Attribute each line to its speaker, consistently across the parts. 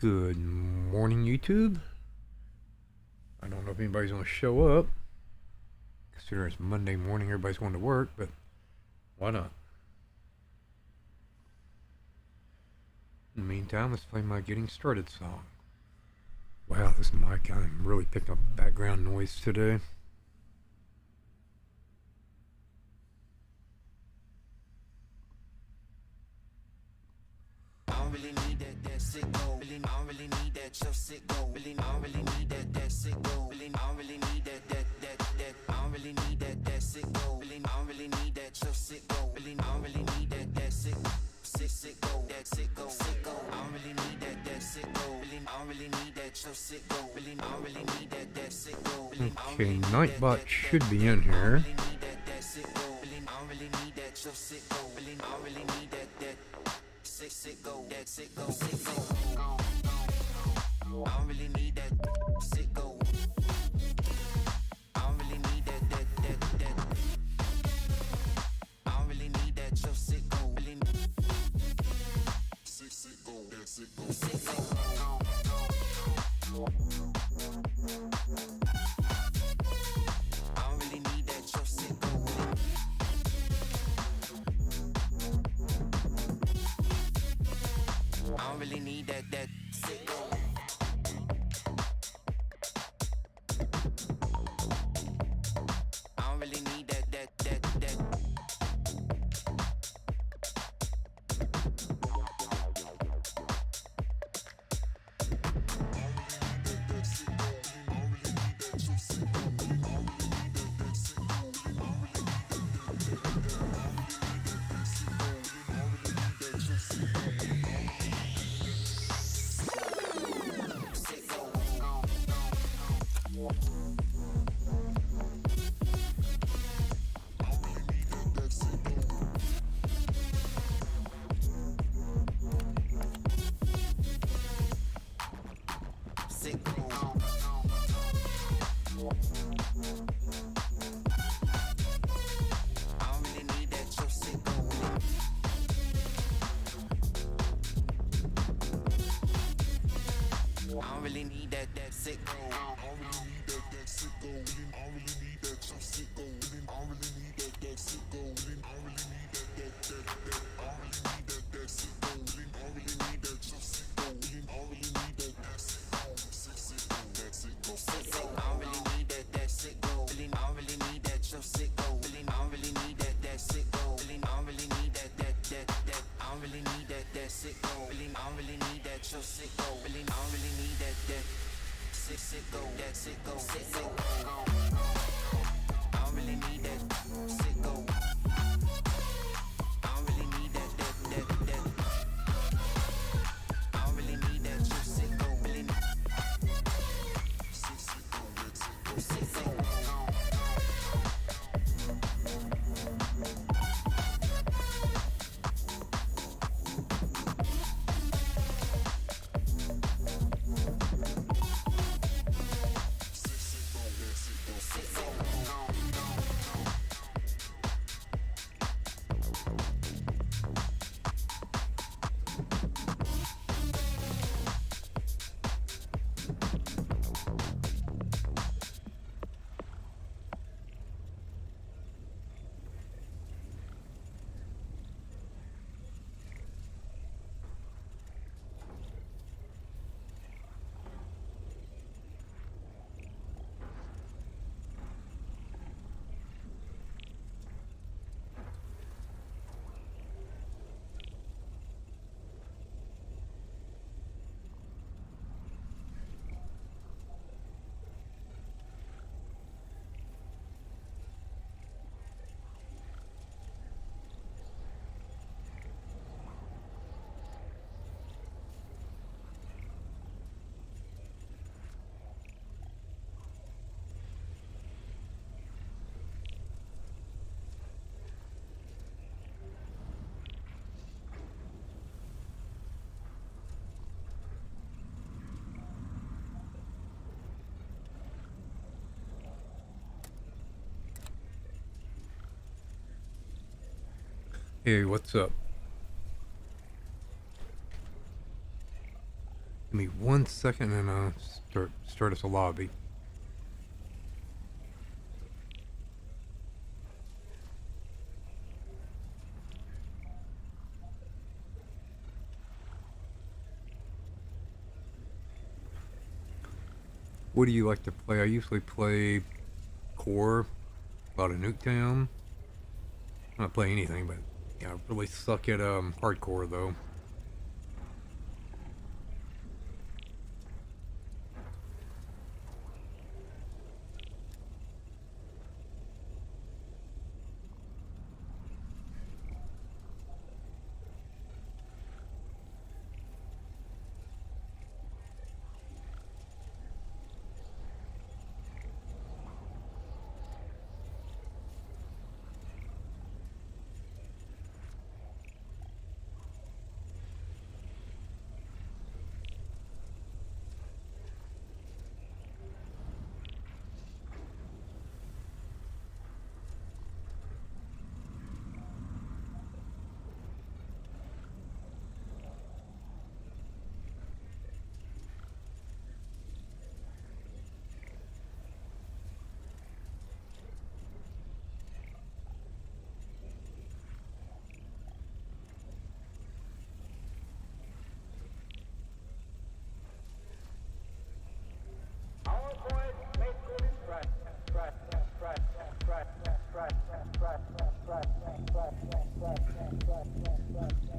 Speaker 1: Good morning, YouTube. I don't know if anybody's going to show up. Considering it's Monday morning, everybody's going to work, but why not? In the meantime, let's play my Getting Started song. Wow, this mic, I'm really picking up background noise today. Okay, Nightbot should be in here. Hey, what's up? Give me 1 second and I'll start us a lobby. What do you like to play? I usually play core, a lot of NukeTown. I don't play anything, but yeah, I really suck at hardcore though.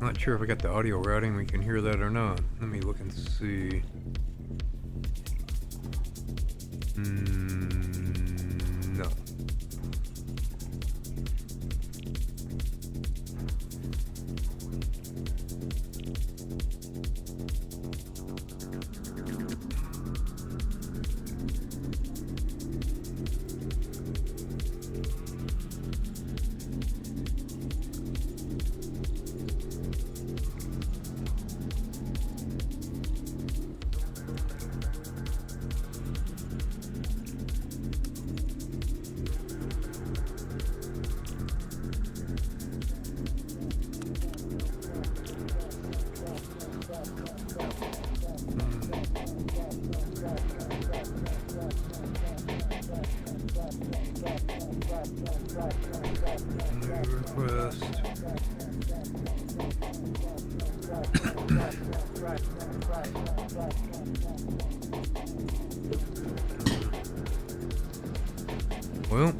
Speaker 1: Not sure if I got the audio routing, we can hear that or not. Let me look and see. No. Request. Well,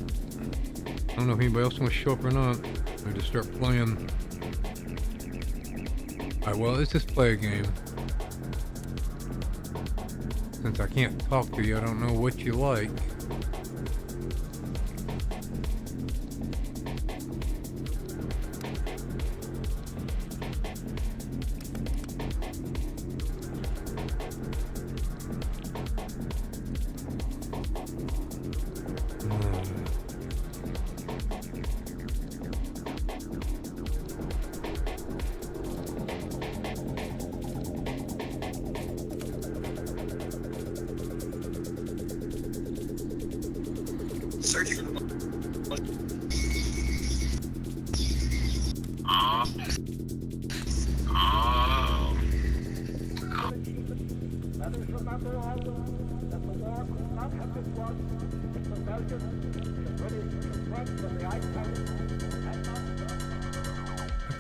Speaker 1: I don't know if anybody else wants to show up or not. I just start playing. Alright, well, let's just play a game. Since I can't talk to you, I don't know what you like.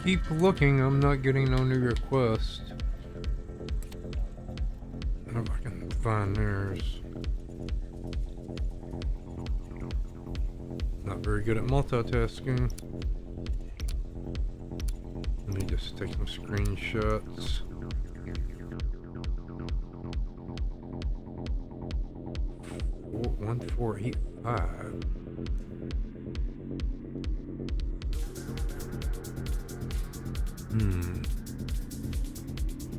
Speaker 1: Keep looking, I'm not getting no new requests. I don't know if I can find theirs. Not very good at multitasking. Let me just take some screenshots. One 485.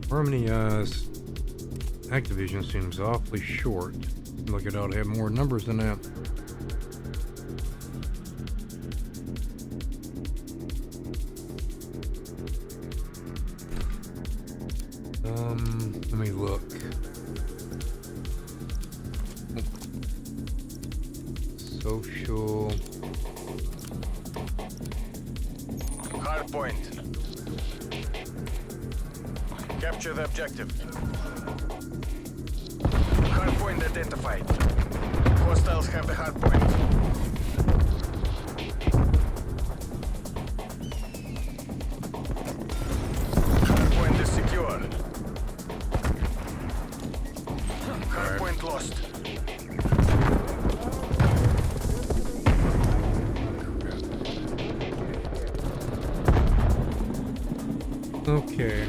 Speaker 1: Harmony Activision seems awfully short. Look, it ought to have more numbers than that. Let me look. Social.
Speaker 2: Hard point. Capture the objective. Hardpoint identified. Hostiles have the hardpoint. Hardpoint is secure. Hardpoint lost.
Speaker 1: Okay.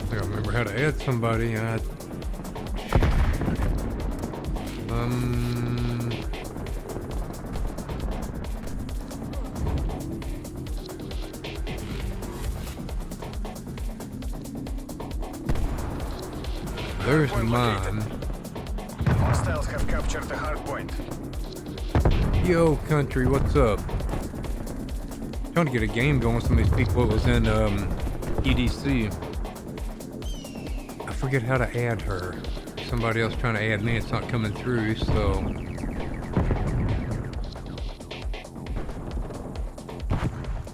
Speaker 1: I gotta remember how to add somebody. There's mine.
Speaker 2: Hostiles have captured the hardpoint.
Speaker 1: Yo, country, what's up? Trying to get a game going with some of these people that was in EDC. I forget how to add her. Somebody else trying to add me, it's not coming through, so.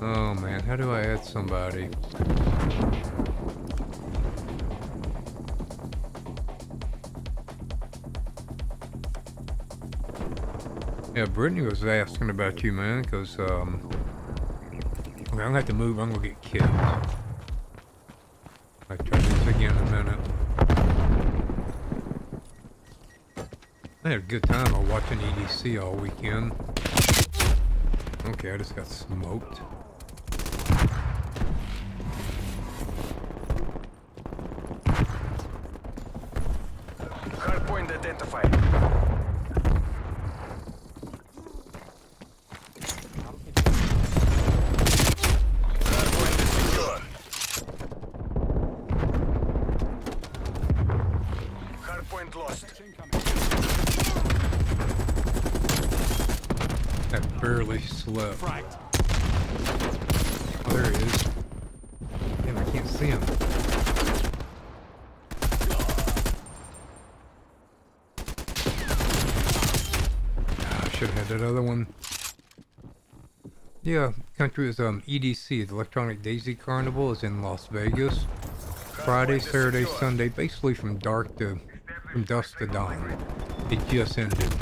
Speaker 1: Oh man, how do I add somebody? Yeah, Brittany was asking about you, man, because, I'm gonna have to move, I'm gonna get kicked. I'll try this again in a minute. I had a good time of watching EDC all weekend. Okay, I just got smoked.
Speaker 2: Hardpoint identified.
Speaker 1: Barely slept. Oh, there he is. Damn, I can't see him. I should have had that other one. Yeah, country is EDC, the Electronic Daisy Carnival, is in Las Vegas. Friday, Saturday, Sunday, basically from dusk to dawn. It just ended.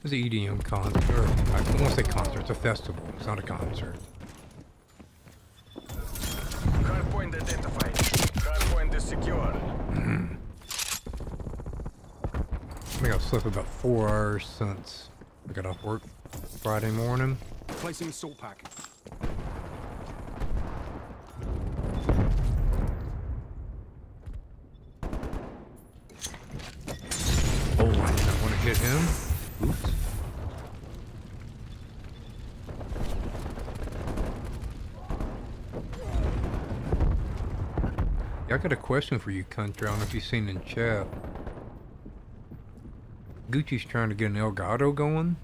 Speaker 1: It's an EDM concert, or I don't want to say concert, it's a festival, it's not a concert.
Speaker 2: Hardpoint identified. Hardpoint is secure.
Speaker 1: I think I've slept about 4 hours since I got off work Friday morning.
Speaker 3: Placing salt pack.
Speaker 1: Oh, I did not want to hit him. Oops. Yeah, I got a question for you, country. I don't know if you've seen in chat. Gucci's trying to get an Elgato going.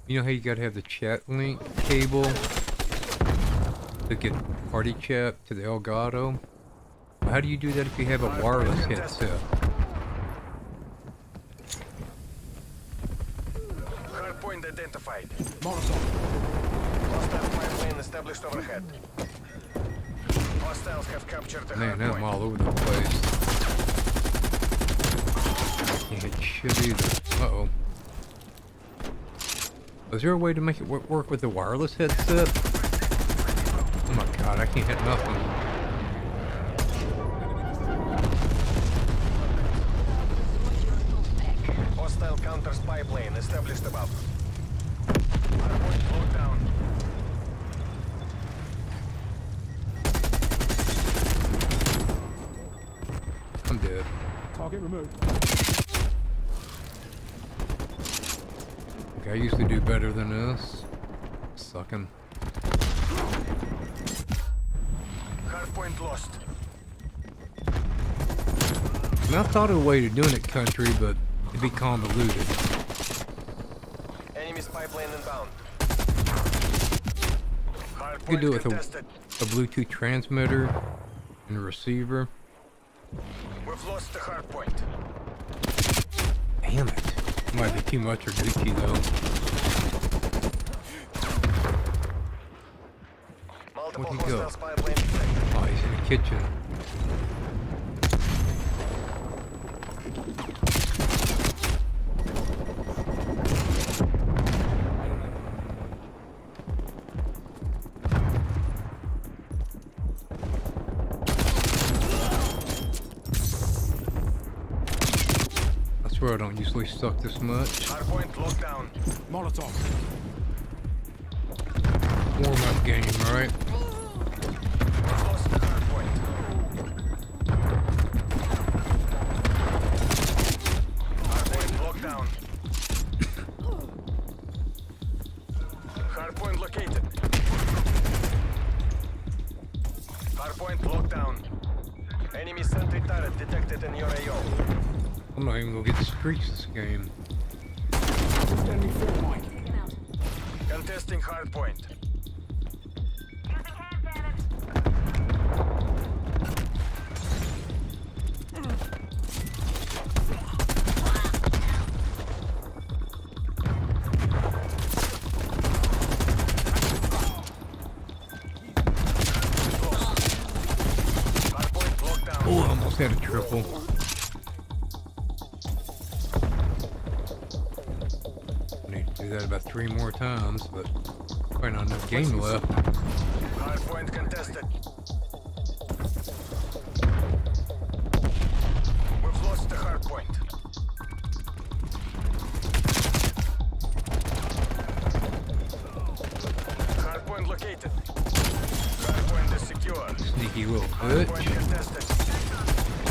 Speaker 1: You know how you gotta have the chat link cable to get party chat to the Elgato? How do you do that if you have a wireless headset?
Speaker 2: Hardpoint identified.
Speaker 3: Molotov.
Speaker 2: Hostile pipeline established overhead. Hostiles have captured the
Speaker 1: Man, now I'm
Speaker 2: hardpoint.
Speaker 1: all over the place. Can't hit shit either. Uh-oh. Is there a way to make it work with the wireless headset? Oh my god, I can't hit nothing.
Speaker 2: Hostile counters pipeline established above. Hardpoint locked down.
Speaker 1: I'm dead.
Speaker 3: Target removed.
Speaker 1: Okay, I usually do better than this. Sucking.
Speaker 2: Hardpoint lost.
Speaker 1: And I thought of a way to doing it, country, but it'd be convoluted.
Speaker 2: Enemy spy plane inbound.
Speaker 1: You could do it with a Bluetooth transmitter and a receiver.
Speaker 2: We've lost the hard point.
Speaker 1: Damn it. Might be too much for Gucci though.
Speaker 2: Multiple
Speaker 1: Where'd he go?
Speaker 2: hostile spy plane detected.
Speaker 1: Oh, he's in the kitchen. I swear I don't usually suck this much.
Speaker 2: Hard point locked down.
Speaker 3: Molotov.
Speaker 1: Warm up game, right?
Speaker 2: We've lost the hard point. Hard point locked down. Hard point located. Hard point locked down. Enemy sentry turret detected in your AO.
Speaker 1: I'm not even gonna get the streaks this game.
Speaker 3: Enemy field mic.
Speaker 2: Contesting hard point. Hard point locked down.
Speaker 1: Oh, I almost had a triple. I need to do that about 3 more times, but probably not enough game left.
Speaker 2: Hard point contested. We've lost the hard point. Hard point located. Hard point is secure.
Speaker 1: Sneaky little
Speaker 2: Hard point
Speaker 1: bitch.
Speaker 2: contested.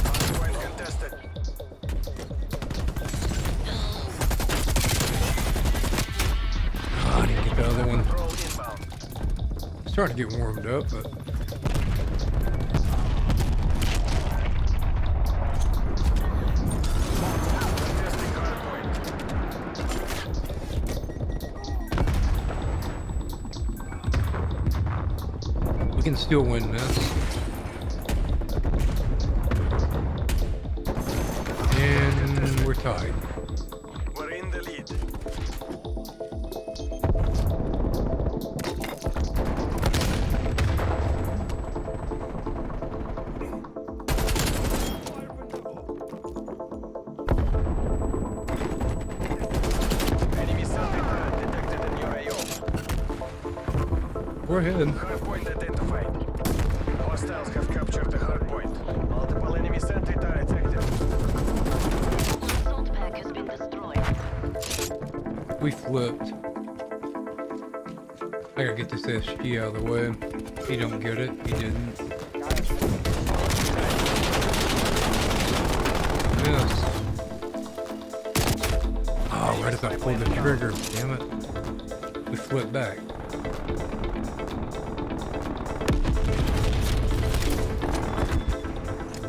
Speaker 2: Hard point contested.
Speaker 1: Oh, I didn't get the other one.
Speaker 2: Patrol inbound.
Speaker 1: Starting to get warmed up, but
Speaker 2: Contesting hard point.
Speaker 1: we can still win this. And we're tied.
Speaker 2: We're in the lead. Enemy sentry turret detected in your AO.
Speaker 1: We're ahead.
Speaker 2: Hard point identified. Hostiles have captured the hard point. Multiple enemy sentry turrets active.
Speaker 4: Assault pack has been destroyed.
Speaker 1: We flipped. I gotta get this SG out of the way. He don't get it. He didn't. Miss. Oh, right as I pulled the trigger. Damn it. We flipped back.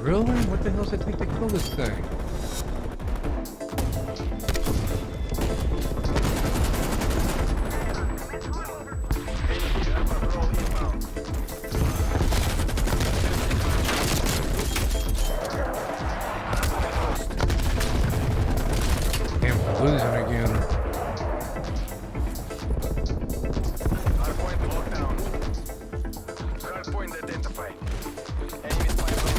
Speaker 1: Really? What the hell does it take to kill this thing?
Speaker 2: Patrol inbound.
Speaker 1: Damn, we're losing again.
Speaker 2: Hard point locked down. Hard point identified. Enemy spy plane.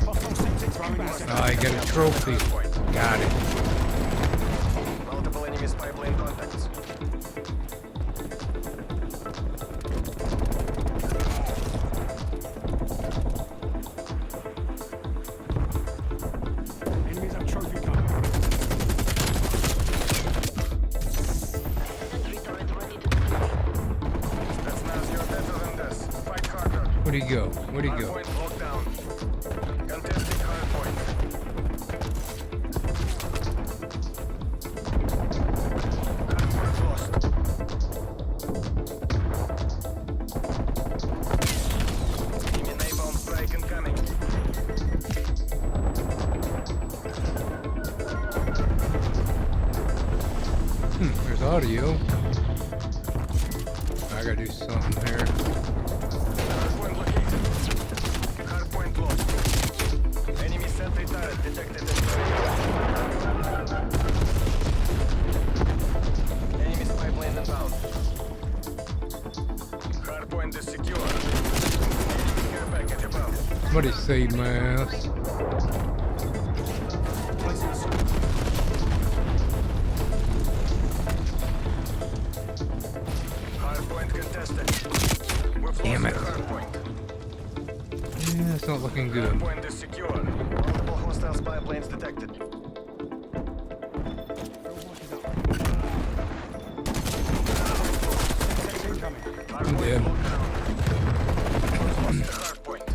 Speaker 3: Hostile sentry throwing in.
Speaker 1: I got a trophy. Got it.
Speaker 2: Multiple enemy spy plane contacts.
Speaker 3: Enemies have trophy coming.
Speaker 4: Sentry turret ready to deploy.
Speaker 2: That's not you're better than this. Fight harder.
Speaker 1: Where'd he go? Where'd he
Speaker 2: Hard
Speaker 1: go?
Speaker 2: point locked down. Contesting hard point. Hard point lost. Enemy napalm strike incoming.
Speaker 1: audio. I gotta do something here.
Speaker 2: Hardpoint located. Hardpoint lost. Enemy sentry turret detected in enemy spy plane inbound. Hardpoint is secure. Enemy care package above.
Speaker 1: Somebody saved my ass.
Speaker 3: Placing a smoke.
Speaker 2: Hardpoint contested. We've
Speaker 1: Damn
Speaker 2: lost
Speaker 1: it.
Speaker 2: the hardpoint.
Speaker 1: Yeah, it's not looking good.
Speaker 2: Hardpoint is secure. Multiple hostile spy planes detected.
Speaker 3: Sensei's incoming.
Speaker 1: I'm dead.
Speaker 2: Lost the hardpoint.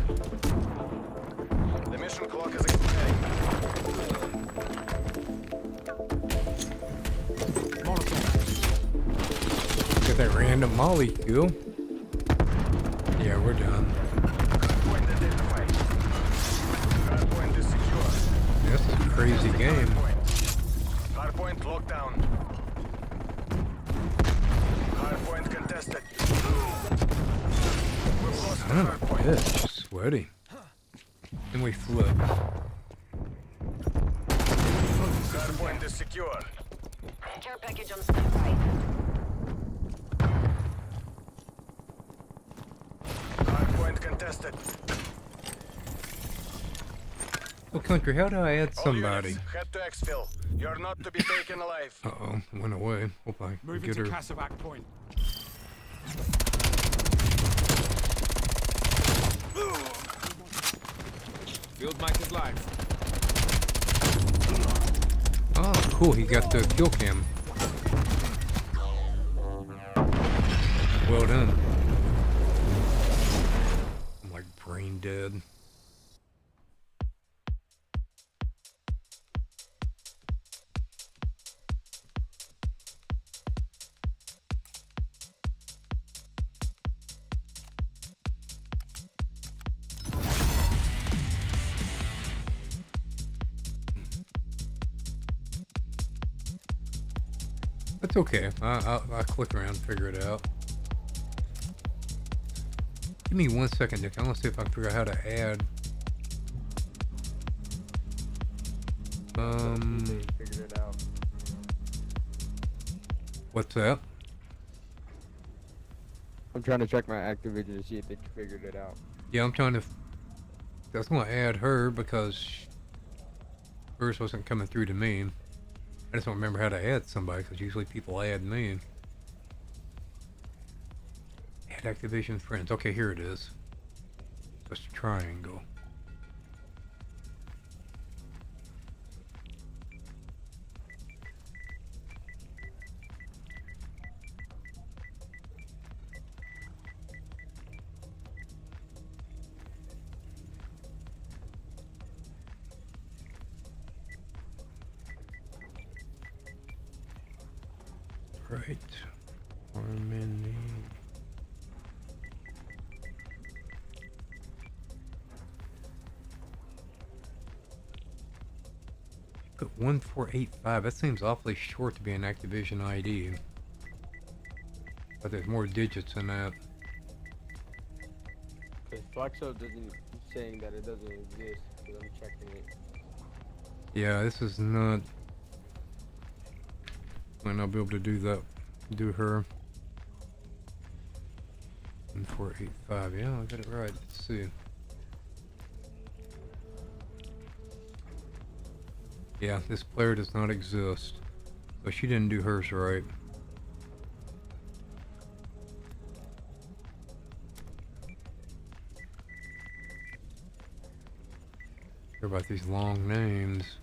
Speaker 2: The mission clock is expiring.
Speaker 3: Molotov.
Speaker 1: Get that random molly kill. Yeah, we're done.
Speaker 2: Hardpoint identified. Hardpoint is secure.
Speaker 1: This is a crazy game.
Speaker 2: Hardpoint locked down. Hardpoint contested. We've lost the
Speaker 1: Son of a
Speaker 2: hardpoint.
Speaker 1: bitch. Sweaty. Then we flip.
Speaker 2: Hardpoint is secure.
Speaker 4: Care package on standby.
Speaker 2: Hardpoint contested.
Speaker 1: Oh, country, how do I add
Speaker 2: All
Speaker 1: somebody?
Speaker 2: units, head to exfil. You're not to be taken alive.
Speaker 1: Uh-oh, went away. Hope I
Speaker 3: Moving
Speaker 1: get
Speaker 3: to
Speaker 1: her.
Speaker 3: Kasabak Point.
Speaker 5: Field mic is live.
Speaker 1: Oh, cool, he got the kill cam. Well done. I'm like brain dead. That's okay. I'll click around and figure it out. Give me 1 second, Nick. I want to see if I can figure out how to add.
Speaker 6: Figured it out.
Speaker 1: What's that?
Speaker 6: I'm trying to check my Activision to see if they figured it out.
Speaker 1: Yeah, I'm trying to. I was going to add her because hers wasn't coming through to me. I just don't remember how to add somebody because usually people add me. Add Activision friends. Okay, here it is. Just a triangle. Right. Harmony. Put 1485. That seems awfully short to be an Activision ID. But there's more digits than that.
Speaker 6: Because Flexo doesn't saying that it doesn't exist. Because I'm checking it.
Speaker 1: Yeah, this is not. Might not be able to do that. Do her. 1485. Yeah, I got it right. Let's see. Yeah, this player does not exist. So she didn't do hers right. Hear about these long names.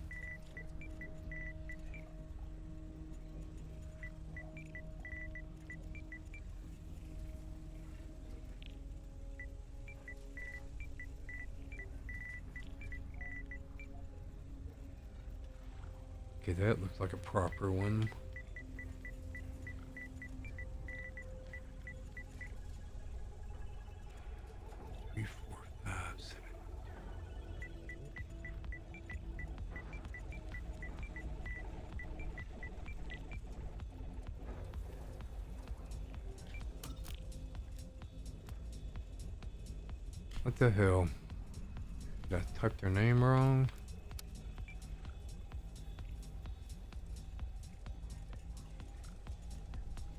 Speaker 1: Okay, that looks like a proper one. Three, four, five, seven. What the hell? Did I type their name wrong?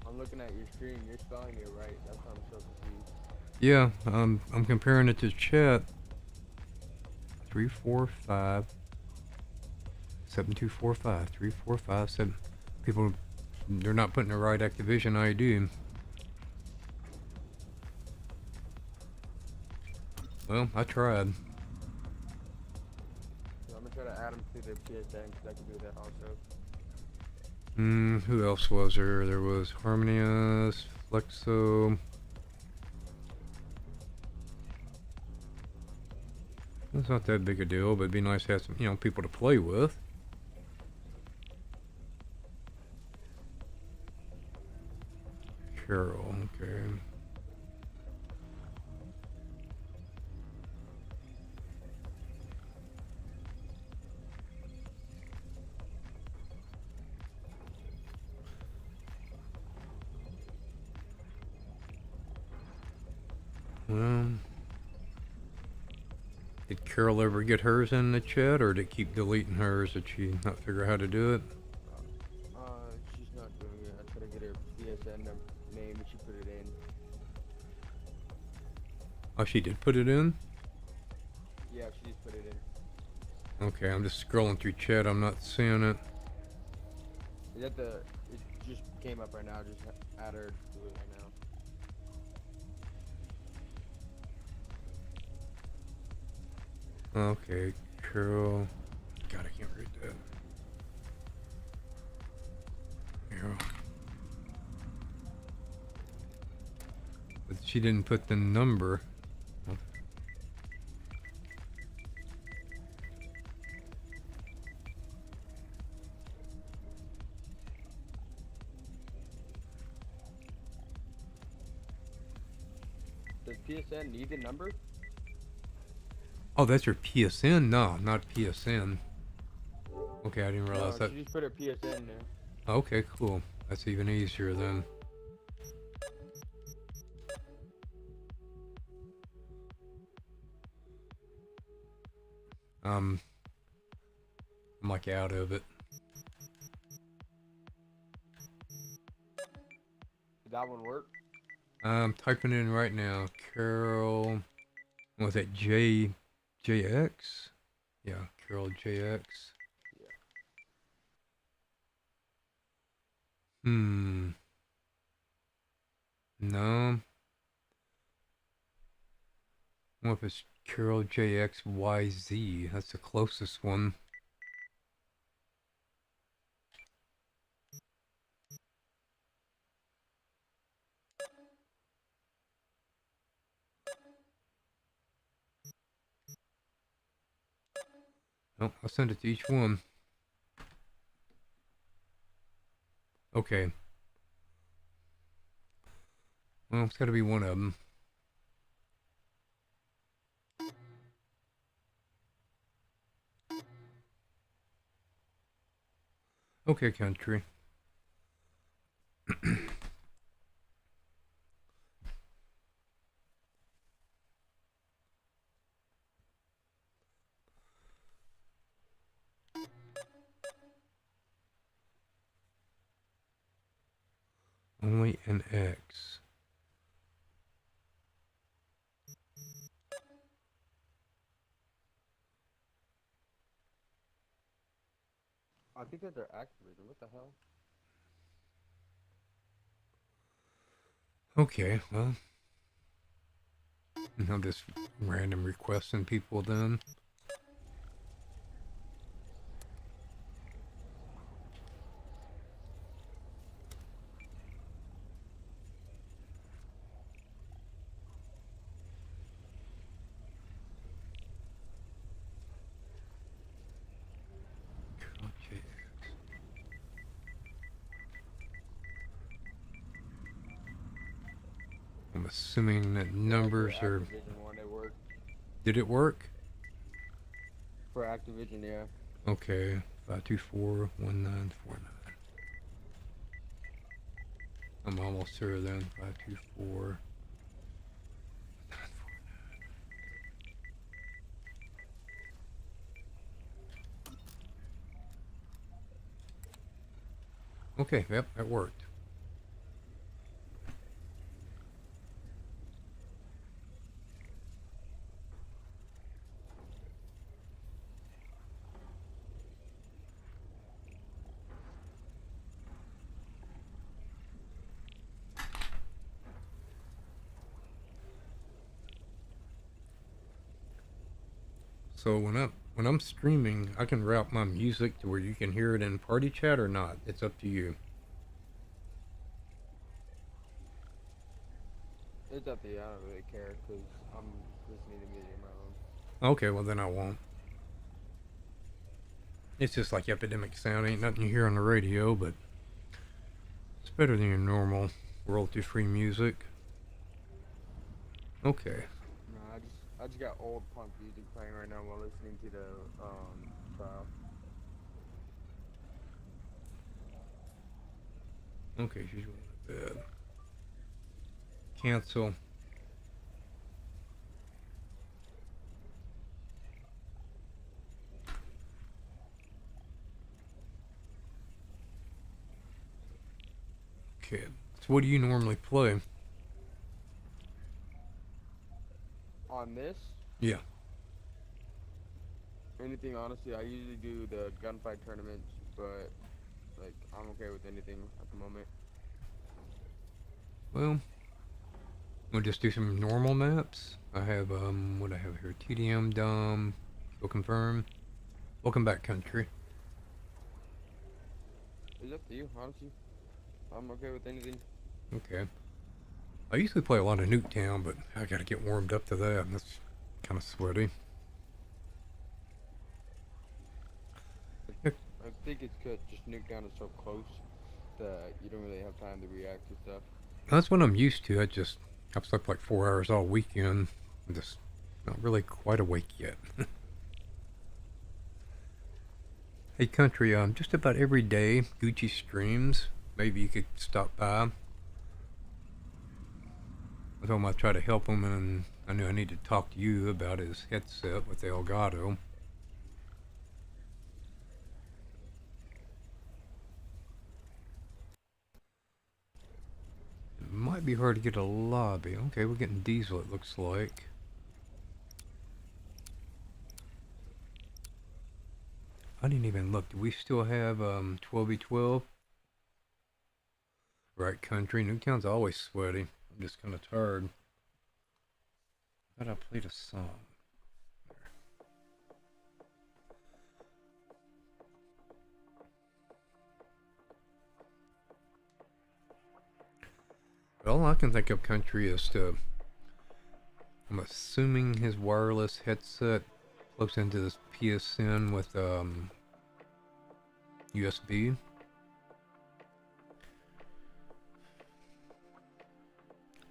Speaker 6: I'm looking at your stream. You're spelling it right. That's why I'm so confused.
Speaker 1: Yeah, I'm comparing it to chat. 345 7245 3457. People, they're not putting the right Activision ID. Well, I tried.
Speaker 6: So I'm gonna try to add them to the PSN because I can do that also.
Speaker 1: Who else was there? There was Harmonious, Flexo. It's not that big a deal, but it'd be nice to have some, people to play with. Carol, okay. Well, did Carol ever get hers in the chat, or did it keep deleting hers? Did she not figure out how to do it?
Speaker 6: She's not doing it. I tried to get her PSN name and she put it in.
Speaker 1: Oh, she did put it in?
Speaker 6: Yeah, she just put it in.
Speaker 1: Okay, I'm just scrolling through chat. I'm not seeing it.
Speaker 6: Is that the? It just came up right now. Just add her to it right now.
Speaker 1: Okay, Carol. God, I can't read that. Carol. But she didn't put the number.
Speaker 6: Does PSN need the number?
Speaker 1: Oh, that's your PSN? No, not PSN. Okay, I didn't realize
Speaker 6: No,
Speaker 1: that.
Speaker 6: she just put her PSN there.
Speaker 1: Okay, cool. That's even easier then. I'm like out of it.
Speaker 6: Did that one work?
Speaker 1: I'm typing in right now. Carol, was that JX? Yeah, Carol JX. No. Well, if it's Carol JXYZ, that's the closest one. Oh, I'll send it to each one. Okay. Well, it's got to be one of them. Okay, country. Only an X.
Speaker 6: I think that they're activated. What the hell?
Speaker 1: Okay, well. I'm just random requesting people then. Okay. I'm assuming that numbers are...
Speaker 6: Activision one, it worked.
Speaker 1: Did it work?
Speaker 6: For Activision, yeah.
Speaker 1: Okay. 524-1949. I'm almost there then. 524. Okay, yep, that worked. So when I'm streaming, I can route my music to where you can hear it in party chat or not. It's up to you.
Speaker 6: It's up to you. I don't really care because I'm listening to music on my own.
Speaker 1: Okay, well then I won't. It's just like epidemic sound. Ain't nothing you hear on the radio, but it's better than your normal royalty-free music. Okay.
Speaker 6: No, I just got old punk music playing right now while listening to the trial.
Speaker 1: Okay, she's going to bed. Cancel. Okay, so what do you normally play?
Speaker 6: On this?
Speaker 1: Yeah.
Speaker 6: Anything, honestly. I usually do the gunfight tournaments, but like I'm okay with anything at the moment.
Speaker 1: Well, we'll just do some normal maps. I have, what I have here, TDM, Dom, will confirm. Welcome back, country.
Speaker 6: It's up to you, honestly. I'm okay with anything.
Speaker 1: Okay. I usually play a lot of NukeTown, but I gotta get warmed up to that. That's kind of sweaty.
Speaker 6: I think it's good. Just NukeTown is so close that you don't really have time to react to stuff.
Speaker 1: That's what I'm used to. I've slept like 4 hours all weekend. I'm just not really quite awake yet. Hey, country, just about every day, Gucci streams. Maybe you could stop by. I told him I'd try to help him, and I knew I needed to talk to you about his headset with the Elgato. It might be hard to get a lobby. Okay, we're getting diesel, it looks like. I didn't even look. Do we still have 12v12? Right, country. NukeTown's always sweaty. I'm just kind of tired. But I played a song. All I can think of, country, is to... I'm assuming his wireless headset plugs into this PSN with USB.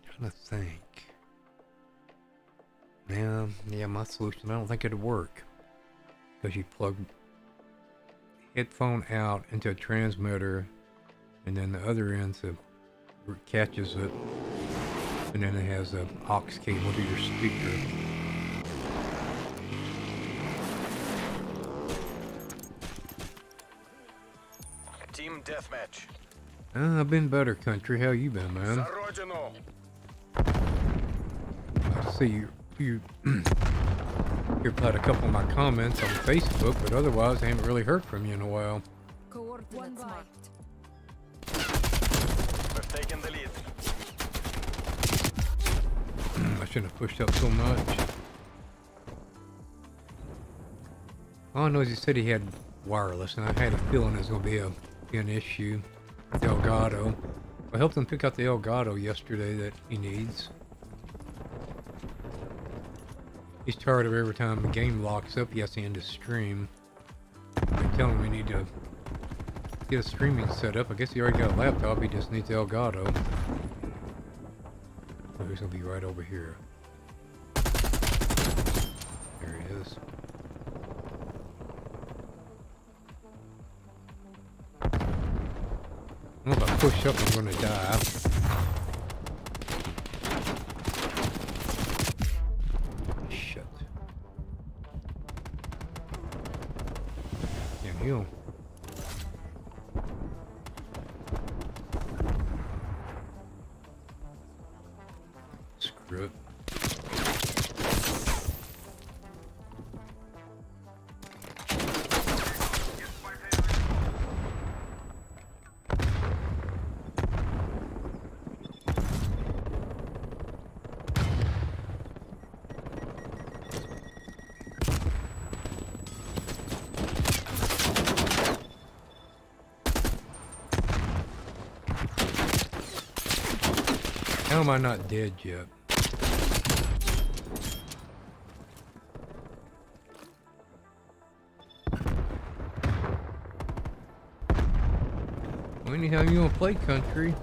Speaker 1: Trying to think. Yeah, my solution, I don't think it'd work. Because you plug headphone out into a transmitter, and then the other end catches it, and then it has an aux cable to your speaker.
Speaker 2: Team deathmatch.
Speaker 1: I've been better, country. How you been, man?
Speaker 2: За родину!
Speaker 1: I see you replied a couple of my comments on Facebook, but otherwise I haven't really heard from you in a while.
Speaker 4: Coordinates marked.
Speaker 2: We've taken the lead.
Speaker 1: I shouldn't have pushed up so much. All I know is he said he had wireless, and I had a feeling it was going to be an issue with the Elgato. I helped him pick out the Elgato yesterday that he needs. He's tired of every time the game locks up, he has to end his stream. I tell him we need to get a streaming set up. I guess he already got a laptop, he just needs the Elgato. Oh, he's gonna be right over here. There he is. Well, if I push up, I'm gonna die. Shit. Can't heal. How am I not dead yet? Well, anyhow, you wanna play country?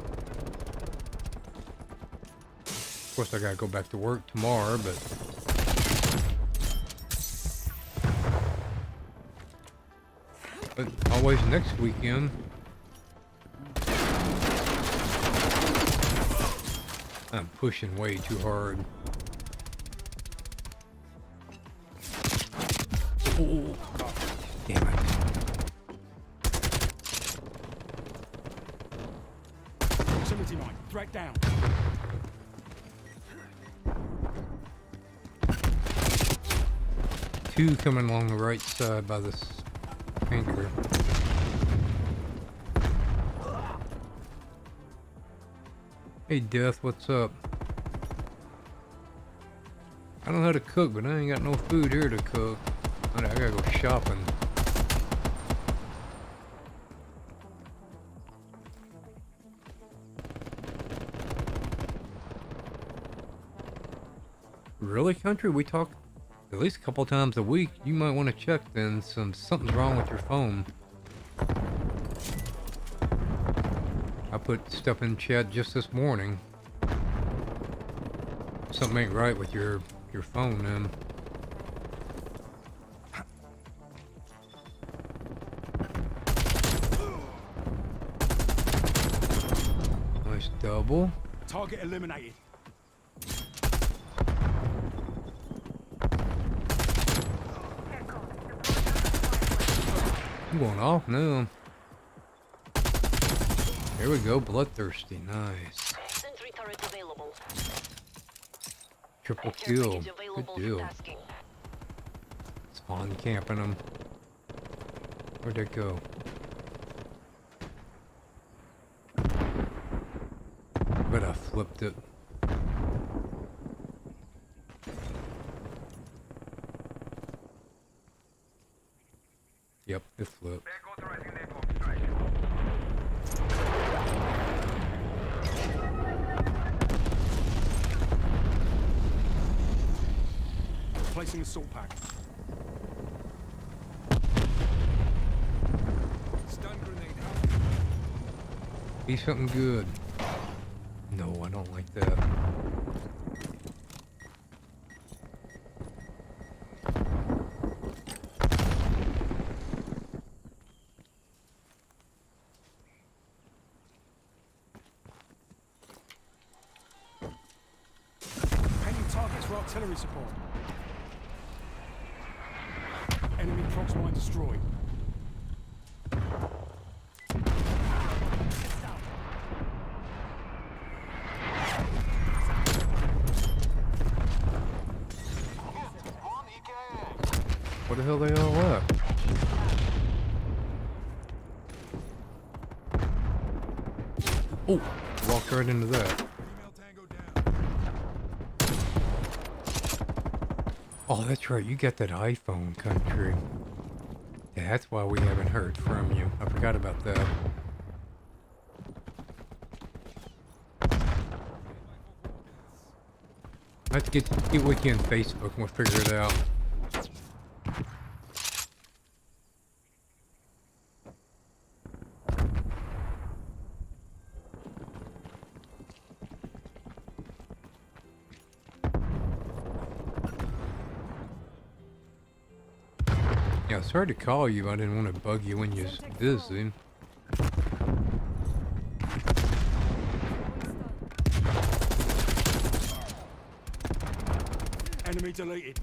Speaker 1: Of course, I gotta go back to work tomorrow, but always next weekend. I'm pushing way too hard. Oh, damn it.
Speaker 3: Proximity mine. Threat down.
Speaker 1: Two coming along the right side by this anchor. Hey Death, what's up? I don't know how to cook, but I ain't got no food here to cook. I gotta go shopping. Really, country? We talk at least a couple times a week. You might want to check then. Something's wrong with your phone. I put stuff in chat just this morning. Something ain't right with your phone, man. Nice double.
Speaker 3: Target eliminated.
Speaker 1: I'm going off now. Here we go, bloodthirsty, nice.
Speaker 7: Sentry turret available.
Speaker 1: Triple
Speaker 7: Care
Speaker 1: kill,
Speaker 7: package
Speaker 1: good
Speaker 7: available for
Speaker 1: deal.
Speaker 7: tasking.
Speaker 1: Spawn camping them. Where'd they go? But I flipped it. Yep, it flipped.
Speaker 3: Placing assault pack.
Speaker 5: Stun grenade out.
Speaker 1: Be something good. No, I don't like that.
Speaker 3: Painting targets for artillery support. Enemy prox mine destroyed.
Speaker 1: What the hell they all up? Oh, walked right into that.
Speaker 5: Female tango down.
Speaker 1: Oh, that's right. You got that iPhone, country. Yeah, that's why we haven't heard from you. I forgot about that. I have to get with you on Facebook and we'll figure it out. Yeah, sorry to call you. I didn't want to bug you when you're busy.
Speaker 3: Enemy deleted.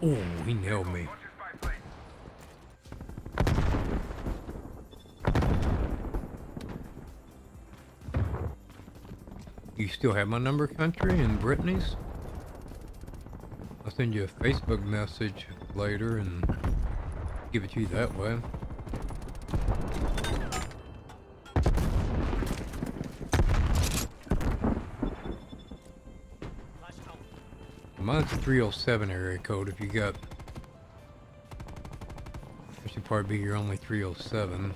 Speaker 1: Oh, he nailed me. You still have my number, country, and Brittany's? I'll send you a Facebook message later and give it to you that way. Mine's 307 area code if you got. That should probably be your only 307.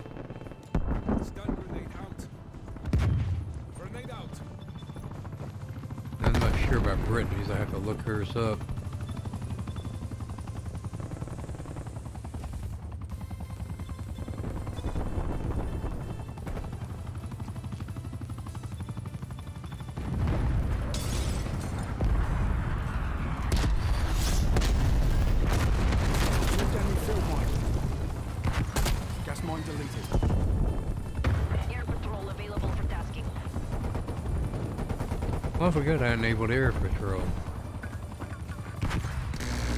Speaker 1: Brittany's. I have to look hers up.
Speaker 3: Moved enemy field mine. Gas mine deleted.
Speaker 4: Air patrol available for tasking.
Speaker 1: Well, I forgot I enabled air patrol.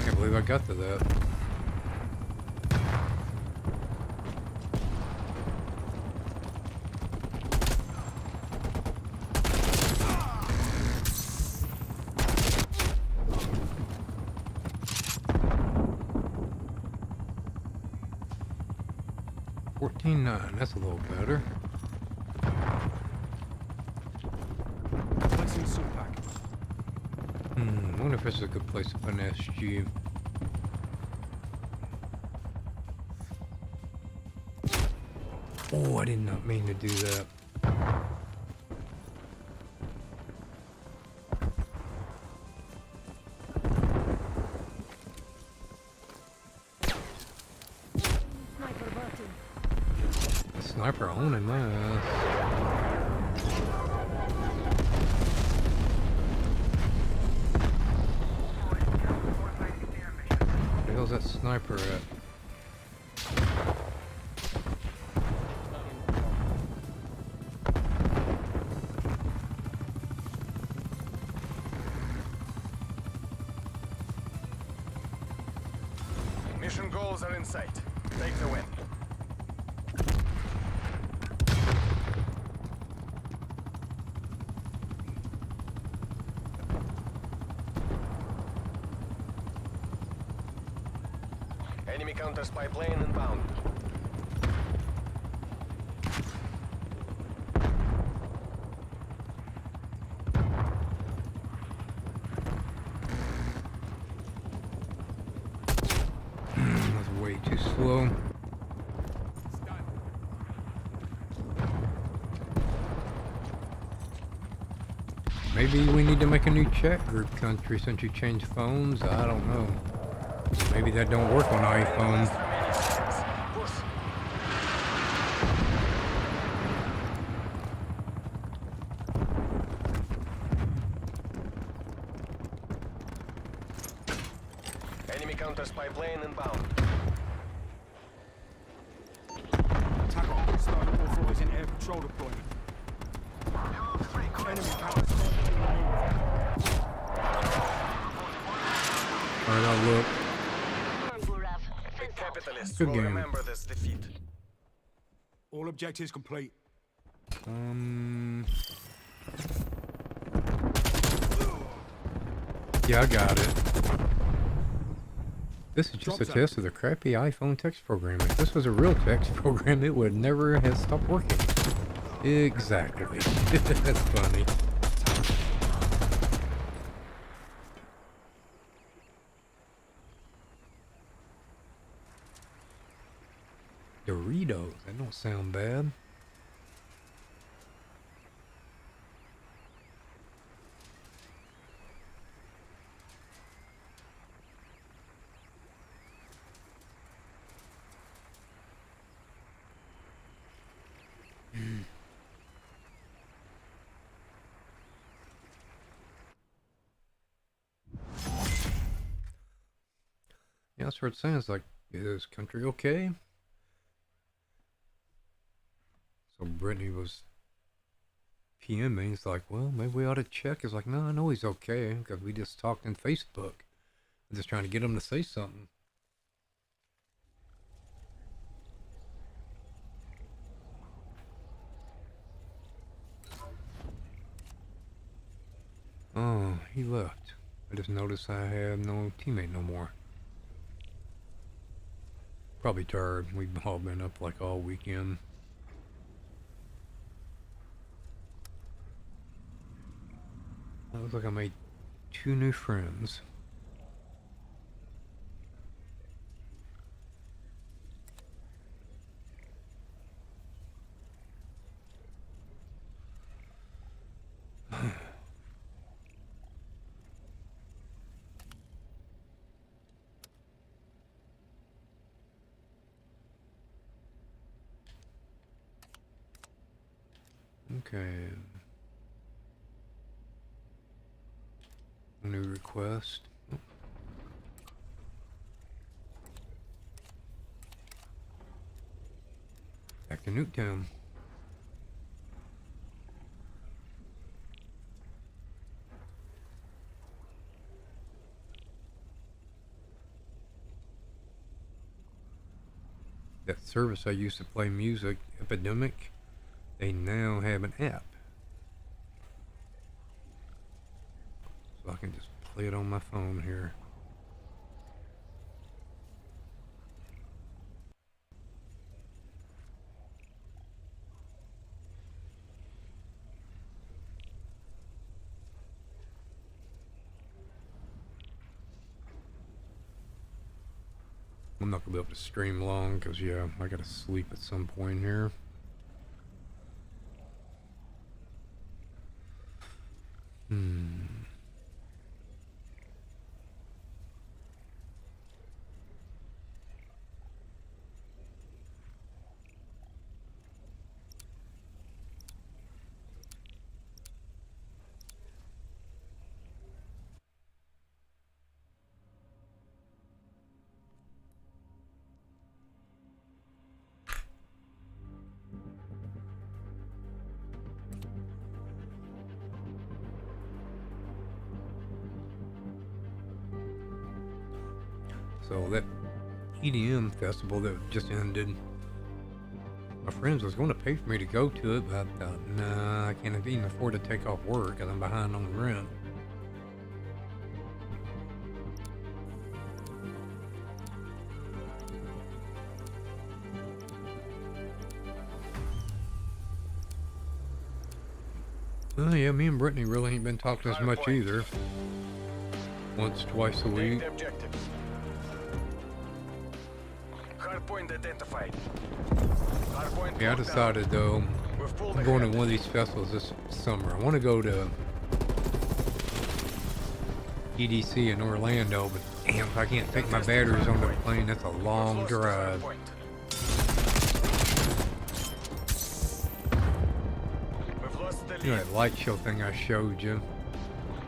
Speaker 1: Can't believe I got to that. $14.9, that's a little better.
Speaker 3: Placing assault pack.
Speaker 1: I wonder if this is a good place to put an SG. Oh, I did not mean to do that.
Speaker 4: Sniper button.
Speaker 1: The sniper owning my ass. Where the hell's that sniper at?
Speaker 2: Mission goals are in sight. Take the win. Enemy counter spy plane inbound.
Speaker 1: That's way too slow. Maybe we need to make a new chat group, country, since you changed phones. I don't know. Maybe that don't work on iPhone.
Speaker 2: Push. Enemy counter spy plane inbound.
Speaker 3: TACOM, start authorizing air patrol deployment. Enemy counter spy plane removed.
Speaker 1: Alright, I'll look.
Speaker 2: The capitalists
Speaker 1: Good
Speaker 2: will
Speaker 1: game.
Speaker 2: remember this defeat.
Speaker 3: All objectives complete.
Speaker 1: Yeah, I got it. This is just a
Speaker 3: Dubstep.
Speaker 1: test of the crappy iPhone text program. If this was a real text program, it would never have stopped working. Exactly. That's funny. Doritos, that don't sound bad. Yeah, that's what it sounds like. Is country okay? So Brittany was PMing. He's like, well, maybe we ought to check. He's like, no, I know he's okay because we just talked in Facebook. I'm just trying to get him to say something. Oh, he left. I just noticed I have no teammate no more. Probably tired. We've all been up like all weekend. Looks like I made 2 new friends. Okay. New request. Back to NukeTown. That service I used to play music, Epidemic, they now have an app. So I can just play it on my phone here. I'm not gonna be able to stream long because, yeah, I gotta sleep at some point here. So that EDM festival that just ended, my friends was going to pay for me to go to it, but I thought, nah, I can't even afford to take off work because I'm behind on the rent. Oh yeah, me and Brittany really ain't been talking as much either. Once, twice a week.
Speaker 2: The objectives. Hardpoint identified. Hardpoint
Speaker 1: Yeah, I
Speaker 2: locked
Speaker 1: decided though,
Speaker 2: We've pulled
Speaker 1: I'm going to
Speaker 2: ahead.
Speaker 1: one of these festivals this summer. I want to go to EDC in Orlando, but damn, if I can't take my batteries on the plane, that's a long
Speaker 2: We've lost the
Speaker 1: drive.
Speaker 2: hardpoint. We've lost the
Speaker 1: You know
Speaker 2: lead.
Speaker 1: that light show thing I showed you?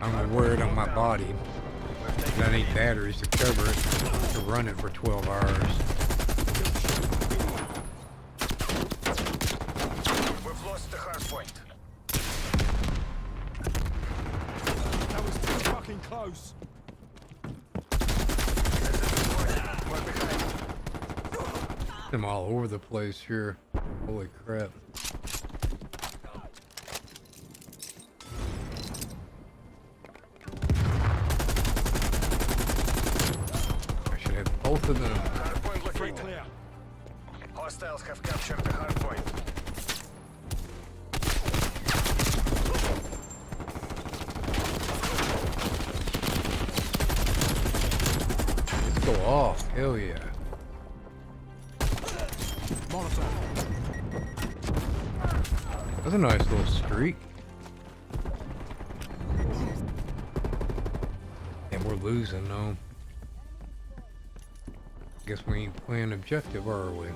Speaker 1: I'm gonna wear it on my body.
Speaker 2: We've taken
Speaker 1: And I
Speaker 2: the
Speaker 1: need
Speaker 2: lead.
Speaker 1: batteries to cover it to run it for 12 hours.
Speaker 2: We've lost the hardpoint.
Speaker 3: That was too fucking close.
Speaker 2: We're behind.
Speaker 1: I'm all over the place here. Holy crap. I should have both of them.
Speaker 2: Hardpoint
Speaker 3: Free
Speaker 2: located.
Speaker 3: clear.
Speaker 2: Hostiles have captured the hardpoint.
Speaker 1: Let's go off. Hell yeah.
Speaker 3: Molotov.
Speaker 1: That's a nice little streak. And we're losing though. Guess we ain't playing objective, are we?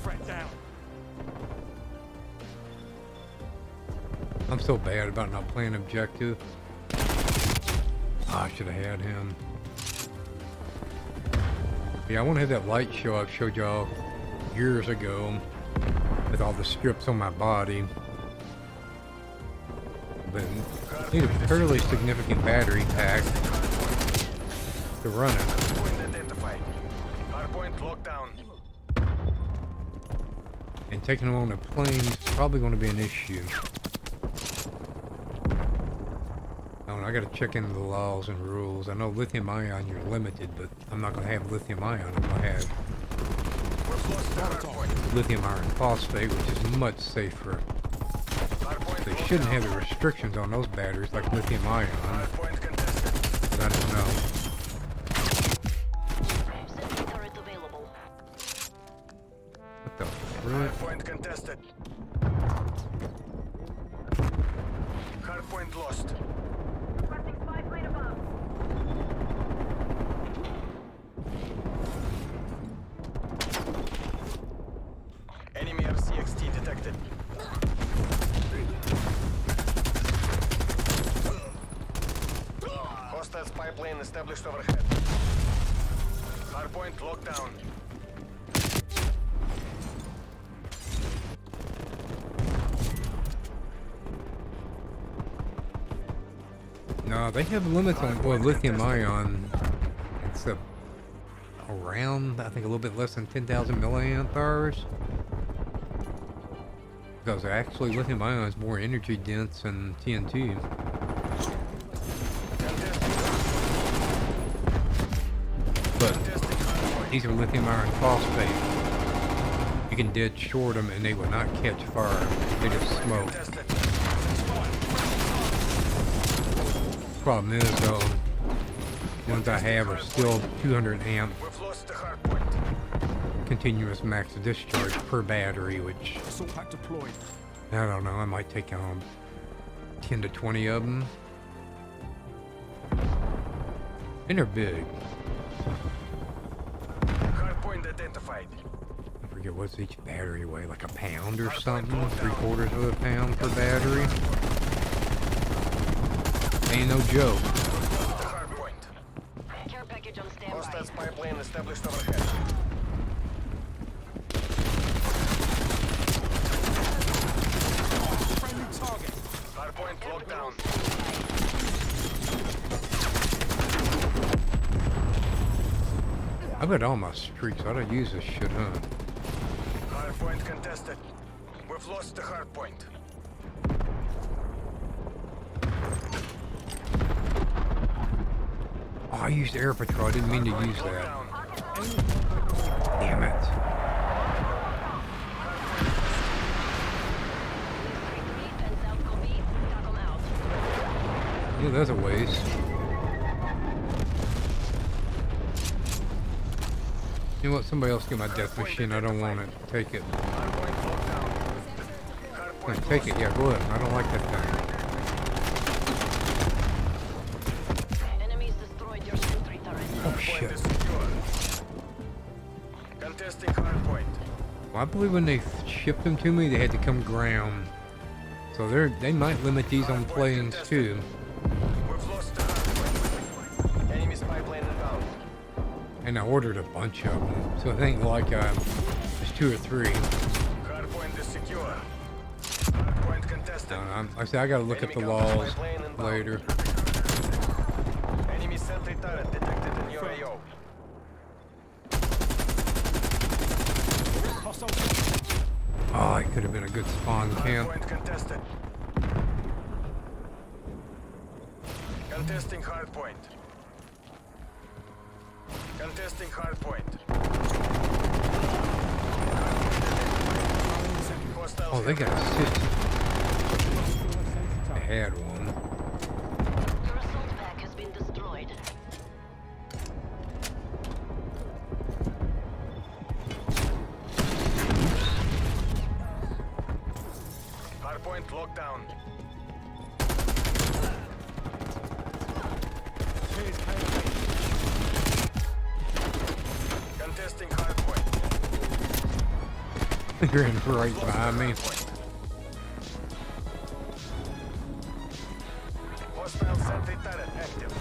Speaker 3: Threat down.
Speaker 1: I'm so bad about not playing objective. I should have had him. Yeah, I want to have that light show I showed y'all years ago with all the strips on my body. But I need a fairly significant battery pack to run it.
Speaker 2: Hardpoint identified. Hardpoint locked down.
Speaker 1: And taking them on a plane is probably going to be an issue. I gotta check into the laws and rules. I know lithium ion you're limited, but I'm not gonna have lithium ion. I'm gonna have
Speaker 2: We've lost the hardpoint.
Speaker 1: lithium iron phosphate, which is much safer.
Speaker 2: Hardpoint
Speaker 1: They
Speaker 2: locked
Speaker 1: shouldn't
Speaker 2: down.
Speaker 1: have the restrictions on those batteries like lithium ion.
Speaker 2: Hardpoint contested.
Speaker 1: But I don't know.
Speaker 4: Sensor turret available.
Speaker 1: What the frick?
Speaker 2: Hardpoint contested. Hardpoint lost.
Speaker 4: Requesting spy plane above.
Speaker 2: Hostiles pipeline established overhead. Hardpoint locked down.
Speaker 1: No, they have limits on lithium ion. It's around, I think, a little bit less than 10,000 milliamp hours. Because actually, lithium ion is more energy dense than TNT. But these are lithium iron phosphate. You can dead short them and they will not catch fire. They just smoke. Problem is, though, ones I have are still 200 amp
Speaker 2: We've lost the hardpoint.
Speaker 1: continuous max discharge per battery, which
Speaker 3: Assault pack deployed.
Speaker 1: I don't know. I might take on 10 to 20 of them, and they're big.
Speaker 2: Hardpoint identified.
Speaker 1: I forget what's each battery weigh, like a pound or something, 3/4 of a pound per battery. Ain't no joke.
Speaker 2: The hardpoint.
Speaker 4: Care package on standby.
Speaker 2: Hostiles pipeline established overhead.
Speaker 3: Friendly target.
Speaker 2: Hardpoint locked down.
Speaker 1: I've got all my streaks. I don't use this shit, huh?
Speaker 2: Hardpoint contested. We've lost the hardpoint.
Speaker 1: Oh, I used air patrol. I didn't mean to use that. Damn it.
Speaker 4: 3-3, fence out, copy. Tack 'em out.
Speaker 1: Yeah, that's a waste. You know what? Somebody else get my death machine. I don't want it. Take it.
Speaker 2: Hardpoint locked down.
Speaker 1: No,
Speaker 2: Hardpoint
Speaker 1: take it. Yeah, go ahead. I don't like that thing.
Speaker 4: Enemies destroyed your sentry turret.
Speaker 1: Oh,
Speaker 2: Hardpoint
Speaker 1: shit.
Speaker 2: is secure. Contesting hardpoint.
Speaker 1: Well, I believe when they shipped them to me, they had to come ground. So they might limit these on planes too.
Speaker 2: We've lost the hardpoint. Enemy's pipeline inbound.
Speaker 1: And I ordered a bunch of them. So I think like there's 2 or 3.
Speaker 2: Hardpoint is secure. Hardpoint contested.
Speaker 1: I said I gotta look at the laws later.
Speaker 2: Enemy sentry turret detected in your AO.
Speaker 3: Hostile.
Speaker 1: Oh, it could have been a good spawn camp.
Speaker 2: Hardpoint contested. Contesting hardpoint. Contesting hardpoint. Hostiles
Speaker 1: Oh, they got
Speaker 2: have-
Speaker 1: 6. They had one.
Speaker 4: Your assault pack has been destroyed.
Speaker 2: Hardpoint locked down. Contesting hardpoint.
Speaker 1: You're in right behind me.
Speaker 2: Hostile sentry turret active.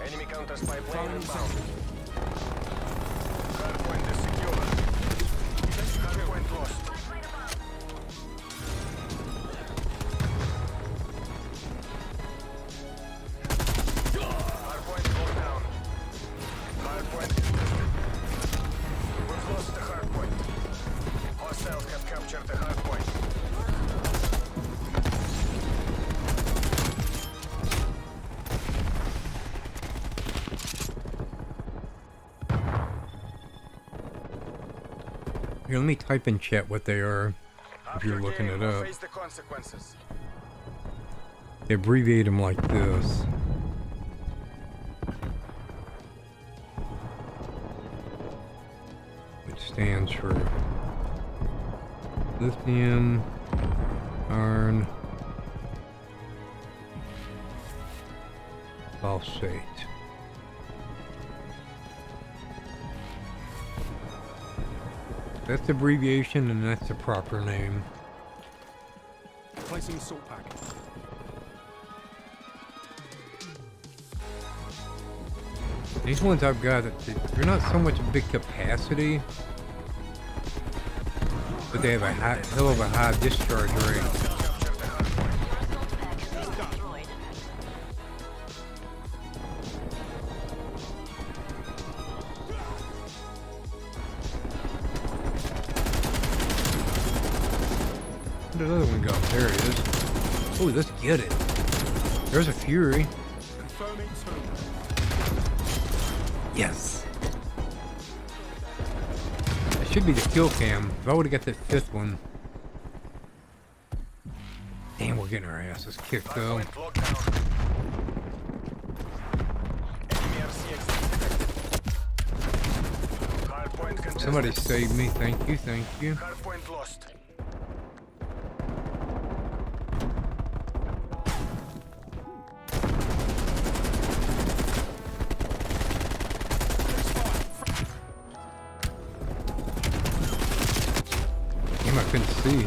Speaker 2: Enemy counter spy plane inbound. Hardpoint is secure. Hardpoint lost. Hardpoint locked down. Hardpoint contested. We've lost the hardpoint. Hostiles have captured the hardpoint.
Speaker 1: Here, let me type in chat what they are.
Speaker 2: After
Speaker 1: you're looking
Speaker 2: game,
Speaker 1: it
Speaker 2: we'll
Speaker 1: up.
Speaker 2: face the consequences.
Speaker 1: They abbreviate them like this. Which stands for lithium, iron, phosphate. That's the abbreviation and that's the proper name.
Speaker 3: Placing assault pack.
Speaker 1: These ones I've got, they're not so much big capacity, but they have a hell of a high discharge rate. Where'd the other one go? There it is. Oh, let's get it. There's a Fury.
Speaker 3: Confirming two.
Speaker 1: Yes. That should be the kill cam. If I would have got that fifth one. Damn, we're getting our asses kicked though.
Speaker 2: Hardpoint locked down. Enemy RCX detected. Hardpoint contested.
Speaker 1: Somebody saved me. Thank you, thank you.
Speaker 2: Hardpoint lost.
Speaker 1: Damn, I couldn't see.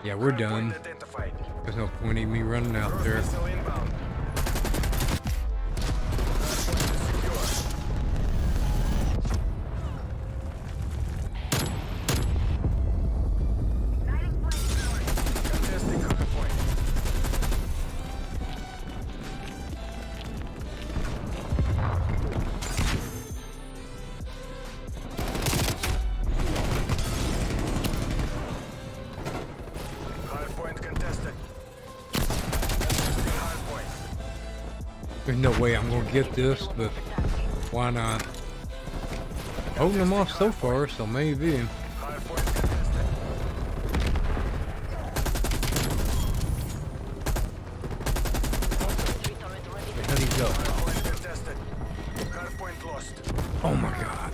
Speaker 1: Yeah, we're done.
Speaker 2: Hardpoint identified.
Speaker 1: There's no point in me running out there.
Speaker 2: Missile inbound. Hardpoint is secure. Contesting hardpoint. Hardpoint contested. Contesting hardpoint.
Speaker 1: There's no way I'm gonna get this, but why not? Holding them off so far, so maybe.
Speaker 2: Hardpoint contested.
Speaker 1: How'd he go?
Speaker 2: Hardpoint contested. Hardpoint lost.
Speaker 1: Oh my god.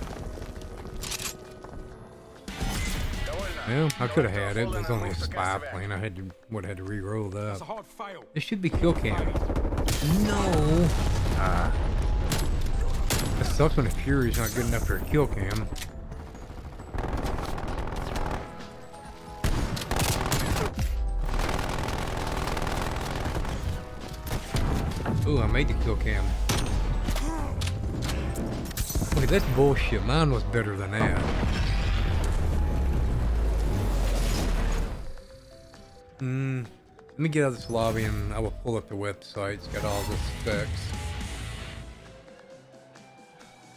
Speaker 2: Довольно.
Speaker 1: Well, I could have had it, but it's only a spy plane. I would have had to re-roll
Speaker 3: That's
Speaker 1: that.
Speaker 3: a hard fail.
Speaker 1: This should be kill cam. No. It sucks when the Fury's not good enough for a kill cam. Ooh, I made the kill cam. Wait, that's bullshit. Mine was better than that. Let me get out of this lobby and I will pull up the website. It's got all the specs.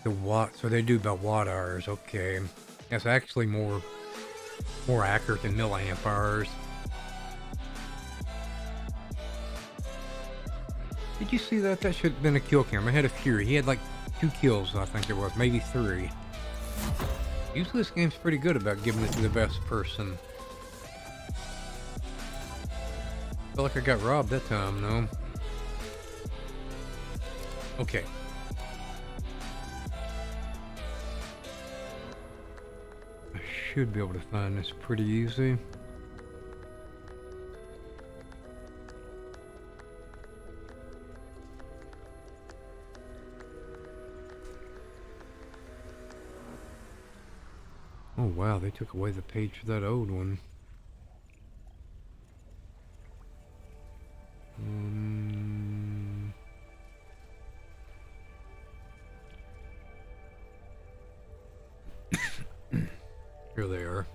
Speaker 1: The watt, so they do by watt hours. Okay, that's actually more accurate than milliamp hours. Did you see that? That should have been a kill cam. I had a Fury. He had like 2 kills, I think it was, maybe 3. Usually this game's pretty good about giving it to the best person. Feel like I got robbed that time, no? Okay. I should be able to find this pretty easy. Oh wow, they took away the page for that old one. Here they are.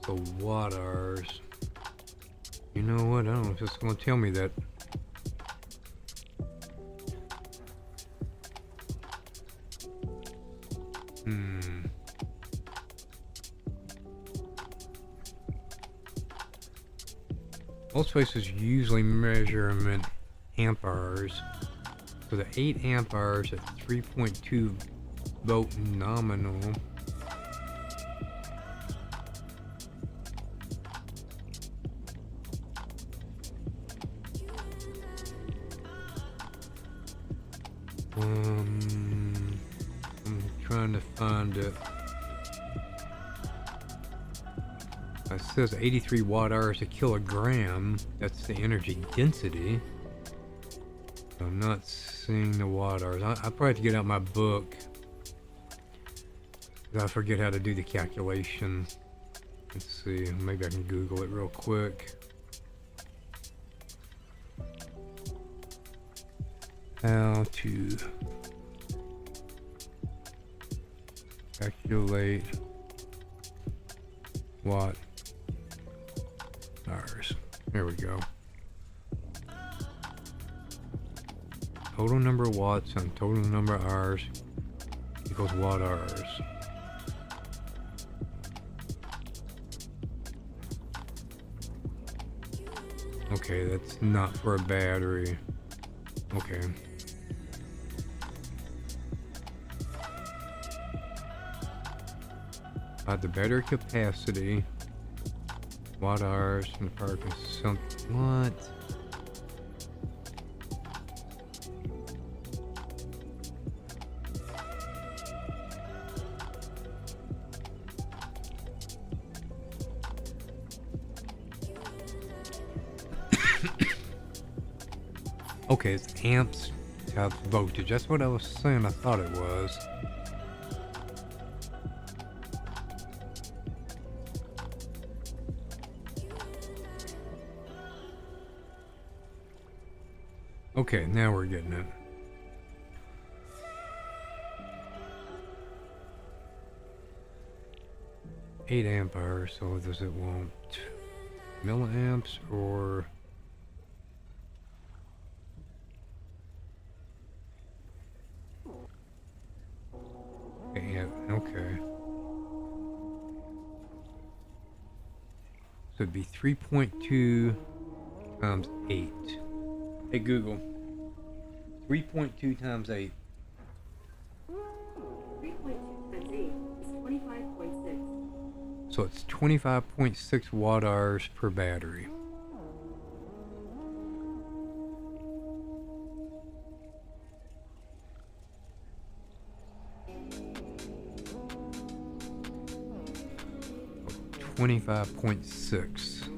Speaker 1: So watt hours. You know what? I don't know if it's going to tell me that. Most places usually measure them in amp hours. So the 8 amp hours at 3.2 volt nominal. I'm trying to find it. It says 83 watt hours a kilogram. That's the energy density. I'm not seeing the watt hours. I probably have to get out my book. I forget how to do the calculation. Let's see, maybe I can Google it real quick. How to calculate watt hours. There we go. Total number of watts and total number of hours equals watt hours. Okay, that's not for a battery. Okay. The battery capacity, watt hours, and the power consumption. What? Okay, it's amps times voltage. That's what I was saying. I thought it was. Okay, now we're getting it. Eight amp hours. So does it want milliamps or? Okay. So it'd be 3.2 times 8. Hey Google, 3.2 times 8.
Speaker 7: 3.2 times 8 is 25.6.
Speaker 1: So it's 25.6 watt hours per battery. $25.6.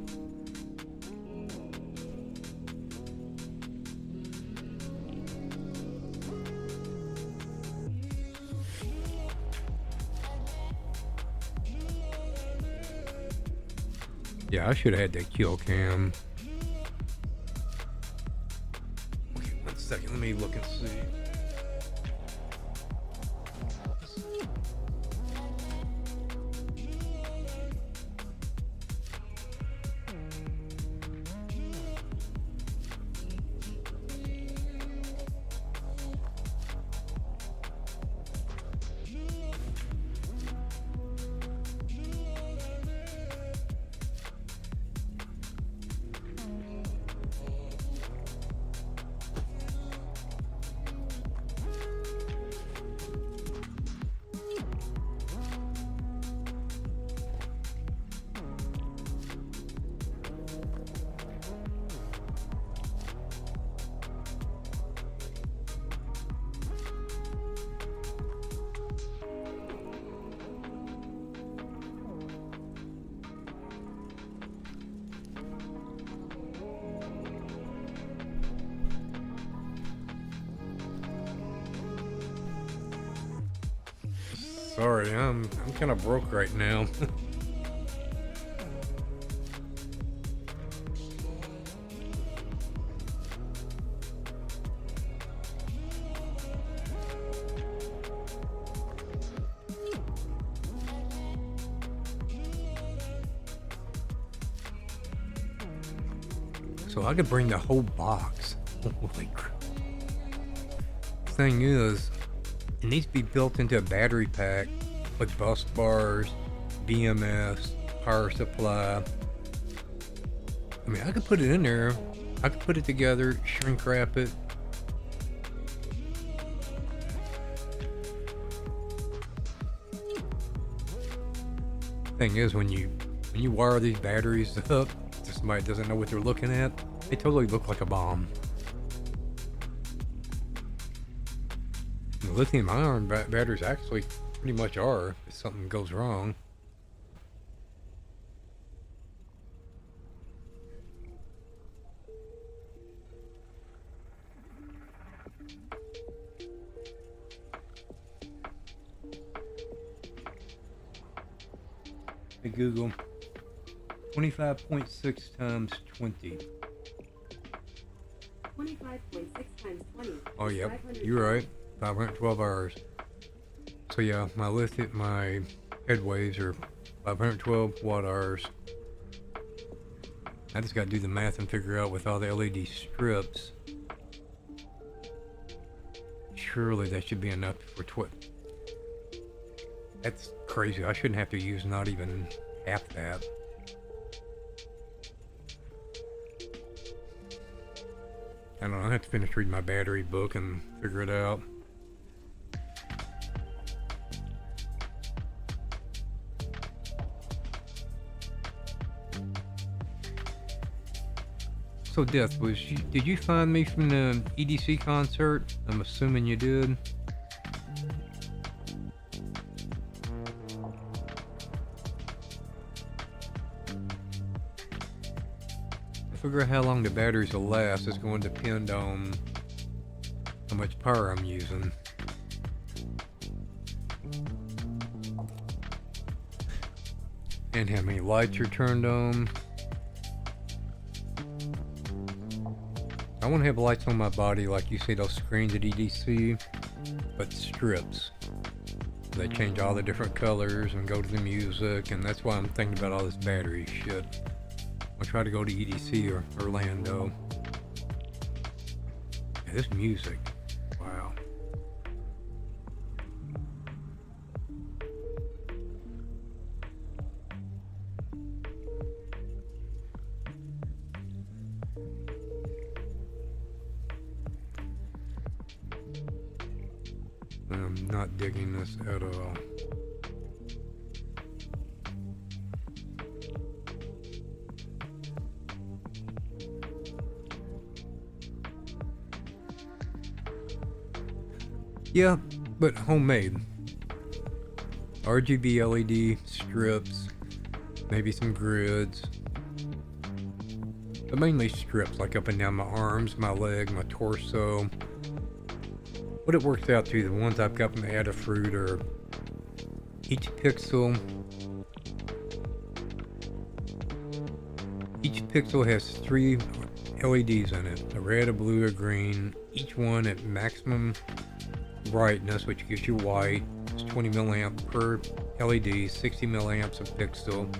Speaker 1: Yeah, I should have had that kill cam. Okay, 1 second. Let me look and see. Sorry, I'm kind of broke right now. So I could bring the whole box. Holy crap. Thing is, it needs to be built into a battery pack with bus bars, BMS, power supply. I mean, I could put it in there. I could put it together, shrink wrap it. Thing is, when you wire these batteries up, if somebody doesn't know what they're looking at, they totally look like a bomb. The lithium ion batteries actually pretty much are if something goes wrong. Hey Google, 25.6 times 20.
Speaker 7: 25.6 times 20.
Speaker 1: Oh,
Speaker 7: is
Speaker 1: yep.
Speaker 7: 500
Speaker 1: You're right. 512 hours. So yeah, my head waves are 512 watt hours. I just got to do the math and figure out with all the LED strips. Surely that should be enough for That's crazy. I shouldn't have to use not even half that. I don't know. I have to finish reading my battery book and figure it out. So, Death, did you find me from the EDC concert? I'm assuming you did. I figure out how long the batteries will last is going to depend on how much power I'm using. And how many lights are turned on. I want to have lights on my body like you see those screens at EDC, but strips. They change all the different colors and go to the music, and that's why I'm thinking about all this battery shit. I'll try to go to EDC or Orlando. Yeah, this music, wow. I'm not digging this at all. Yeah, but homemade. RGB LED strips, maybe some grids. But mainly strips, like up and down my arms, my leg, my torso. What it works out to, the ones I've got from the Adafruit are each pixel has 3 LEDs in it, a red, a blue, a green, each one at maximum brightness, which gives you white. It's 20 milliamp per LED, 60 milliamps a pixel.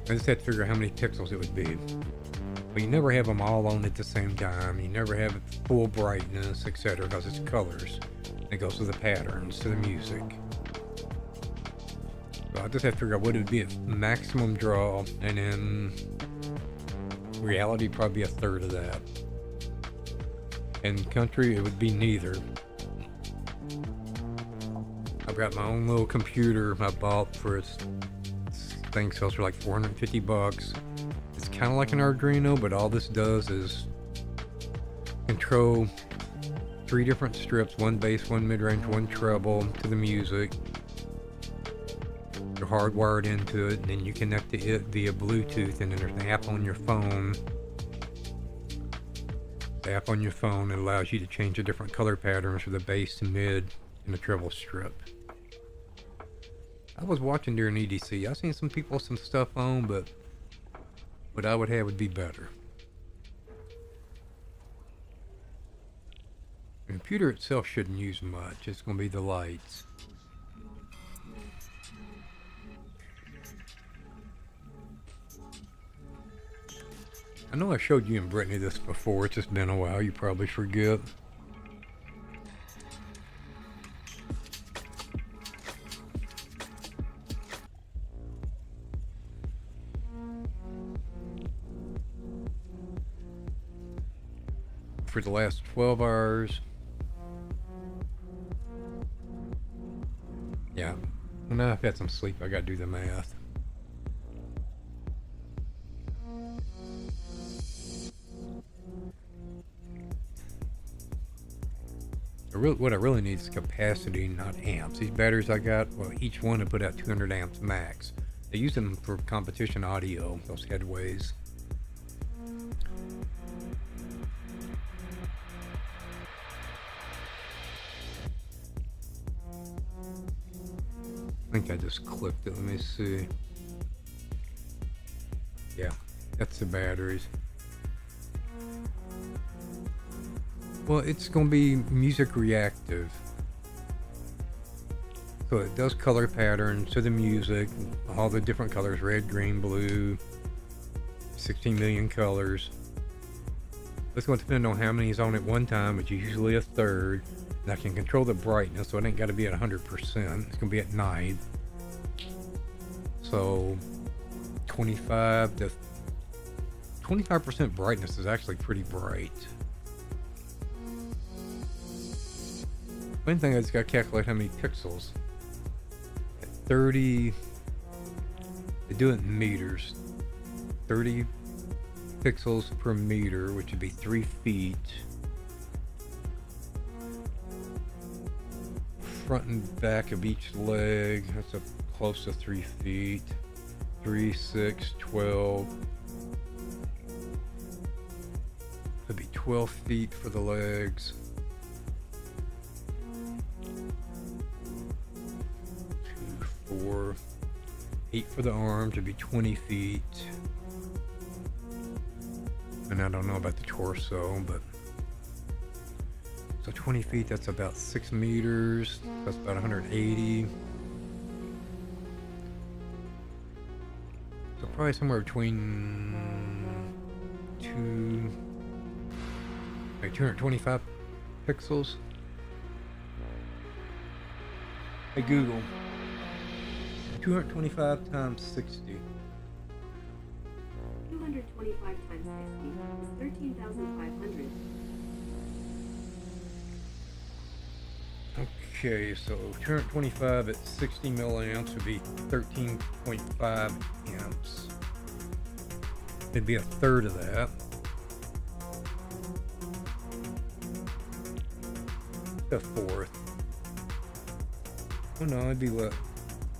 Speaker 1: I just had to figure out how many pixels it would be. But you never have them all on at the same time. You never have full brightness, etc., because it's colors. It goes to the patterns, to the music. So I just have to figure out what it would be at maximum draw, and then reality probably a third of that. And country, it would be neither. I've got my own little computer I bought for this thing sells for like 450 bucks. It's kind of like an Arduino, but all this does is control 3 different strips, 1 bass, 1 mid-range, 1 treble to the music. You're hardwired into it, and then you connect to it via Bluetooth, and then there's an app on your phone. The app on your phone, it allows you to change the different color patterns for the bass, mid, and the treble strip. I was watching during EDC. I seen some people some stuff on, but what I would have would be better. The computer itself shouldn't use much. It's going to be the lights. I know I showed you and Brittany this before. It's just been a while. You probably forget. For the last 12 hours. Yeah. Well, now I've had some sleep. I gotta do the math. What I really need is capacity, not amps. These batteries I got, well, each one will put out 200 amps max. They use them for competition audio, those headways. I think I just clicked it. Let me see. Yeah, that's the batteries. Well, it's going to be music reactive. So it does color patterns to the music, all the different colors, red, green, blue, 16 million colors. It's going to depend on how many is on at one time, which is usually a third. And I can control the brightness, so it ain't got to be at 100%. It's going to be at night. So 25% brightness is actually pretty bright. Main thing I just got to calculate how many pixels. At 30, they do it in meters. 30 pixels per meter, which would be 3 feet. Front and back of each leg, that's close to 3 feet. 3, 6, 12. That'd be 12 feet for the legs. 2, 4, 8 for the arms, would be 20 feet. And I don't know about the torso, but so 20 feet, that's about 6 meters. That's about 180. So probably somewhere between 225 pixels. Hey Google, 225 times 60.
Speaker 7: 225 times 60 is 13,500.
Speaker 1: Okay, so 225 at 60 milliamps would be 13.5 amps. It'd be a third of that. A fourth. Oh no, it'd be what?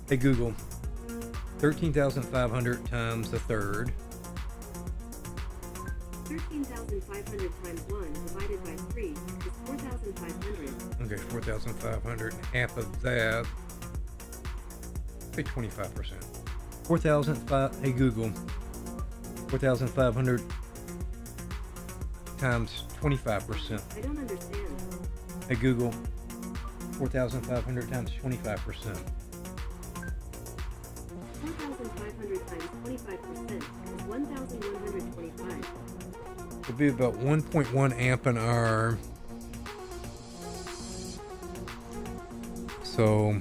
Speaker 1: Hey Google, 13,500 times a third.
Speaker 7: 13,500 times 1 divided by 3 is 4,500.
Speaker 1: Okay, 4,500. Half of that. Say 25%. 4,500. Hey Google, 4,500 times 25%.
Speaker 7: I don't understand.
Speaker 1: Hey Google, 4,500 times 25%.
Speaker 7: 4,500 times 25% is 1,125.
Speaker 1: It'd be about 1.1 amp an hour. So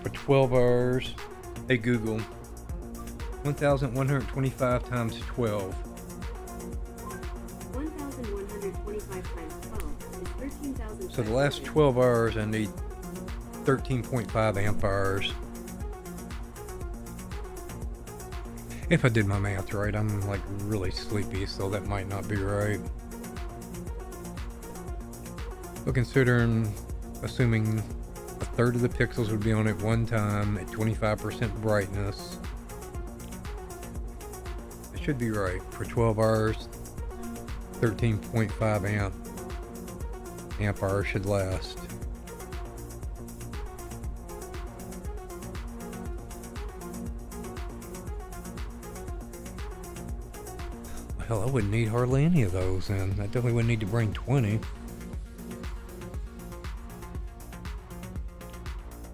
Speaker 1: for 12 hours, hey Google, 1,125 times 12.
Speaker 7: 1,125 times 12 is 13,500.
Speaker 1: So the last 12 hours, I need 13.5 amp hours. If I did my math right, I'm like really sleepy, so that might not be right. But assuming a third of the pixels would be on at one time at 25% brightness, it should be right. For 12 hours, 13.5 amp hours should last. Hell, I wouldn't need hardly any of those, and I definitely wouldn't need to bring 20.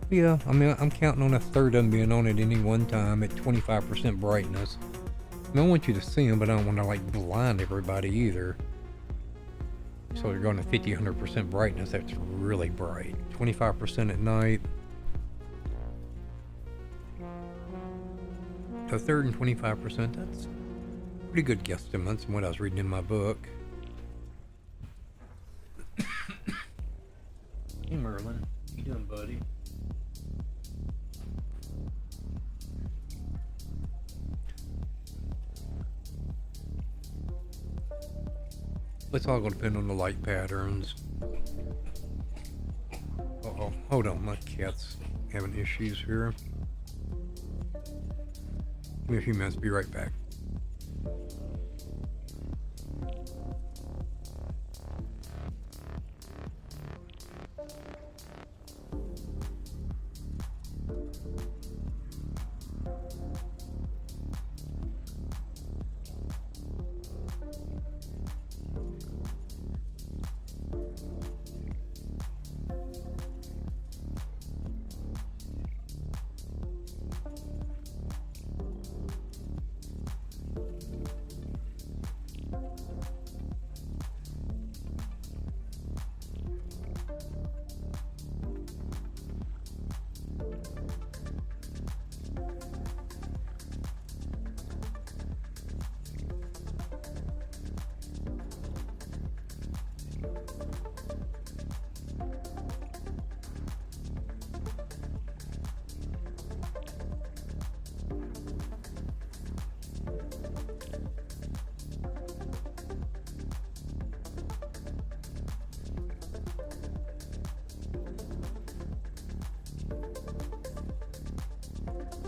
Speaker 1: Yeah, I mean, I'm counting on a third of them being on at any one time at 25% brightness. I mean, I want you to see them, but I don't want to like blind everybody either. So they're going to 50, 100% brightness. That's really bright. 25% at night. So a third and 25%, that's pretty good guesstimates from what I was reading in my book. Hey Merlin, how you doing, buddy? It's all going to depend on the light patterns. Uh-oh, hold on, my cat's having issues here. Give me a few minutes, be right back.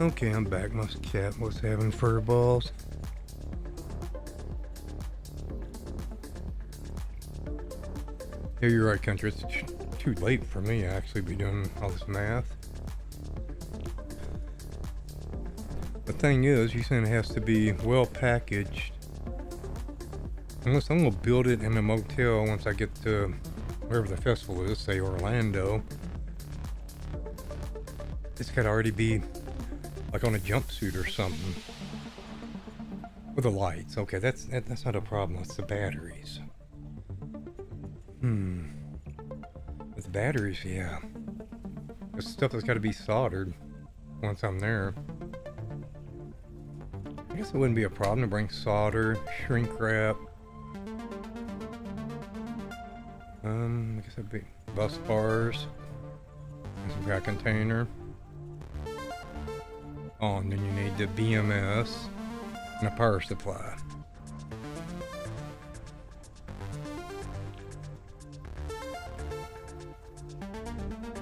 Speaker 1: Okay, I'm back. My cat was having fur balls. Yeah, you're right, Country. It's too late for me to actually be doing all this math. The thing is, you saying it has to be well packaged. Unless I'm gonna build it in a motel once I get to wherever the festival is, say Orlando. It's gotta already be like on a jumpsuit or something. With the lights. Okay, that's not a problem. It's the batteries. With the batteries, yeah. There's stuff that's gotta be soldered once I'm there. I guess it wouldn't be a problem to bring solder, shrink wrap. I guess that'd be bus bars. And some dry container. Oh, and then you need the BMS and a power supply.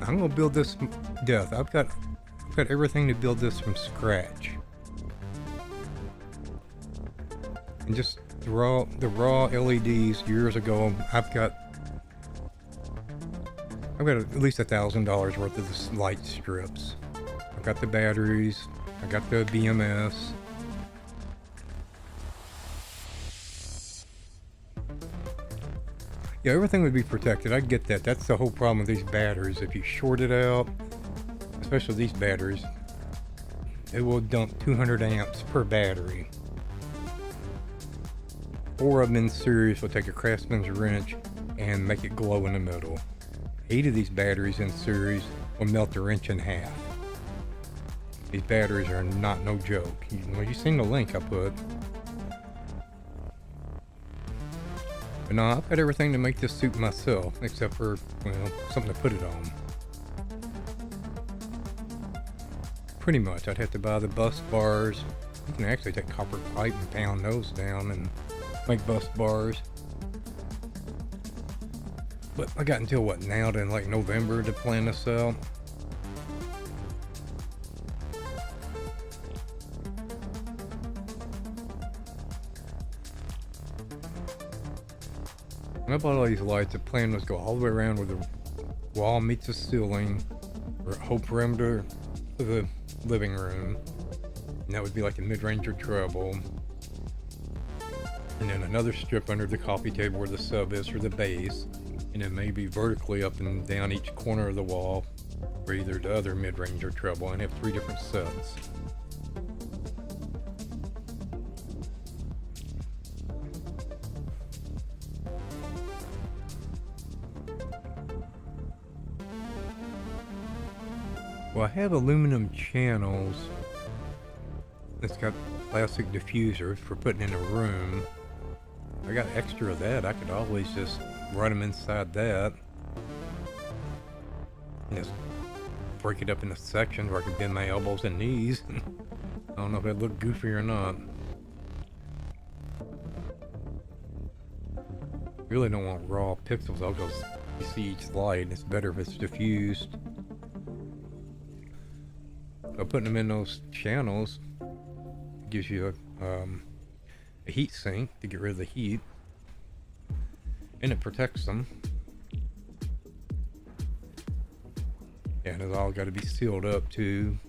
Speaker 1: I'm gonna build this death. I've got everything to build this from scratch. And just the raw LEDs years ago, I've got at least $1,000 worth of this light strips. I've got the batteries. I got the BMS. Yeah, everything would be protected. I get that. That's the whole problem with these batteries. If you short it out, especially these batteries, it will dump 200 amps per battery. 4 of them in series will take a craftsman's wrench and make it glow in the middle. 8 of these batteries in series will melt the wrench in half. These batteries are not no joke. You've seen the link I put. But no, I've got everything to make this suit myself, except for, well, something to put it on. Pretty much, I'd have to buy the bus bars. You can actually take copper pipe and pound those down and make bus bars. But I got until what now, to like November to plan this out. When I bought all these lights, the plan was to go all the way around where the wall meets the ceiling, or whole perimeter of the living room. And that would be like a mid-range or treble. And then another strip under the coffee table where the sub is for the bass. And then maybe vertically up and down each corner of the wall for either the other mid-range or treble, and have 3 different sets. Well, I have aluminum channels that's got plastic diffusers for putting in a room. I got extra of that. I could always just run them inside that. And just break it up into sections where I can bend my elbows and knees. I don't know if that looked goofy or not. Really don't want raw pixels. I'll just see each light. It's better if it's diffused. So putting them in those channels gives you a heat sink to get rid of the heat, and it protects them. And it's all got to be sealed up too,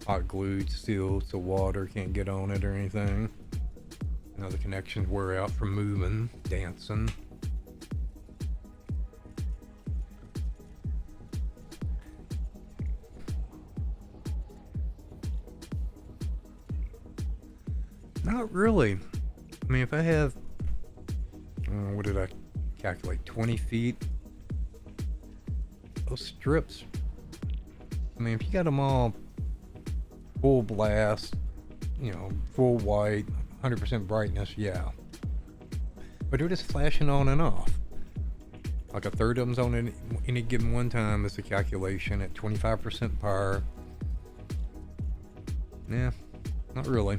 Speaker 1: hot glued, sealed, so water can't get on it or anything. And other connections wear out from moving, dancing. Not really. I mean, if I have, what did I calculate, 20 feet? Those strips, I mean, if you got them all full blast, you know, full white, 100% brightness, yeah. But they're just flashing on and off. Like a third of them's on any given one time is the calculation at 25% power. Yeah, not really.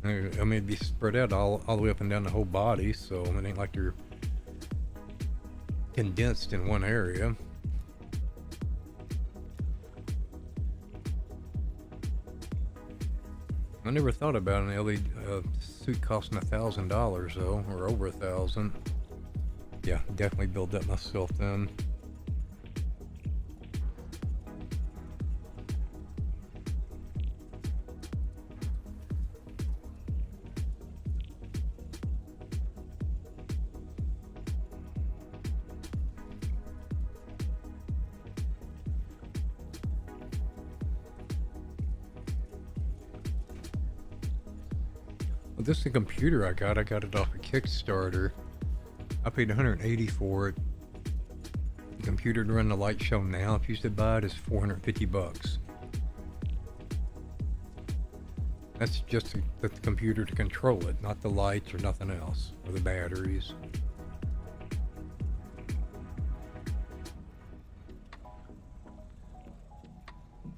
Speaker 1: I mean, it'd be spread out all the way up and down the whole body, so it ain't like they're condensed in one area. I never thought about an LED suit costing $1,000 though, or over 1,000. Yeah, definitely build that myself then. Well, this is the computer I got it off a Kickstarter. I paid $180 for it. The computer to run the light show now, if you should buy it, is $450. That's just the computer to control it, not the lights or nothing else, or the batteries.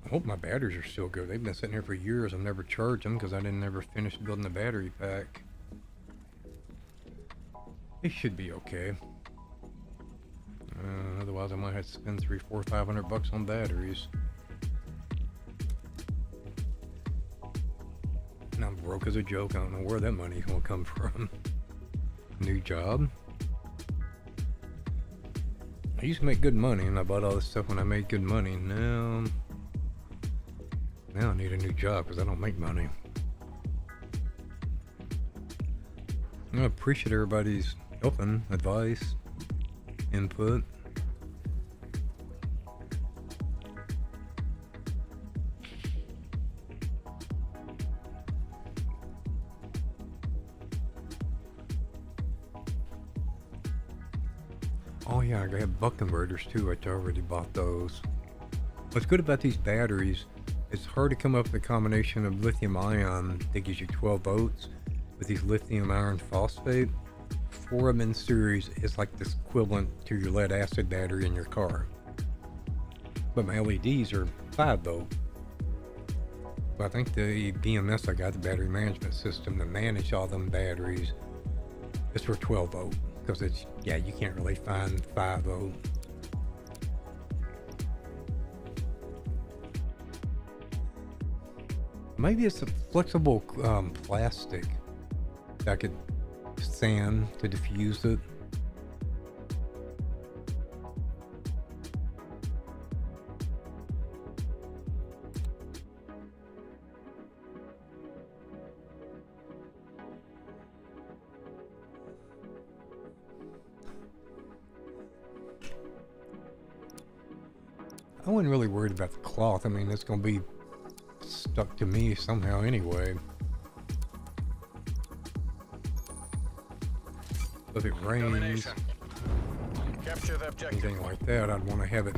Speaker 1: I hope my batteries are still good. They've been sitting here for years. I've never charged them because I didn't ever finish building the battery pack. They should be okay. Otherwise I might have to spend $300, $400, $500 on batteries. And I'm broke as a joke. I don't know where that money's gonna come from. New job. I used to make good money and I bought all this stuff when I made good money. Now I need a new job because I don't make money. I appreciate everybody's helping, advice, input. Oh yeah, I have buck converters too. I already bought those. What's good about these batteries, it's hard to come up with a combination of lithium ion that gives you 12 volts with these lithium iron phosphate. 4 of them in series is like this equivalent to your lead acid battery in your car. But my LEDs are 5 volt. But I think the BMS I got, the battery management system to manage all them batteries, is for 12 volt. Because it's, yeah, you can't really find 5 volt. Maybe it's a flexible plastic that I could sand to diffuse it. I wasn't really worried about the cloth. I mean, it's going to be stuck to me somehow anyway. If it rains,
Speaker 2: Capture the objective.
Speaker 1: anything like that, I'd want to have it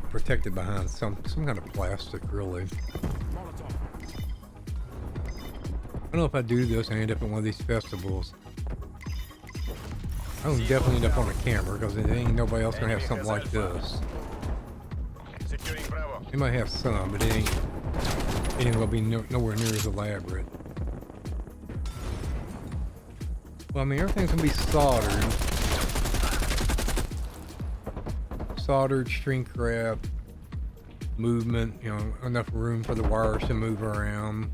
Speaker 1: protected behind some kind of plastic, really. I don't know if I do this and end up at one of these festivals. I would definitely end up on a camera because there ain't nobody else gonna have something like this.
Speaker 2: Securing Bravo.
Speaker 1: They might have some, but it ain't gonna be nowhere near as elaborate. Well, I mean, everything's gonna be soldered. Soldered, shrink wrap, movement, you know, enough room for the wires to move around.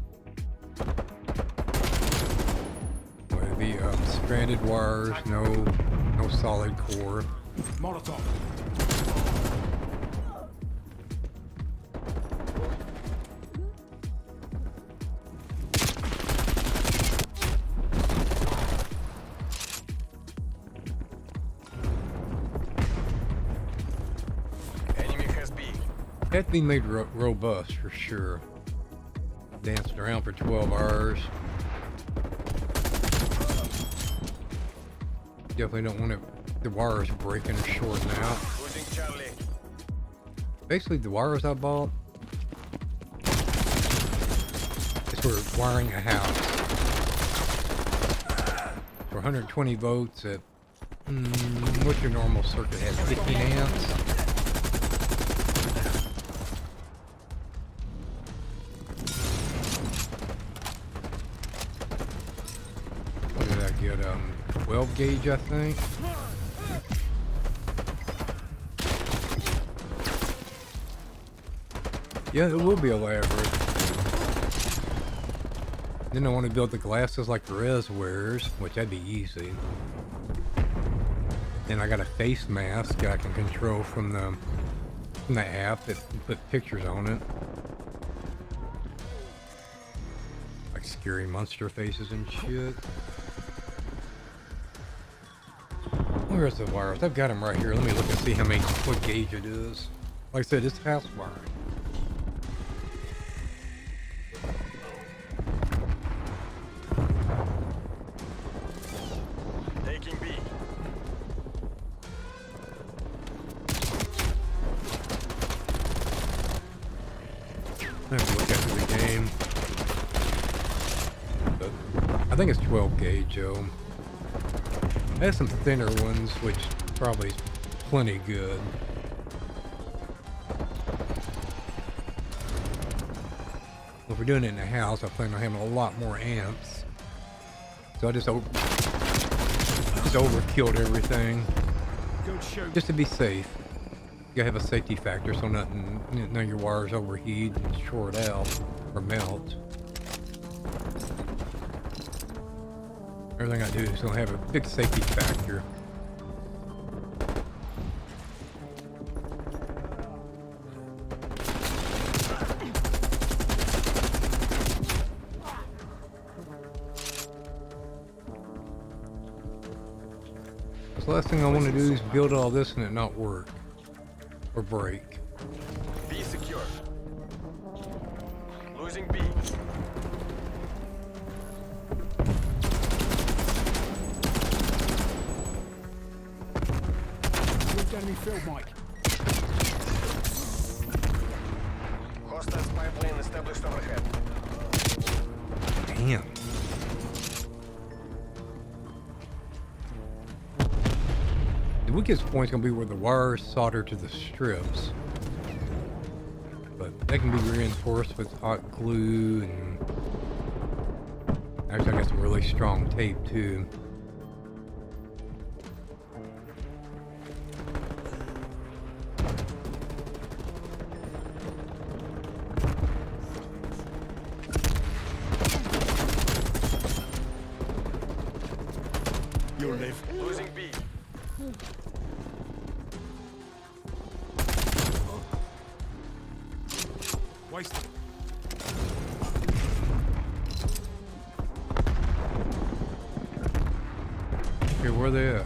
Speaker 1: With the stranded wires, no solid core.
Speaker 3: Molotov.
Speaker 2: Enemy has B.
Speaker 1: Had to be made robust for sure. Danced around for 12 hours. Definitely don't want the wires breaking or shorting out.
Speaker 2: Losing Charlie.
Speaker 1: Basically, the wires I bought is for wiring a house. For 120 volts at, what's your normal circuit has? 15 amps? What did I get? 12 gauge, I think. Yeah, it will be elaborate. Then I want to build the glasses like Rez wears, which that'd be easy. Then I got a face mask I can control from the app that can put pictures on it. Like scary monster faces and shit. Where's the wires? I've got them right here. Let me look and see what gauge it is. Like I said, it's house wiring.
Speaker 2: Taking B.
Speaker 1: I have to look after the game. But I think it's 12 gauge, though. I have some thinner ones, which probably is plenty good. If we're doing it in the house, I plan on having a lot more amps. So I just overkilled everything.
Speaker 3: Good shoot.
Speaker 1: Just to be safe. You gotta have a safety factor so none of your wires overheat and short out or melt. Everything I do is gonna have a big safety factor. The last thing I want to do is build all this and it not work or break.
Speaker 2: B secure. Losing B.
Speaker 3: Good enemy field, Mike.
Speaker 2: Hostile spy plane established overhead.
Speaker 1: Damn. The weakest point's gonna be where the wires solder to the strips. But that can be reinforced with hot glue and actually I got some really strong tape too.
Speaker 3: You'll live.
Speaker 2: Losing B.
Speaker 5: Wasted.
Speaker 1: Okay, where they at?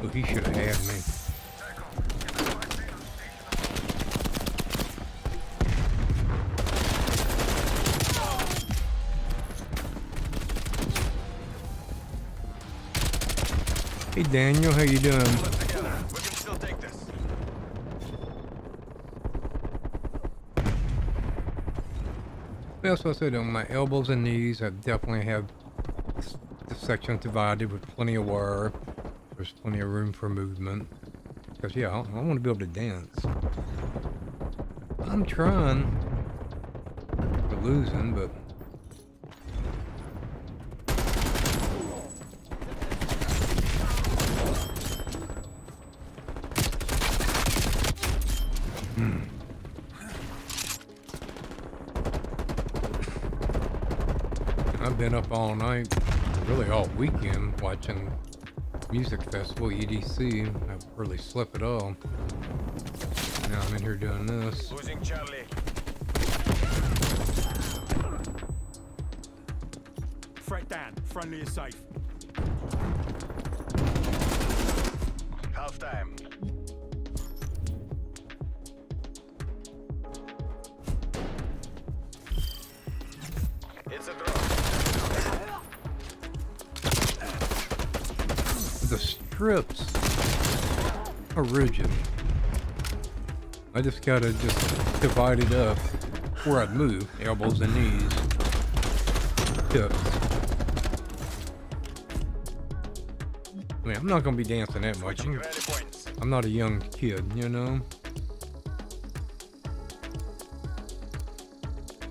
Speaker 1: Oh, he should have had me. Hey Daniel, how you doing?
Speaker 2: Together. We can still take this.
Speaker 1: That's what I said on my elbows and knees. I definitely have the section divided with plenty of wire. There's plenty of room for movement. Because yeah, I want to be able to dance. I'm trying. To losing, but I've been up all night, really all weekend, watching music festival, EDC. I've really slept at all. Now I'm in here doing this.
Speaker 2: Losing Charlie.
Speaker 3: Threat down. Friendly is safe.
Speaker 2: Half time. It's a draw.
Speaker 1: The strips are rigid. I just gotta divide it up where I'd move, elbows and knees, hips. I mean, I'm not gonna be dancing that much.
Speaker 2: Switching rally points.
Speaker 1: I'm not a young kid, you know?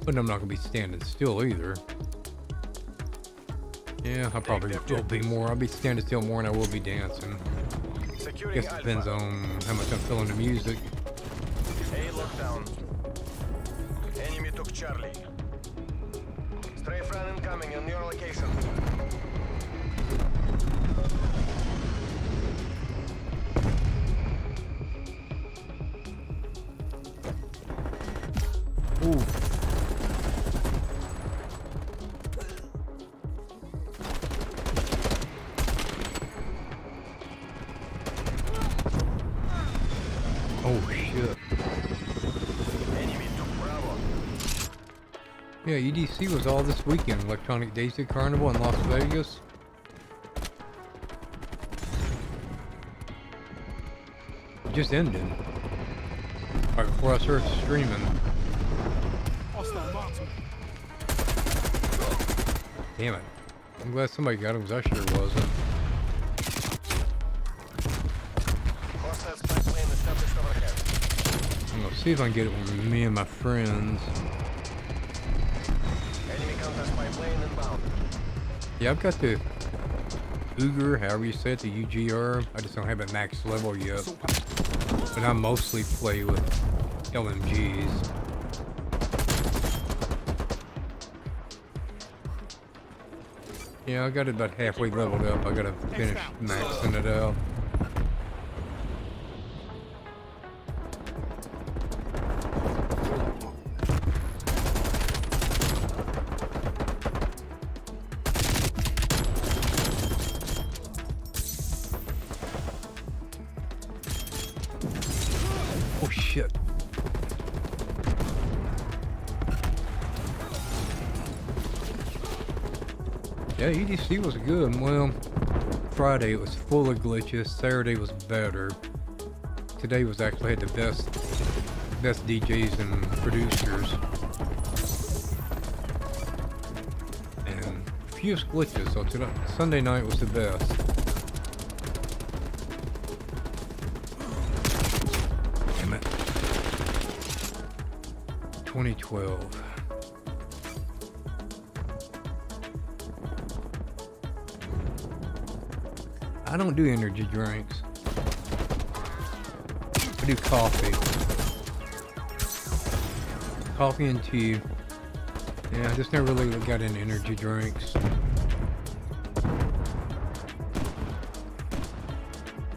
Speaker 1: But I'm not gonna be standing still either. Yeah, I probably will be more. I'll be standing still more than I will be dancing.
Speaker 2: Securing
Speaker 1: Guess it depends
Speaker 2: Alpha.
Speaker 1: on how much I'm feeling the music.
Speaker 2: A lockdown. Enemy took Charlie. Strafe run incoming on your location.
Speaker 1: Ooh. Oh shit.
Speaker 2: Enemy took Bravo.
Speaker 1: Yeah, EDC was all this weekend. Electronic Daisy Carnival in Las Vegas. It just ended. Right before I started streaming.
Speaker 3: Hostile marksman.
Speaker 1: Damn it. I'm glad somebody got it because I sure wasn't.
Speaker 2: Hostile spy plane established overhead.
Speaker 1: I'm gonna see if I can get it with me and my friends.
Speaker 2: Enemy counter spy plane inbound.
Speaker 1: Yeah, I've got the UGR, however you say it, the UGR. I just don't have it max level yet.
Speaker 3: Assault pack.
Speaker 1: But I mostly play with LMGs. Yeah, I got it about halfway leveled up. I gotta finish maxing it out. Oh shit. Yeah, EDC was good. Well, Friday it was full of glitches. Saturday was better. Today was actually had the best DJs and producers. And fewest glitches, so today, Sunday night was the best. Damn it. 2012. I don't do energy drinks. I do coffee. Coffee and tea. Yeah, I just never really got into energy drinks.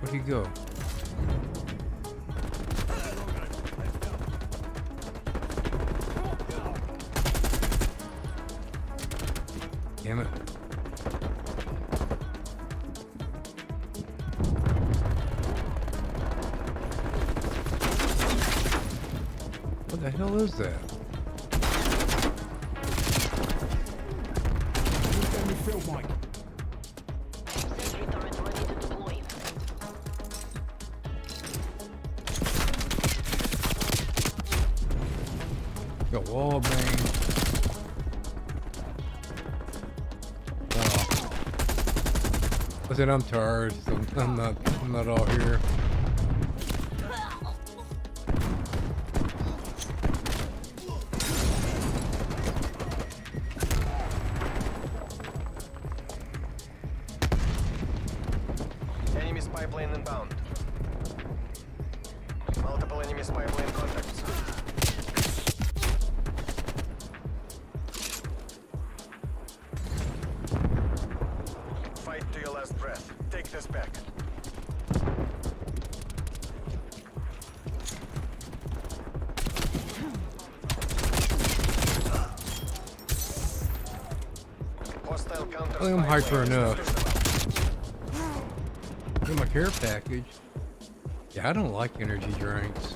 Speaker 1: Where'd he go? Damn it. What the hell is that?
Speaker 3: Enemy field mic.
Speaker 4: Sentry turret ready to deploy.
Speaker 1: Got wall bang. Oh. I said I'm tired, so I'm not all here.
Speaker 2: Enemy spy plane inbound. Multiple enemy spy plane contacts. Fight to your last breath. Take this back. Hostile counter.
Speaker 1: I think I'm
Speaker 2: spy
Speaker 1: hyper
Speaker 2: plane
Speaker 1: enough.
Speaker 2: established
Speaker 1: Get my care package. Yeah, I don't like energy drinks.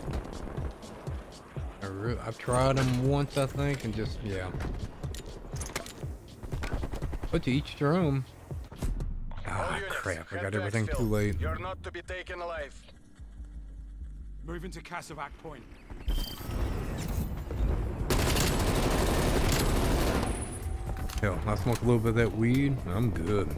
Speaker 1: I've tried them once, I think, and just, yeah. But to each their own.
Speaker 2: All
Speaker 1: Ah,
Speaker 2: units,
Speaker 1: crap, I
Speaker 2: head
Speaker 1: got
Speaker 2: to
Speaker 1: everything too
Speaker 2: exfil.
Speaker 1: late.
Speaker 2: You're not to be taken alive.
Speaker 3: Moving to Kasavac Point.
Speaker 1: Hell, I smoke a little bit of that weed, I'm good.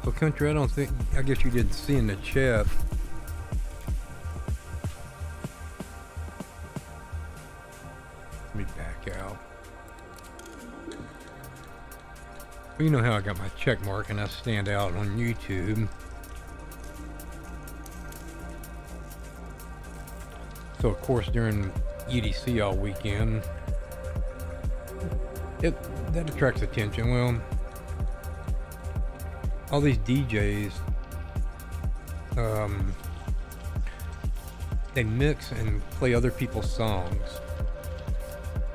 Speaker 1: Well, Country, I don't think, I guess you didn't see in the chat. Let me back out. Well, you know how I got my check mark and I stand out on YouTube. So of course during EDC all weekend, that attracts attention. Well, all these DJs, they mix and play other people's songs.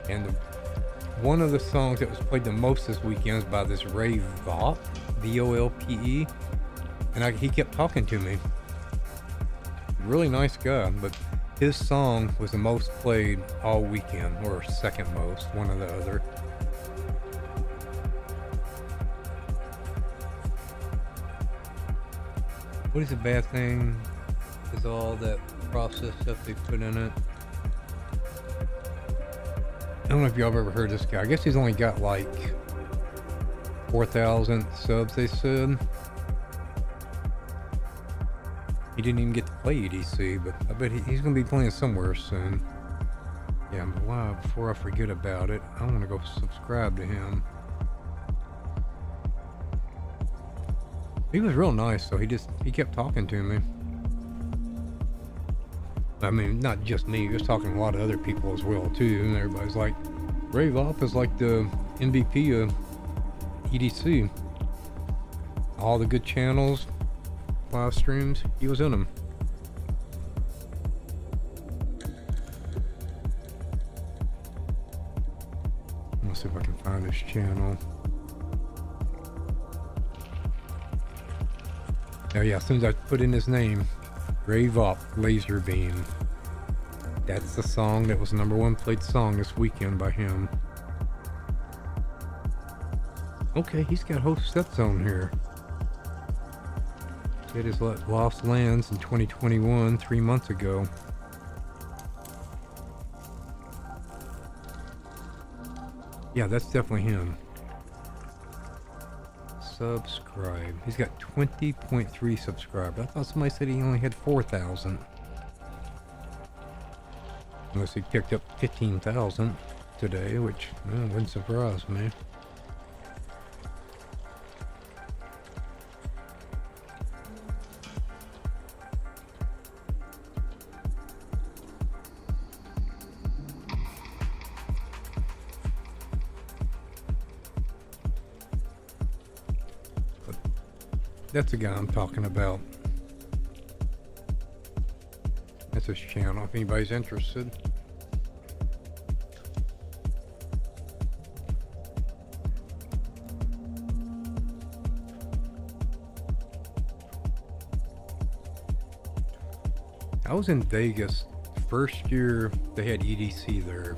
Speaker 1: And one of the songs that was played the most this weekend was by this Ray Volpe, V-O-L-P-E, and he kept talking to me. Really nice guy, but his song was the most played all weekend, or second most, one or the other. What is a bad thing is all that processed stuff they put in it. I don't know if y'all have ever heard this guy. I guess he's only got like 4,000 subs, they said. He didn't even get to play EDC, but I bet he's going to be playing somewhere soon. Yeah, but wow, before I forget about it, I want to go subscribe to him. He was real nice, so he kept talking to me. I mean, not just me, he was talking to a lot of other people as well, too. And everybody's like, Ray Volpe is like the MVP of EDC. All the good channels, live streams, he was in them. Let's see if I can find his channel. Oh yeah, as soon as I put in his name, Ray Volpe, Laser Beam. That's the song that was the #1 played song this weekend by him. Okay, he's got host sets on here. It is Lost Lands in 2021, 3 months ago. Yeah, that's definitely him. Subscribe. He's got 20.3 subscribers. I thought somebody said he only had 4,000. Unless he picked up 15,000 today, which wouldn't surprise me. That's the guy I'm talking about. That's his channel, if anybody's interested. I was in Vegas the first year they had EDC there,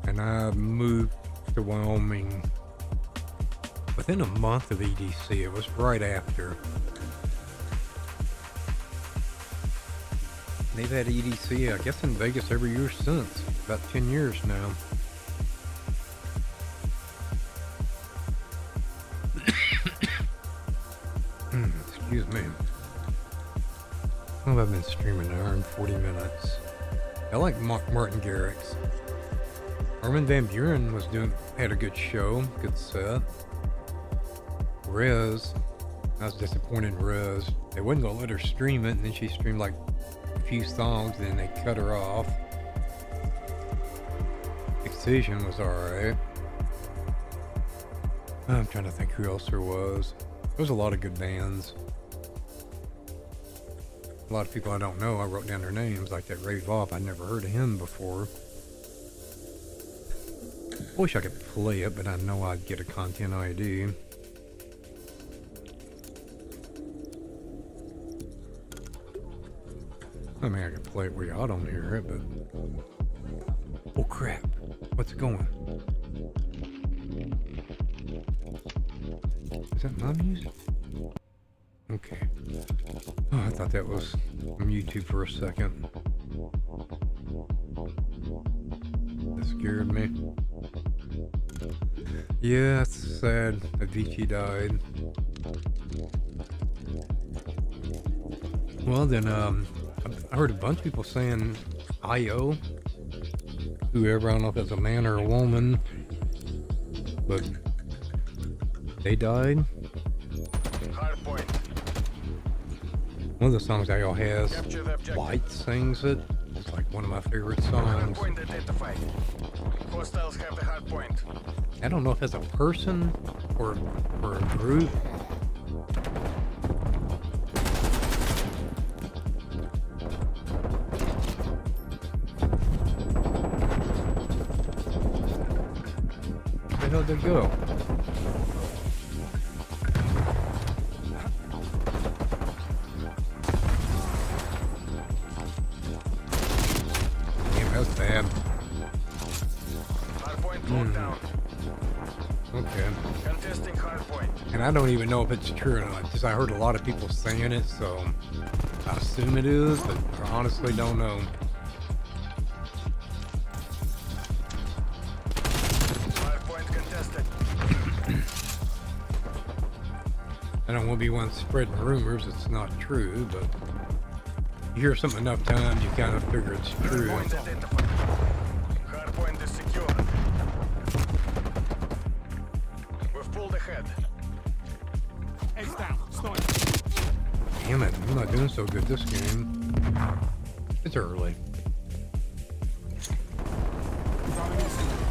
Speaker 1: and I moved to Wyoming within a month of EDC. It was right after. They've had EDC, I guess, in Vegas every year since. About 10 years now. Excuse me. Well, I've been streaming an hour and 40 minutes. I like Martin Garrix. Armin van Buuren had a good show, good set. Rez, I was disappointed in Rez. They wasn't gonna let her stream it, and then she streamed like a few songs, then they cut her off. Excision was alright. I'm trying to think who else there was. There was a lot of good bands. A lot of people I don't know, I wrote down their names, like that Ray Volpe. I never heard of him before. I wish I could play it, but I know I'd get a content ID. I mean, I can play it where y'all don't hear it, but... Oh crap, what's it going? Is that my music? Okay. Oh, I thought that was from YouTube for a second. That scared me. Yeah, it's sad. Avicii died. Well, then, I heard a bunch of people saying IO. Whoever, I don't know if it's a man or a woman, but they died.
Speaker 2: Hardpoint.
Speaker 1: One of the songs IO has,
Speaker 2: Capture the objective.
Speaker 1: White sings it. It's like one of my favorite songs.
Speaker 2: Hardpoint identified. Hostiles have the hardpoint.
Speaker 1: I don't know if it's a person or a group. Where the hell did it go? Damn, that's bad.
Speaker 2: Hardpoint locked down.
Speaker 1: Okay.
Speaker 2: Contesting hardpoint.
Speaker 1: And I don't even know if it's true or not, because I heard a lot of people saying it, so I assume it is, but I honestly don't know.
Speaker 2: Hardpoint contested.
Speaker 1: I don't want to be one spreading rumors. It's not true, but you hear something enough times, you kind of figure it's true.
Speaker 2: Hardpoint identified. Hardpoint is secure. We've pulled ahead.
Speaker 3: Heads down. Sniper.
Speaker 1: Damn it, I'm not doing so good this game. It's early.
Speaker 3: Throwing incendiary.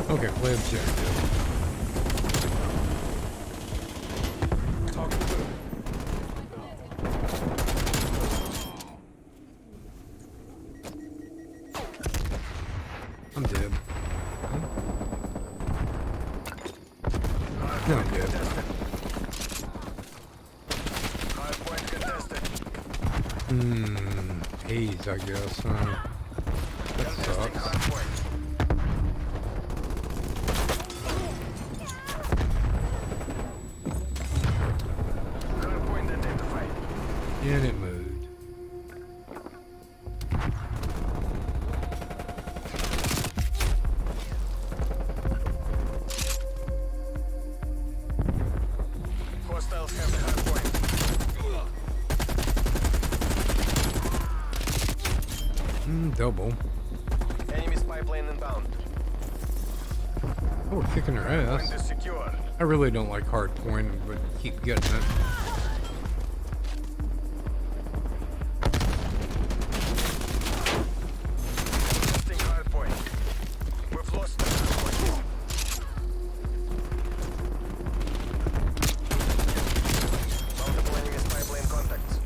Speaker 1: Okay, play objective.
Speaker 3: Target moving.
Speaker 1: I'm dead. No, I'm dead.
Speaker 2: Hardpoint contested.
Speaker 1: Haze, I guess. That
Speaker 2: Contesting
Speaker 1: sucks.
Speaker 2: hardpoint. Hardpoint identified.
Speaker 1: And it moved.
Speaker 2: Hostiles have the hardpoint.
Speaker 1: Double.
Speaker 2: Enemy's pipeline inbound.
Speaker 1: Oh, we're kicking their
Speaker 2: Point
Speaker 1: ass.
Speaker 2: is secure.
Speaker 1: I really don't like hard point, but keep getting it.
Speaker 2: Testing hardpoint. We've lost the hardpoint. Multiple enemy's pipeline contacts.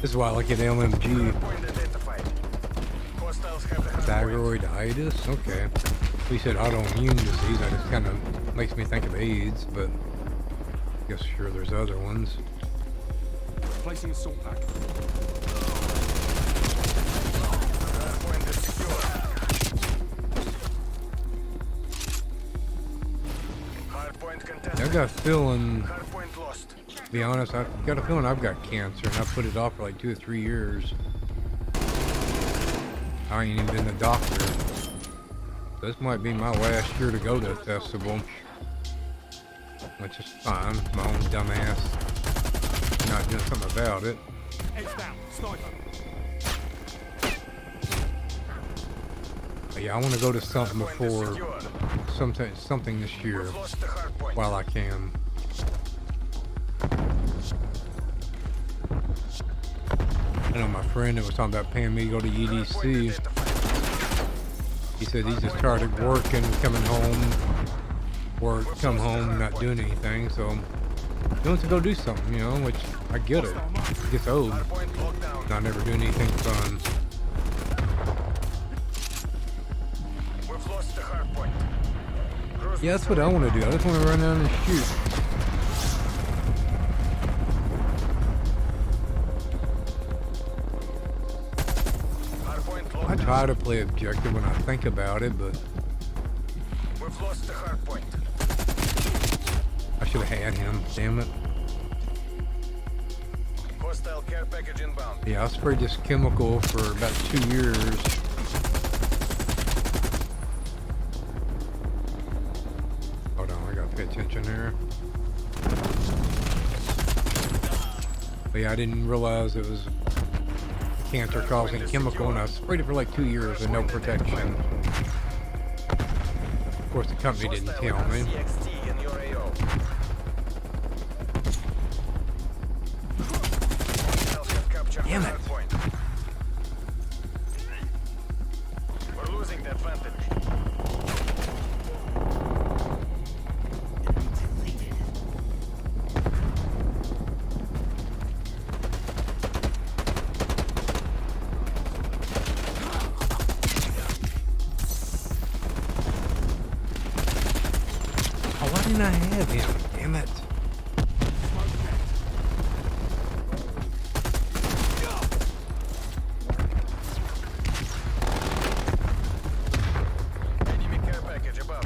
Speaker 1: This is why I like an LMG.
Speaker 2: Hardpoint identified. Hostiles have the hardpoint.
Speaker 1: Thyroiditis? Okay. We said autoimmune disease. That just kind of makes me think of AIDS, but I guess sure there's other ones.
Speaker 3: Placing assault pack.
Speaker 2: Hardpoint is secure. Hardpoint contested.
Speaker 1: I got a feeling,
Speaker 2: Hardpoint lost.
Speaker 1: to be honest, I got a feeling I've got cancer, and I put it off for like 2 or 3 years. I ain't even been to the doctor. This might be my last year to go to the festival. Which is fine. My own dumbass not doing something about it.
Speaker 3: Heads down. Sniper.
Speaker 1: But yeah, I want to go to something
Speaker 2: Hardpoint is
Speaker 1: before
Speaker 2: secure.
Speaker 1: something this year
Speaker 2: We've lost the hardpoint.
Speaker 1: while I can. I know my friend that was talking about paying me to go to
Speaker 2: Hardpoint
Speaker 1: EDC.
Speaker 2: identified.
Speaker 1: He said he just started working, coming home, come home, not doing anything. So he wants to go do something, you know, which I get it. It gets old,
Speaker 2: Hardpoint locked down.
Speaker 1: not never doing anything fun.
Speaker 2: We've lost the hardpoint. Cruise
Speaker 1: Yeah, that's what I want to do. I just want to run down and shoot.
Speaker 2: Hardpoint
Speaker 1: I
Speaker 2: locked
Speaker 1: try
Speaker 2: down.
Speaker 1: to play objective when I think about it, but
Speaker 2: We've lost the hardpoint.
Speaker 1: I should have had him. Damn it.
Speaker 2: Hostile care package inbound.
Speaker 1: Yeah, I sprayed this chemical for about 2 years. Hold on, I gotta pay attention here. But yeah, I didn't realize it was a cancer-causing chemical, and I sprayed it for like 2 years with no protection. Of course, the company didn't tell me.
Speaker 2: CXT in your AO. Hostiles have captured
Speaker 1: Damn
Speaker 2: the
Speaker 1: it.
Speaker 2: hard point. We're losing the advantage.
Speaker 1: Oh, why didn't I have him? Damn it.
Speaker 2: Enemy care package above.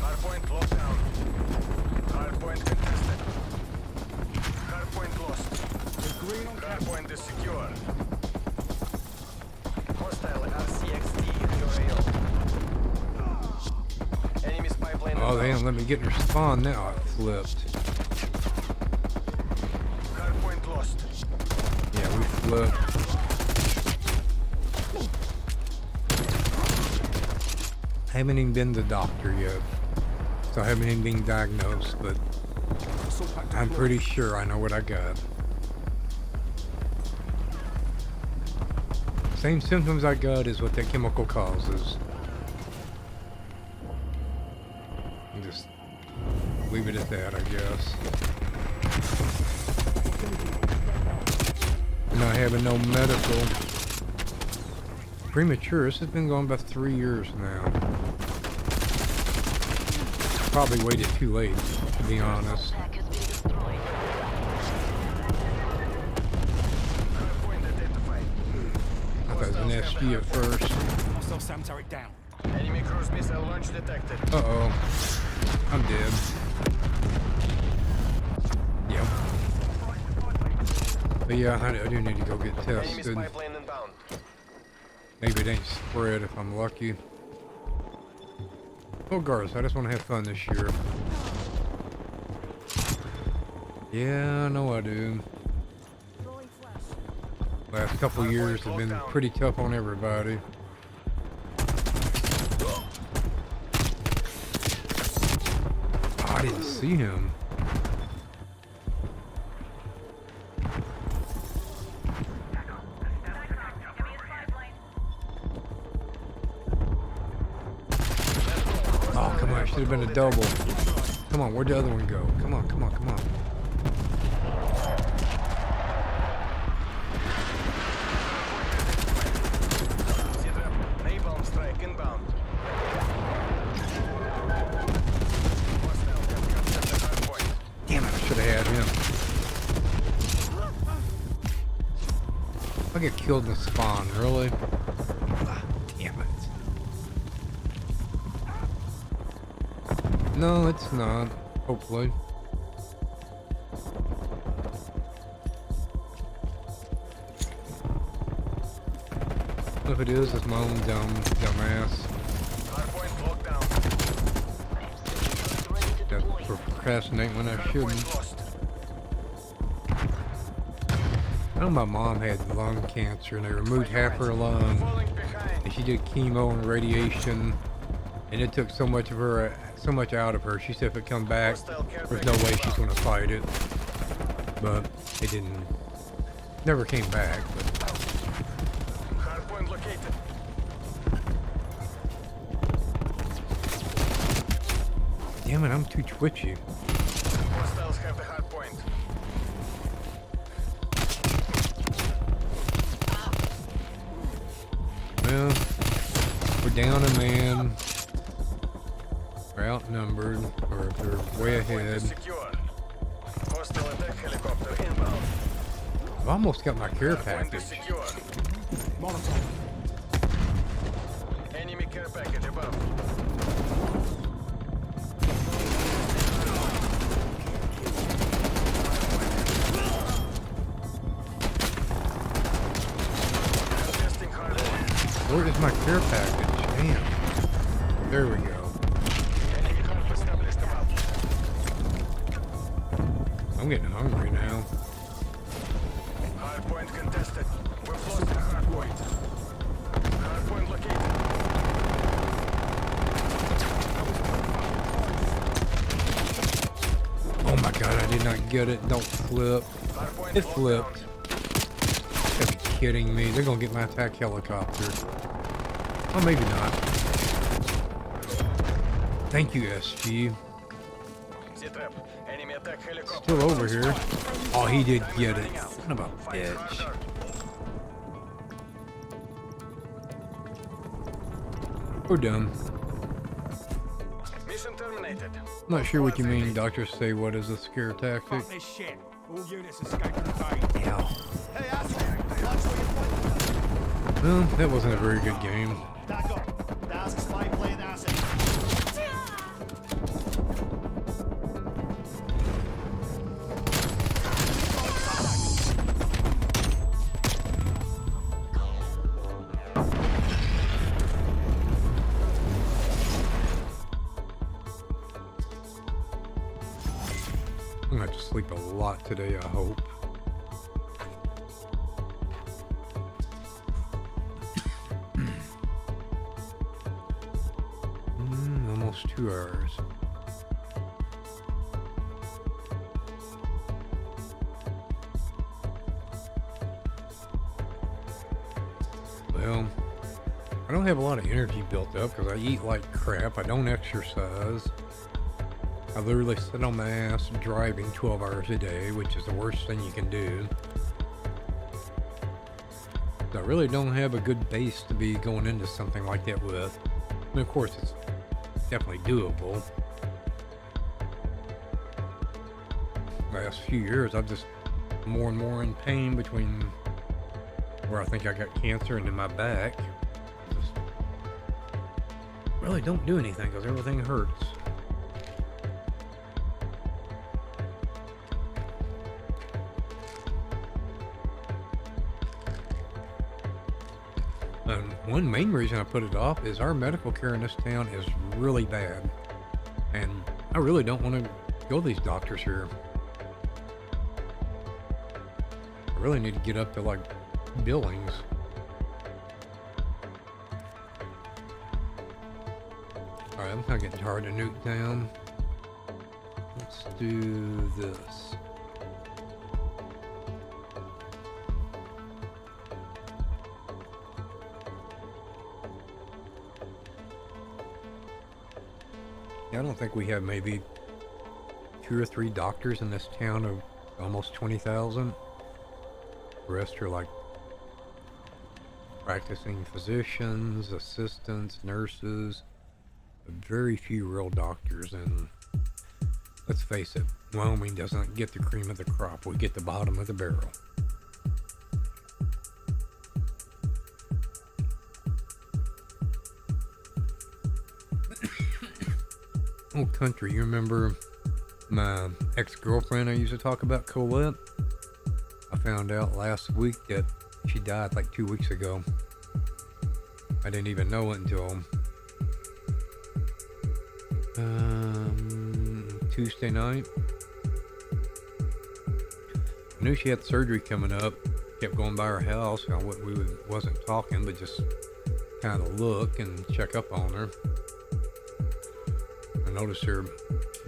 Speaker 2: Hardpoint locked down. Hardpoint contested. Hardpoint lost. Hardpoint is secure. Hostile RCXT in your AO. Enemy spy plane
Speaker 1: Oh, they
Speaker 2: inbound.
Speaker 1: didn't let me get in her spawn now. I flipped.
Speaker 2: Hardpoint lost.
Speaker 1: Yeah, we flipped. I haven't even been to the doctor yet. So I haven't even been diagnosed, but I'm pretty sure I know what I got. Same symptoms I got is what that chemical causes. And just leave it at that, I guess. Not having no medical. Premature. This has been going about 3 years now. Probably waited too late, to be honest.
Speaker 4: Pack has been destroyed.
Speaker 2: Hardpoint identified.
Speaker 1: I thought it was an SG at first.
Speaker 3: Hostile SAM turret down.
Speaker 2: Enemy cruise missile launch detected.
Speaker 1: Uh-oh. I'm dead. Yep. But yeah, I do need to go get
Speaker 2: Enemy
Speaker 1: tested.
Speaker 2: spy plane inbound.
Speaker 1: Maybe it ain't spread if I'm lucky. Well, regardless, I just want to have fun this year. Yeah, I know I do. Last couple years have been pretty tough on everybody. Oh, I didn't see him. Oh, come on, it should have been a double. Come on, where'd the other one go? Come on, come on, come on.
Speaker 2: Napalm strike inbound. Hostile have captured the hardpoint.
Speaker 1: Damn it, I should have had him. I get killed in the spawn, really? Ah, damn it. No, it's not. Hopefully. If it is, it's my own dumbass.
Speaker 2: Hardpoint locked down.
Speaker 4: Ready to
Speaker 1: That
Speaker 4: deploy.
Speaker 1: procrastinate when I shouldn't.
Speaker 2: Hardpoint lost.
Speaker 1: I know my mom had lung cancer and they removed half her lung.
Speaker 2: Falling behind.
Speaker 1: And she did chemo and radiation, and it took so much out of her. She said if it come back, there's no way she's gonna fight it. But it didn't. Never came back. But
Speaker 2: Hardpoint located.
Speaker 1: damn it, I'm too twitchy.
Speaker 2: Hostiles have the hardpoint.
Speaker 1: Well, we're down a man. We're outnumbered, or they're way
Speaker 2: Hardpoint
Speaker 1: ahead.
Speaker 2: is secure. Hostile attack helicopter inbound.
Speaker 1: I've almost got my care
Speaker 2: Hardpoint
Speaker 1: package.
Speaker 2: is secure.
Speaker 3: Molotov.
Speaker 2: Enemy Enemy care package above. Testing hardpoint.
Speaker 1: Where is my care package? Damn. There we go.
Speaker 2: Enemy hard established above.
Speaker 1: I'm getting hungry now.
Speaker 2: Hardpoint contested. We've lost the hardpoint. Hardpoint located.
Speaker 1: Oh my god, I did not get it. Don't flip.
Speaker 2: Hardpoint
Speaker 1: It
Speaker 2: locked
Speaker 1: flipped.
Speaker 2: down.
Speaker 1: You gotta be kidding me. They're gonna get my attack helicopter. Oh, maybe not. Thank you, SG.
Speaker 2: Z-trap. Enemy attack helicopter.
Speaker 1: Still over here. Oh, he did get it.
Speaker 2: Running out.
Speaker 1: Son of a
Speaker 2: Fight
Speaker 1: bitch.
Speaker 2: harder.
Speaker 1: We're done.
Speaker 2: Mission terminated.
Speaker 1: I'm not sure what you mean. Doctors say what is a scare tactic.
Speaker 3: Fuck this shit. All units escape from the bay.
Speaker 1: Ow.
Speaker 8: Hey, asshole! Watch where you're pointing.
Speaker 1: Well, that wasn't a very good game.
Speaker 8: D'accord. Das ist mein Plan asset.
Speaker 1: I'm gonna have to sleep a lot today, I hope. Almost 2 hours. Well, I don't have a lot of energy built up because I eat like crap. I don't exercise. I literally sit on my ass driving 12 hours a day, which is the worst thing you can do. I really don't have a good base to be going into something like that with. I mean, of course, it's definitely doable. Last few years, I've just more and more in pain between where I think I got cancer and in my back. Just really don't do anything because everything hurts. And one main reason I put it off is our medical care in this town is really bad. And I really don't want to go to these doctors here. I really need to get up to like Billings. Alright, I'm kind of getting tired of NukeTown. Let's do this. I don't think we have maybe 2 or 3 doctors in this town of almost 20,000. The rest are like practicing physicians, assistants, nurses, but very few real doctors. And let's face it, Wyoming doesn't get the cream of the crop. We get the bottom of the barrel. Oh, country, you remember my ex-girlfriend I used to talk about, Colette? I found out last week that she died like 2 weeks ago. I didn't even know it until Tuesday night. I knew she had surgery coming up. Kept going by her house. We wasn't talking, but just kind of look and check up on her. I noticed her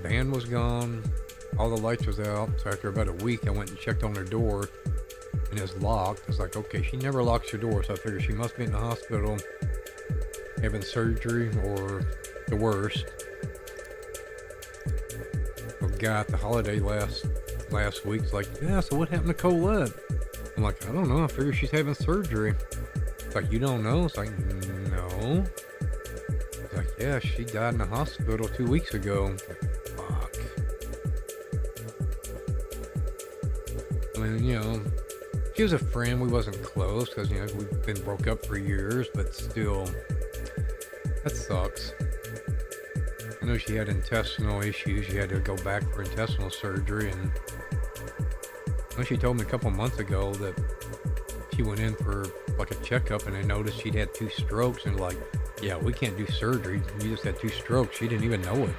Speaker 1: van was gone, all the lights was out, so after about a week I went and checked on her door and it's locked. I was like, okay, she never locks her door, so I figured she must be in the hospital having surgery or the worst. A guy at the holiday last week's like, yeah, so what happened to Colette? I'm like, I don't know, I figure she's having surgery. It's like, you don't know? It's like, no. Like, yeah, she died in the hospital 2 weeks ago. Like, fuck. I mean, you know, she was a friend. We wasn't close because, you know, we've been broke up for years, but still, That sucks. I know she had intestinal issues. She had to go back for intestinal surgery, and I know she told me a couple months ago that she went in for like a checkup and they noticed she'd had 2 strokes, and like, yeah, we can't do surgery. You just had 2 strokes. She didn't even know it.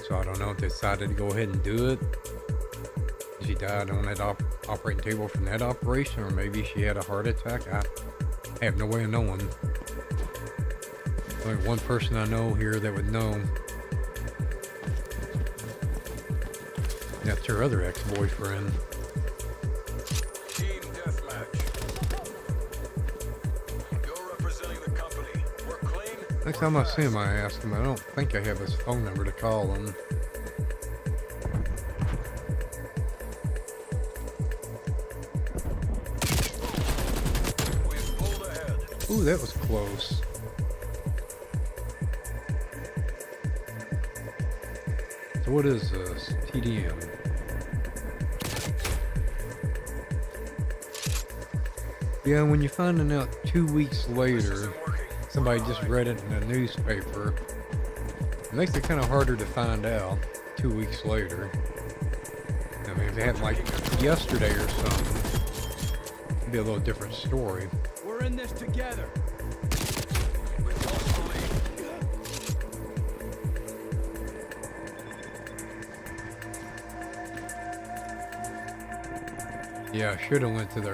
Speaker 1: So I don't know if they decided to go ahead and do it. She died on that operating table from that operation, or maybe she had a heart attack. I have no way of knowing. Only one person I know here that would know. That's her other ex-boyfriend.
Speaker 2: Team deathmatch. You're representing the company. We're clean.
Speaker 1: Next time I see him, I ask him. I don't think I have his phone number to call him.
Speaker 2: We've pulled ahead.
Speaker 1: Ooh, that was close. So what is this? TDM. Yeah, when you're finding out 2 weeks later, somebody just read it in a newspaper, it makes it kind of harder to find out 2 weeks later. I mean, if it happened like yesterday or something, it'd be a little different story.
Speaker 3: We're in this together.
Speaker 2: We've lost the lead.
Speaker 1: Yeah, I should have went to the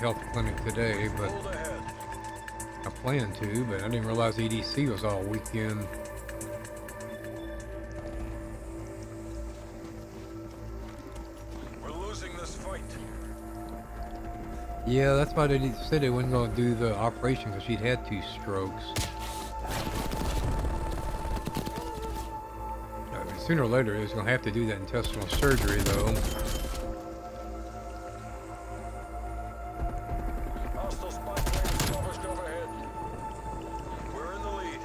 Speaker 1: health clinic today, but
Speaker 2: Pulled ahead.
Speaker 1: I planned to, but I didn't realize EDC was all weekend.
Speaker 2: We're losing this fight.
Speaker 1: Yeah, that's why they said they weren't going to do the operation, because she'd had 2 strokes. I mean, sooner or later, he was going to have to do that intestinal surgery, though.
Speaker 2: Hostile spy plane established overhead. We're in the lead.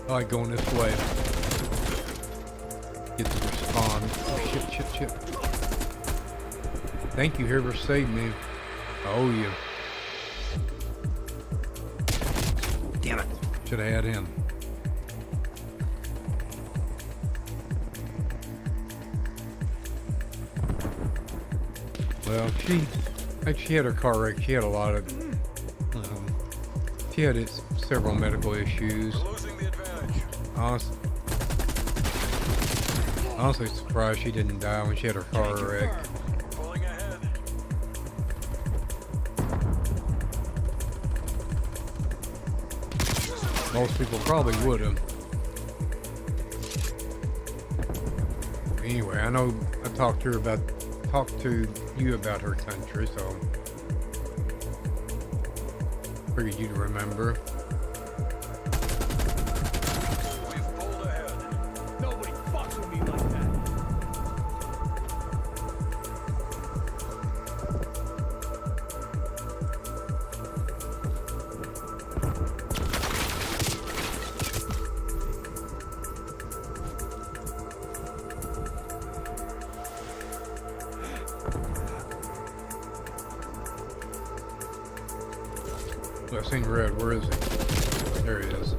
Speaker 1: I like going this way. Get to respond. Oh, shit. Thank you, whoever saved me. I owe you. Damn it. Should have had him. Well, she had her car wreck. She had a lot of, she had several medical issues.
Speaker 2: We're losing the advantage.
Speaker 1: Honestly surprised she didn't die when she had her car wreck.
Speaker 2: Pulling ahead.
Speaker 1: Most people probably would have. Anyway, I know I talked to you about her country, so figured you'd remember.
Speaker 2: We've pulled ahead.
Speaker 3: Nobody fucks with me like that.
Speaker 1: I've seen red. Where is he? There he is.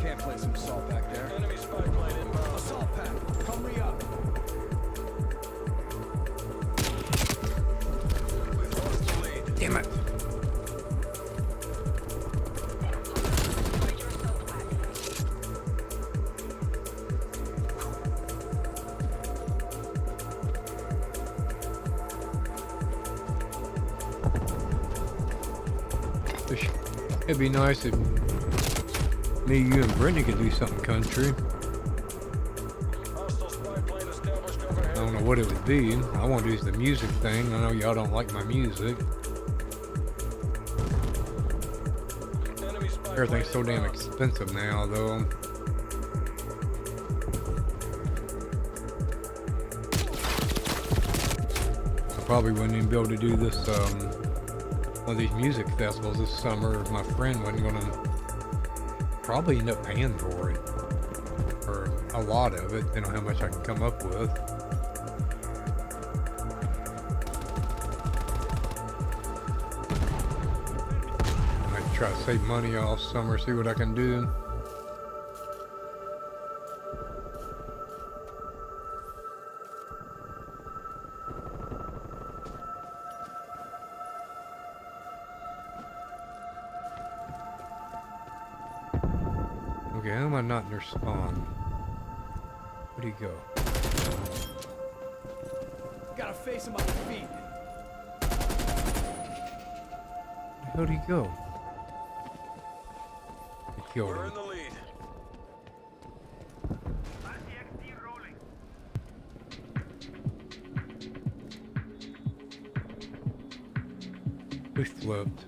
Speaker 3: Can't play some assault back there.
Speaker 2: Enemy spy plane inbound.
Speaker 3: Assault pack, come re-up.
Speaker 2: We've lost the lead.
Speaker 1: Damn it. It'd be nice if me, you, and Brittany could do something country.
Speaker 2: Hostile spy plane established
Speaker 1: I
Speaker 2: overhead.
Speaker 1: don't know what it would be. I want to do the music thing. I know y'all don't like my music.
Speaker 2: Enemy spy
Speaker 1: Everything's so
Speaker 2: plane
Speaker 1: damn
Speaker 2: inbound.
Speaker 1: expensive now, though. probably wouldn't even be able to do this, one of these music festivals this summer. My friend wasn't gonna probably end up paying for it. Or a lot of it, depending on how much I can come up with. I might try to save money all summer, see what I can do. Okay, how am I not in their spawn? Where'd he go?
Speaker 3: Got a face on my feet.
Speaker 1: Where'd he go? He killed
Speaker 2: We're
Speaker 1: him.
Speaker 2: in the lead.
Speaker 1: We flipped.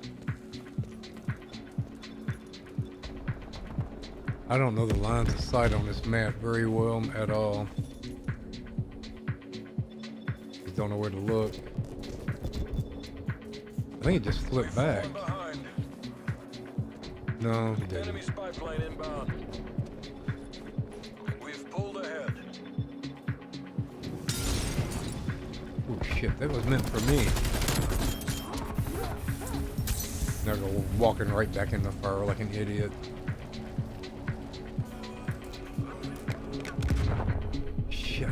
Speaker 1: I don't know the lines of sight on this map very well at all. Just don't know where to look. I think it just flipped back.
Speaker 2: Falling behind.
Speaker 1: No, it didn't.
Speaker 2: Enemy spy plane inbound. We've pulled ahead.
Speaker 1: Oh shit, that was meant for me. Now go walking right back in the fire like an idiot. Shit.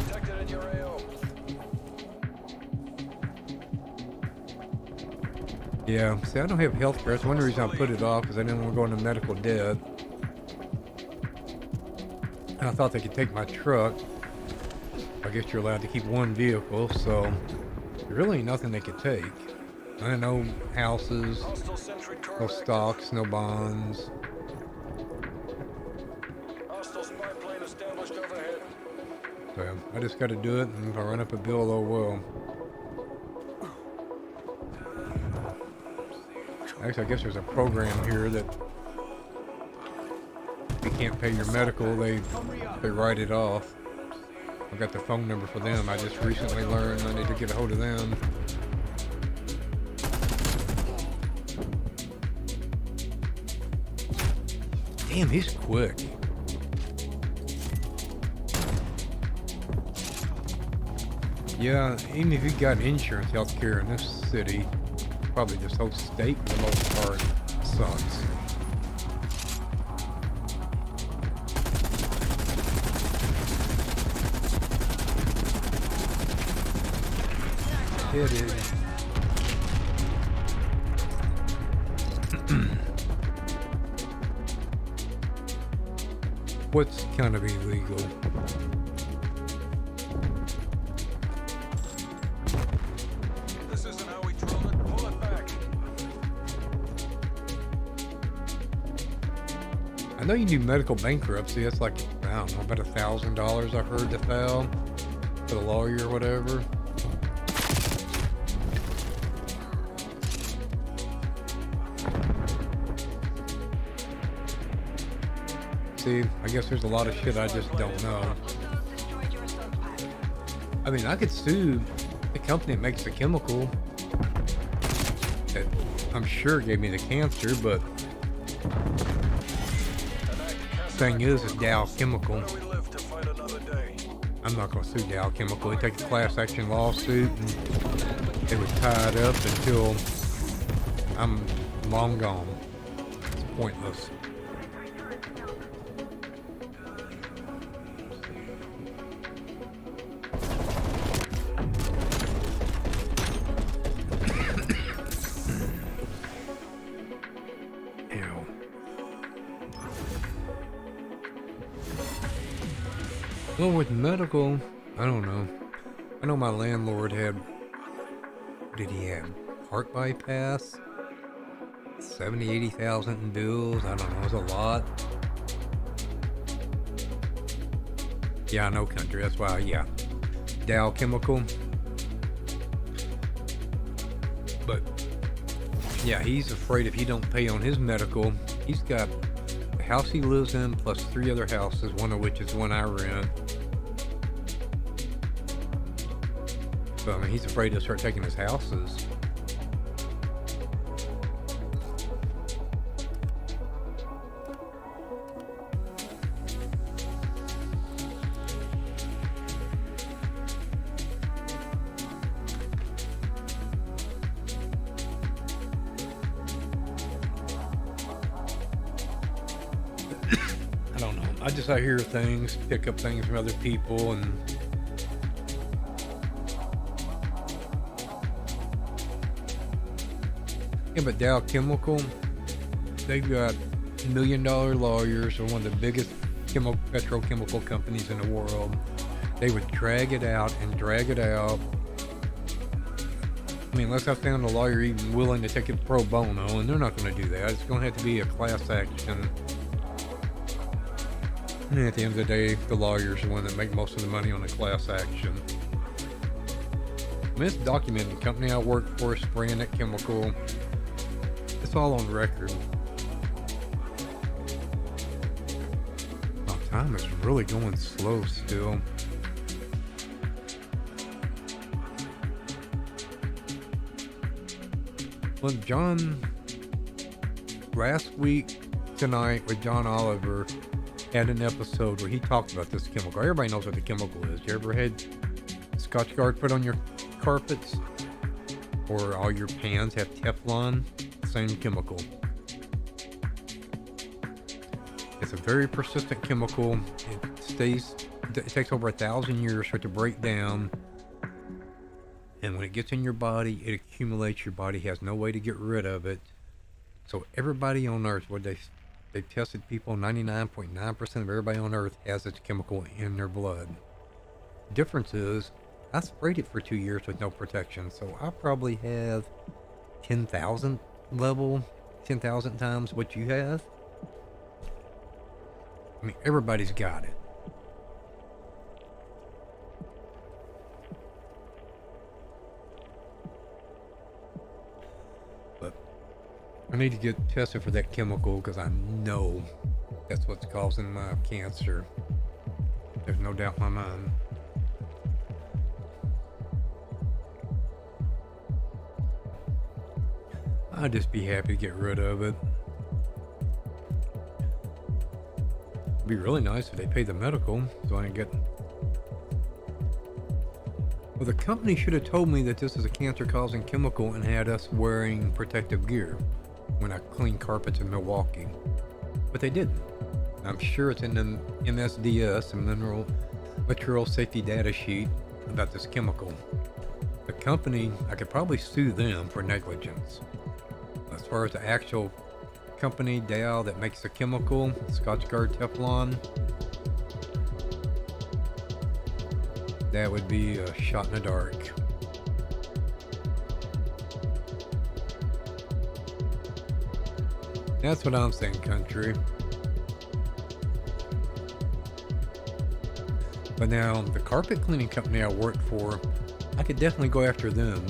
Speaker 2: Detected in your AO.
Speaker 1: Yeah, see, I don't have health care. That's one reason I put it off, because I didn't want to go into medical debt. And I thought they could take my truck. I guess you're allowed to keep one vehicle, so there really ain't nothing they could take. I know houses,
Speaker 2: Hostile sentry turret
Speaker 1: no
Speaker 2: active.
Speaker 1: stocks, no bonds.
Speaker 2: Hostile spy plane established overhead.
Speaker 1: So I just got to do it, and if I run up a bill, oh well. Actually, I guess there's a program here that if you can't pay your medical, they write it off. I got the phone number for them. I just recently learned I need to get a hold of them. Damn, he's quick. Yeah, even if you got insurance health care in this city, probably this whole state for the most part sucks. It is. What's kind of illegal?
Speaker 2: This isn't how we drilled it. Pull it back.
Speaker 1: I know you do medical bankruptcy. That's like, I don't know, about $1,000 I've heard to file for the lawyer or whatever. See, I guess there's a lot of shit I just don't know. I mean, I could sue the company that makes the chemical that I'm sure gave me the cancer, but thing is, it's Dow Chemical.
Speaker 2: We live to fight another day.
Speaker 1: I'm not going to sue Dow Chemical. They take a class action lawsuit and they would tie it up until I'm long gone. It's pointless. Ew. Well, with medical, I don't know. I know my landlord had, what did he have? Heart bypass? 70, 80,000 in bills. I don't know, it was a lot. Yeah, I know country, that's why, yeah. Dow Chemical. But, yeah, he's afraid if he don't pay on his medical, he's got house he lives in, plus 3 other houses, one of which is one I rent. So, I mean, he's afraid to start taking his houses. I don't know. I just I hear things, pick up things from other people, and yeah, but Dow Chemical, they've got $1 million lawyers. They're one of the biggest petrochemical companies in the world. They would drag it out and drag it out. I mean, unless I found a lawyer even willing to take it pro bono, and they're not going to do that. It's going to have to be a class action. And at the end of the day, the lawyer's the one that make most of the money on the class action. I mean, it's documented. The company I work for, spraying that chemical. It's all on record. Oh, time is really going slow still. Well, John, last week tonight with John Oliver, had an episode where he talked about this chemical. Everybody knows what the chemical is. You ever had Scotch Guard put on your carpets? Or all your pans have Teflon? Same chemical. It's a very persistent chemical. It takes over 1,000 years for it to break down. And when it gets in your body, it accumulates. Your body has no way to get rid of it. So everybody on Earth, they've tested people, 99.9% of everybody on Earth has this chemical in their blood. Difference is, I sprayed it for 2 years with no protection, so I probably have 10,000 level, 10,000 times what you have. I mean, everybody's got it. But I need to get tested for that chemical because I know that's what's causing my cancer. There's no doubt in my mind. I'd just be happy to get rid of it. It'd be really nice if they paid the medical so I can get... Well, the company should have told me that this is a cancer-causing chemical and had us wearing protective gear when I cleaned carpets in Milwaukee. But they didn't. I'm sure it's in the MSDS, a Material Safety Data Sheet, about this chemical. The company, I could probably sue them for negligence. As far as the actual company, Dow, that makes the chemical, Scotch Guard Teflon, that would be a shot in the dark. That's what I'm saying, country. But now, the carpet cleaning company I work for, I could definitely go after them.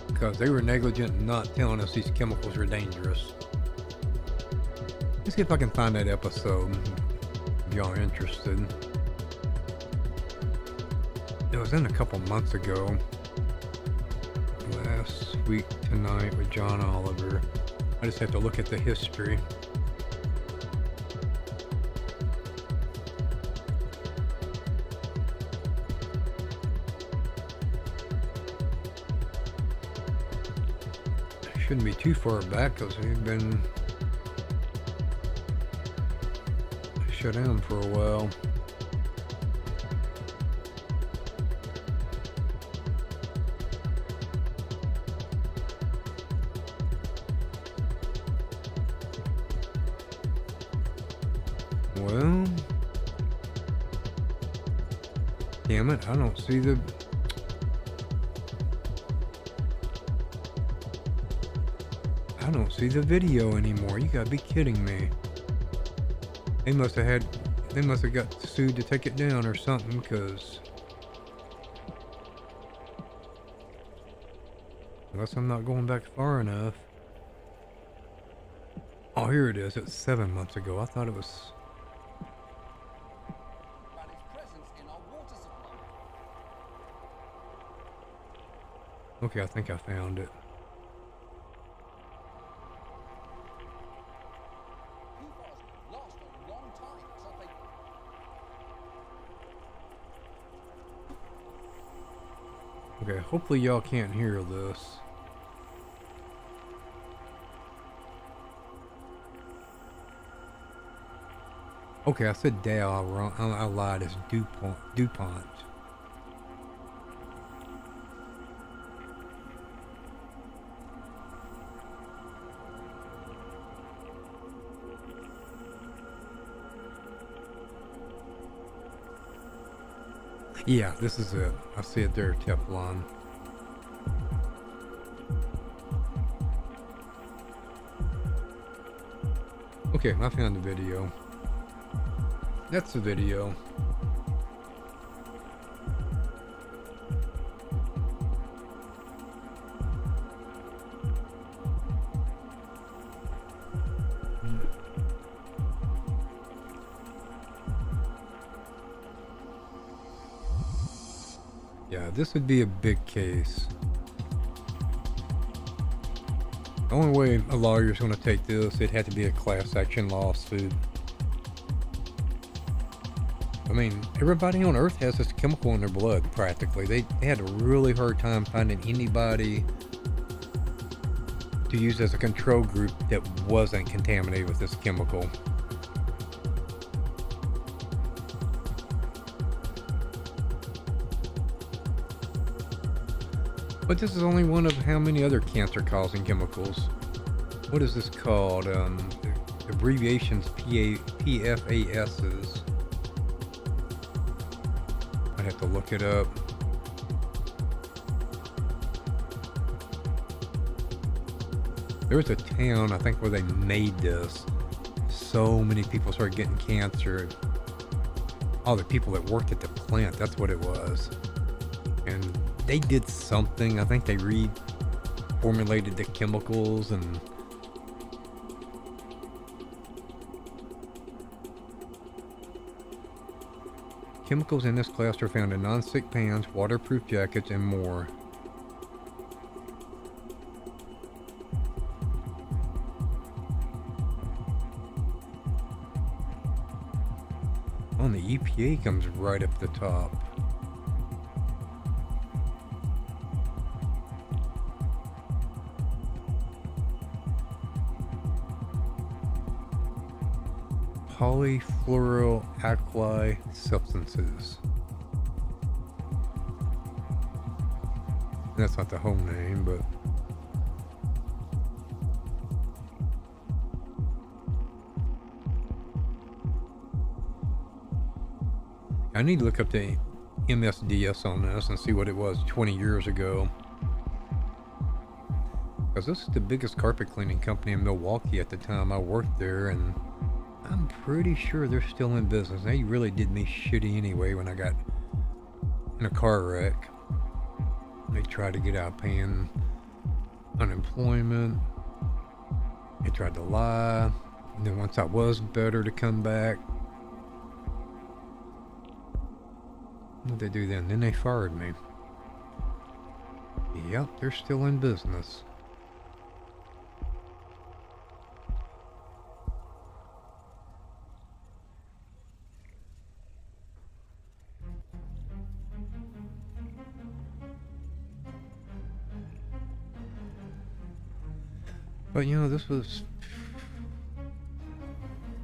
Speaker 1: Because they were negligent in not telling us these chemicals are dangerous. Let's see if I can find that episode, if y'all are interested. It was in a couple months ago. Last week tonight with John Oliver. I just have to look at the history. Shouldn't be too far back because we've been shut down for a while. Well, damn it, I don't see the... I don't see the video anymore. You gotta be kidding me. They must have got sued to take it down or something, because unless I'm not going back far enough. Oh, here it is. It's 7 months ago. I thought it was.
Speaker 8: About its presence in our water supply.
Speaker 1: Okay, I think I found it.
Speaker 8: PFAS last a long time, so they
Speaker 1: Okay, hopefully y'all can't hear this. Okay, I said Dow wrong. I lied. It's DuPont. DuPont. Yeah, this is it. I see it there, Teflon. Okay, I found the video. That's the video. Yeah, this would be a big case. The only way a lawyer's going to take this, it had to be a class action lawsuit. I mean, everybody on Earth has this chemical in their blood, practically. They had a really hard time finding anybody to use as a control group that wasn't contaminated with this chemical. But this is only one of how many other cancer-causing chemicals. What is this called? The abbreviations PFASs. I'd have to look it up. There was a town, I think, where they made this. So many people started getting cancer. All the people that worked at the plant, that's what it was. And they did something. I think they reformulated the chemicals and chemicals in this class are found in non-stick pans, waterproof jackets, and more. Oh, and the EPA comes right up the top. Polyfluoroalkyl substances. That's not the whole name, but I need to look up the MSDS on this and see what it was 20 years ago. Because this is the biggest carpet cleaning company in Milwaukee at the time I worked there, and I'm pretty sure they're still in business. They really did me shitty anyway when I got in a car wreck. They tried to get out paying unemployment. They tried to lie. And then once I was better to come back, what did they do then? Then they fired me. Yep, they're still in business. But you know, this was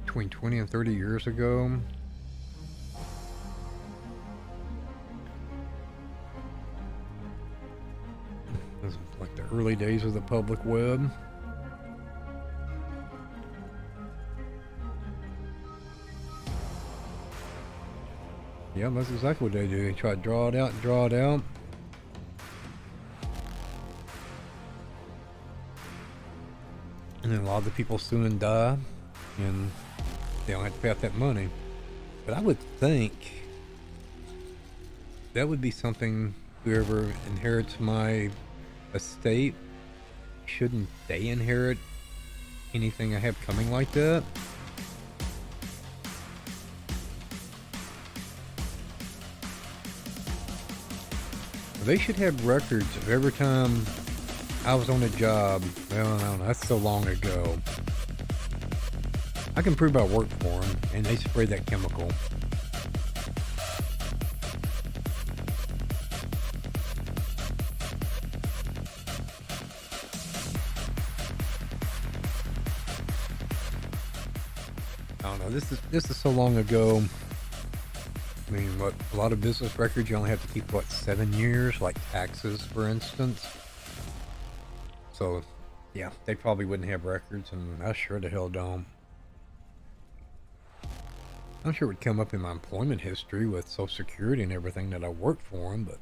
Speaker 1: between 20 and 30 years ago. This was like the early days of the public web. Yeah, that's exactly what they do. They try to draw it out and draw it out. And then a lot of the people soon die, and they don't have to pay out that money. But I would think that would be something whoever inherits my estate, shouldn't they inherit anything I have coming like that. They should have records of every time I was on a job. Well, I don't know, that's so long ago. I can prove I worked for them, and they sprayed that chemical. I don't know, this is so long ago. I mean, what, a lot of business records you only have to keep, what, 7 years? Like taxes, for instance. So, yeah, they probably wouldn't have records, and I sure the hell don't. I'm sure it would come up in my employment history with Social Security and everything that I worked for them, but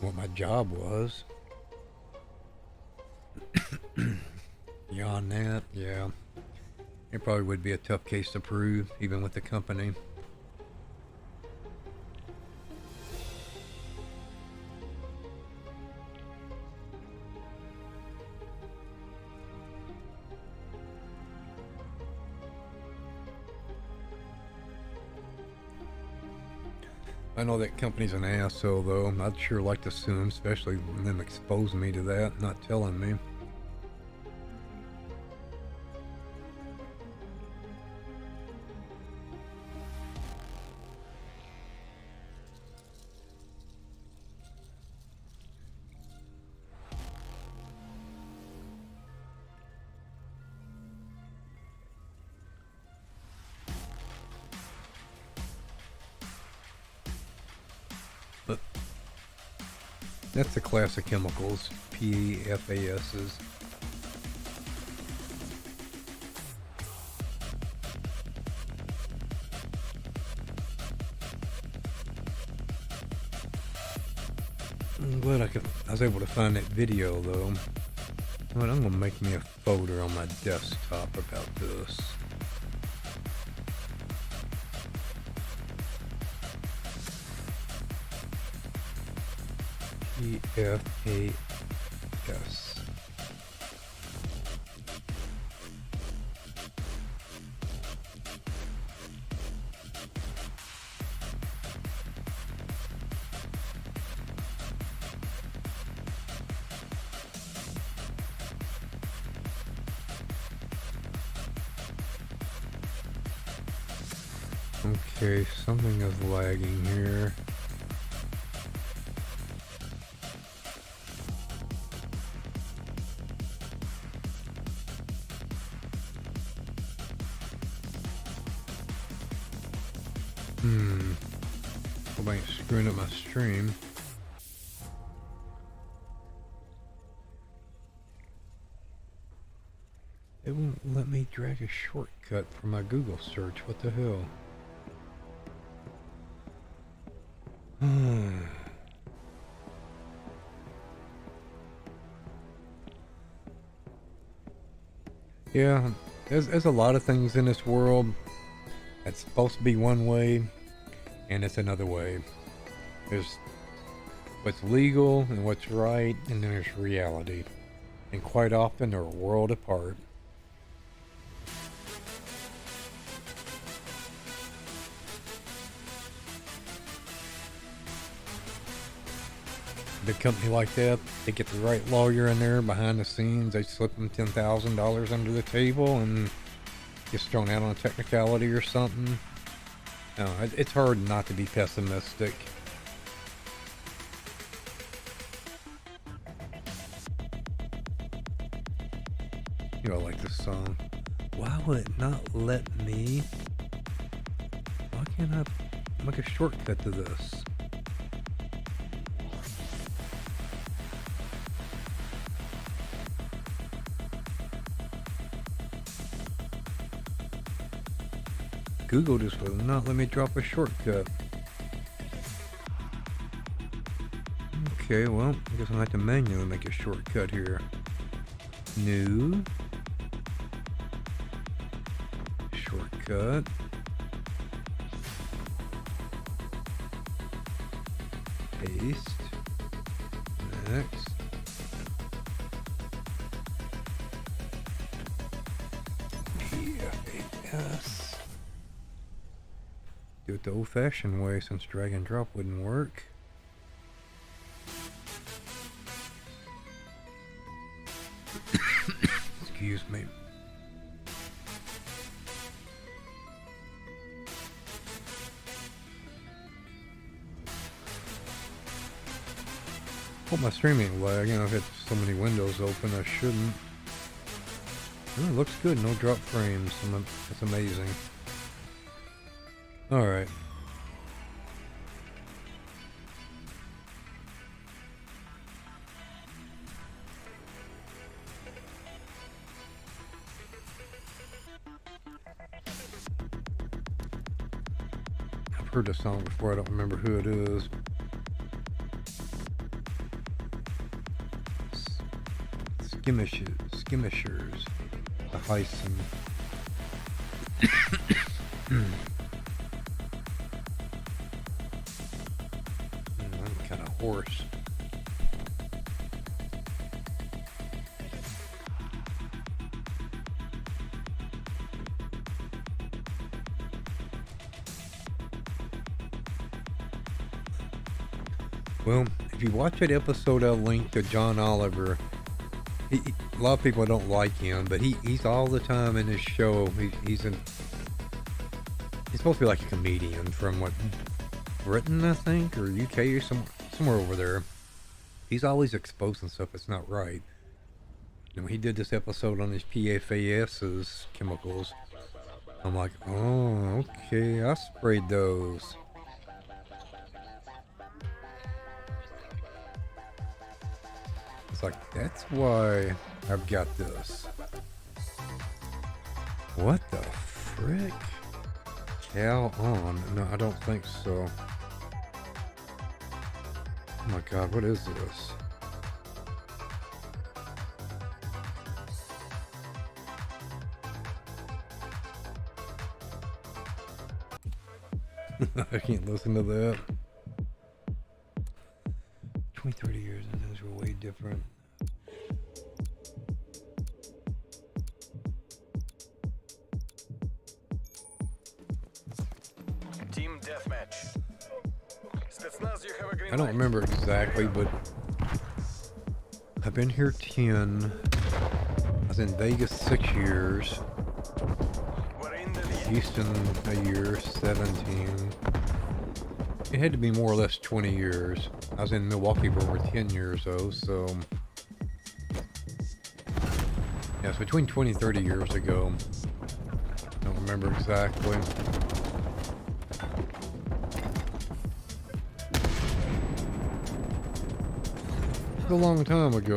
Speaker 1: what my job was. Beyond that, yeah. It probably would be a tough case to prove, even with the company. I know that company's an asshole, though. I'd sure like to sue them, especially when them exposing me to that, not telling me. But that's the class of chemicals, PFASs. I'm glad I was able to find that video, though. But I'm gonna make me a folder on my desktop about this. PFAS. Okay, something is lagging here. Hope I ain't screwing up my stream. It won't let me drag a shortcut for my Google search. What the hell? Yeah, there's a lot of things in this world that's supposed to be one way, and it's another way. There's what's legal and what's right, and then there's reality. And quite often they're a world apart. Big company like that, they get the right lawyer in there behind the scenes, they slip them $10,000 under the table and gets thrown out on a technicality or something. No, it's hard not to be pessimistic. You know, I like this song. Why would it not let me? Why can't I make a shortcut to this? Google just will not let me drop a shortcut. Okay, well, I guess I'll have to manually make a shortcut here. New. Shortcut. Paste. Next. Yes. Do it the old-fashioned way since drag and drop wouldn't work. Excuse me. Hope my streaming lag. You know, I've had so many windows open, I shouldn't. Oh, it looks good. No drop frames. That's amazing. All right. I've heard this song before. I don't remember who it is. Skimishers. The Heisen. I'm kind of hoarse. Well, if you watch that episode I linked to John Oliver, a lot of people don't like him, but he's all the time in his show. He's supposed to be like a comedian from what, Britain, I think, or UK, or somewhere over there. He's always exposing stuff that's not right. And he did this episode on his PFAS's chemicals. I'm like, oh, okay, I sprayed those. It's like, that's why I've got this. What the frick? Cal on? No, I don't think so. Oh my god, what is this? I can't listen to that. 20, 30 years and things were way different.
Speaker 2: Team deathmatch. Spetsnaz, you have a green
Speaker 1: I don't
Speaker 2: light.
Speaker 1: remember exactly, but I've been here 10. I was in Vegas 6 years.
Speaker 2: We're in the lead.
Speaker 1: Houston a year, 17. It had to be more or less 20 years. I was in Milwaukee for over 10 years though, so yeah, it's between 20 and 30 years ago. Don't remember exactly. It's a long time ago.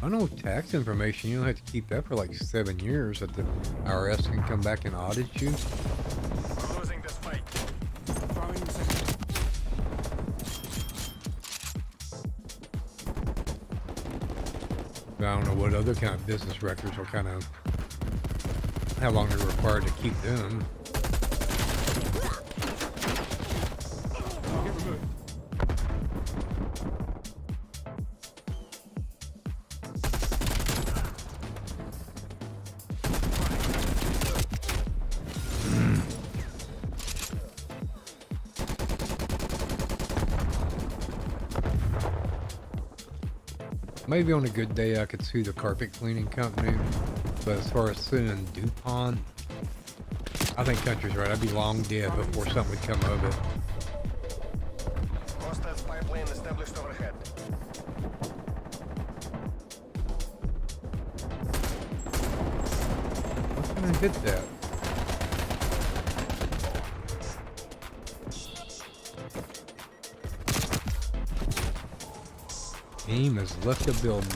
Speaker 1: I know tax information, you don't have to keep that for like 7 years that the IRS can come back and audit you.
Speaker 2: We're losing this fight.
Speaker 3: Throwing in second.
Speaker 1: I don't know what other kind of business records are kind of, how long they're required to keep them.
Speaker 3: Get removed.
Speaker 1: Maybe on a good day I could sue the carpet cleaning company, but as far as suing DuPont, I think Country's right. I'd be long dead before something would come of it.
Speaker 2: Hostile spy plane established overhead.
Speaker 1: How can I hit that? Aim has left the building.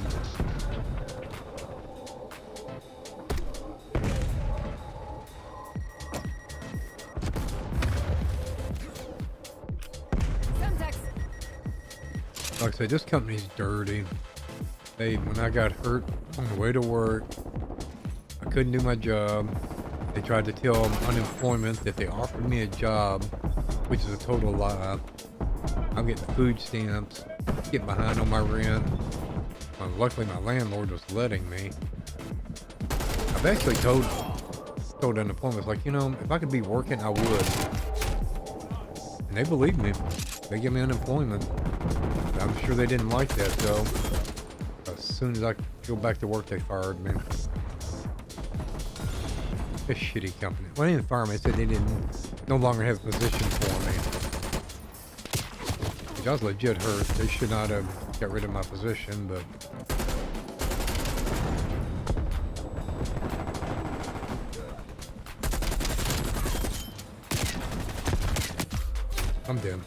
Speaker 1: Like I said, this company's dirty. When I got hurt on the way to work, I couldn't do my job. They tried to tell unemployment that they offered me a job, which is a total lie. I'm getting food stamps, getting behind on my rent. Luckily, my landlord was letting me. I've actually told unemployment, like, you know, if I could be working, I would. And they believe me. They give me unemployment. I'm sure they didn't like that, though. As soon as I go back to work, they fired me. A shitty company. Well, they didn't fire me. They said they no longer have a position for me. I was legit hurt. They should not have got rid of my position, but... I'm dead.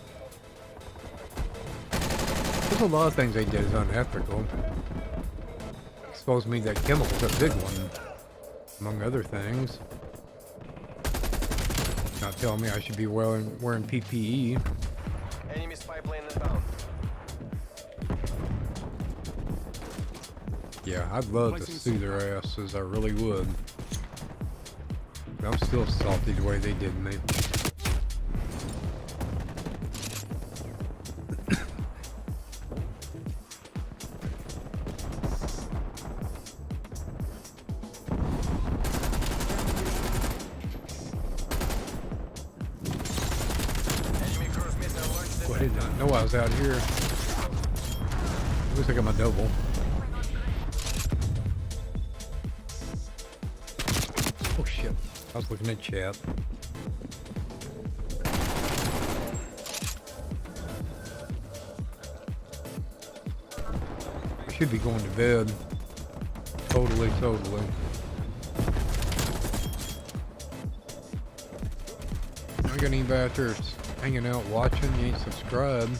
Speaker 1: There's a lot of things they did is unethical. Exposed me that chemical's a big one, among other things. Not telling me I should be wearing PPE.
Speaker 2: Enemy spy plane inbound.
Speaker 1: Yeah, I'd love to sue their asses, I really would. But I'm still salty the way they did me. I did not know I was out here. Looks like I'm a double. Oh shit. I was looking at chat. I should be going to bed. Totally. I got anybody out there hanging out watching, you ain't subscribed.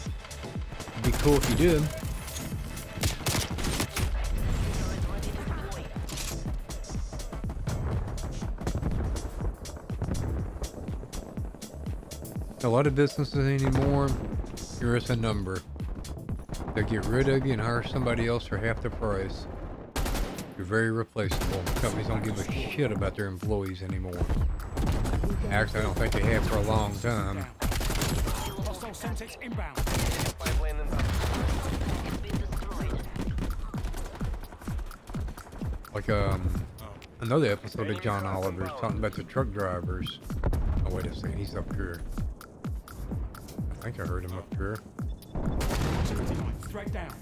Speaker 1: It'd be cool if you did. A lot of businesses anymore, you're just a number. They'll get rid of you and hire somebody else for half the price. You're very replaceable. Companies don't give a shit about their employees anymore. Actually, I don't think they have for a long time.
Speaker 3: Hostile Semtex inbound.
Speaker 2: Spy plane inbound.
Speaker 4: It's been destroyed.
Speaker 1: Like another episode of John Oliver talking about the truck drivers. Oh wait a second, he's up here. I think I heard him up here.
Speaker 3: Straight down.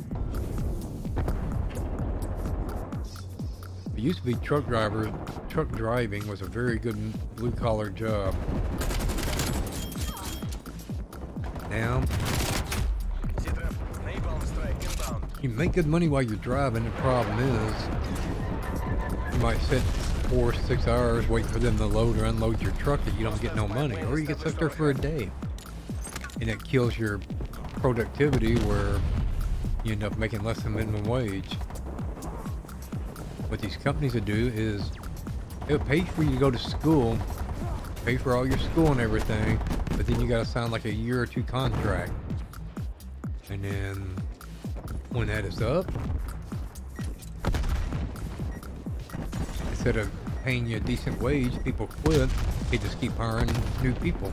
Speaker 1: It used to be truck driving was a very good blue collar job. Now you make good money while you're driving. The problem is you might sit 4 or 6 hours waiting for them to load or unload your truck and you don't get no money, or you get stuck there for a day and it kills your productivity where you end up making less than minimum wage. What these companies will do is they'll pay for you to go to school, pay for all your school and everything, but then you gotta sign like a year or 2 contract. And then when that is up, instead of paying you a decent wage, people quit, they just keep hiring new people.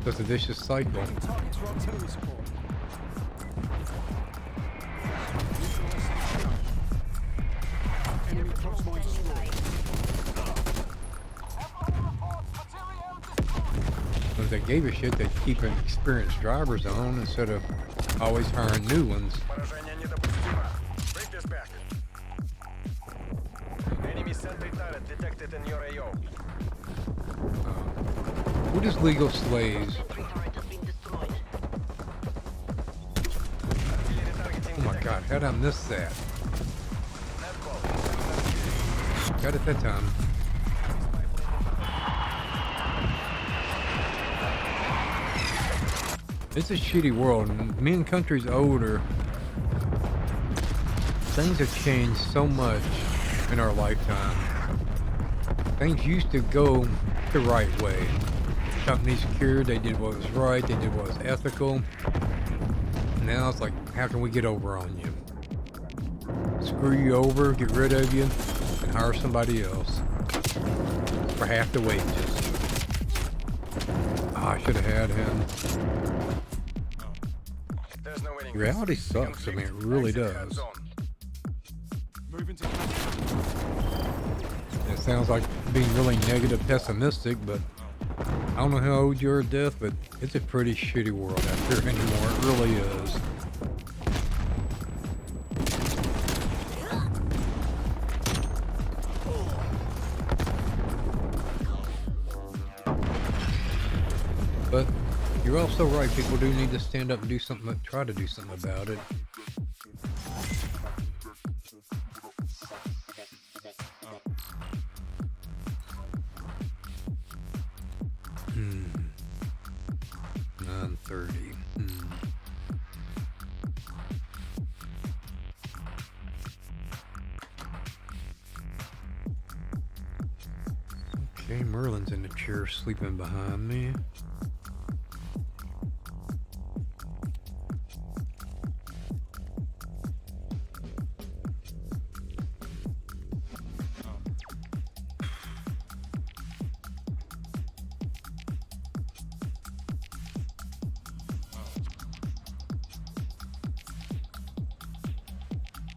Speaker 1: So it's a vicious cycle.
Speaker 3: Targets for artillery support. Enemy cross mines destroyed.
Speaker 1: If they gave a shit, they'd keep an experienced drivers on instead of always hiring new ones.
Speaker 2: Поражение недопустимо. Break this back. Enemy sentry turret detected in your AO.
Speaker 1: What is legal slaves?
Speaker 4: Sentry turret has been destroyed.
Speaker 2: Artillery targeting
Speaker 1: Oh my god, how'd I miss that?
Speaker 2: net call.
Speaker 1: Got it that time. It's a shitty world, and me and country's older. Things have changed so much in our lifetime. Things used to go the right way. Companies cured, they did what was right, they did what was ethical. Now it's like, how can we get over on you? Screw you over, get rid of you, and hire somebody else for half the wages. Oh, I should have had him.
Speaker 2: There's no winning.
Speaker 1: Reality
Speaker 2: this.
Speaker 1: sucks. I mean, it
Speaker 2: Conflict,
Speaker 1: really
Speaker 2: exit
Speaker 1: does.
Speaker 2: hard zone.
Speaker 3: Moving to
Speaker 1: It sounds like being really negative, pessimistic, but I don't know how old you are, Death, but it's a pretty shitty world out there anymore. It really is. But you're also right. People do need to stand up and do something, try to do something about it. Hmm. 9:30. Okay, Merlin's in the chair sleeping behind me.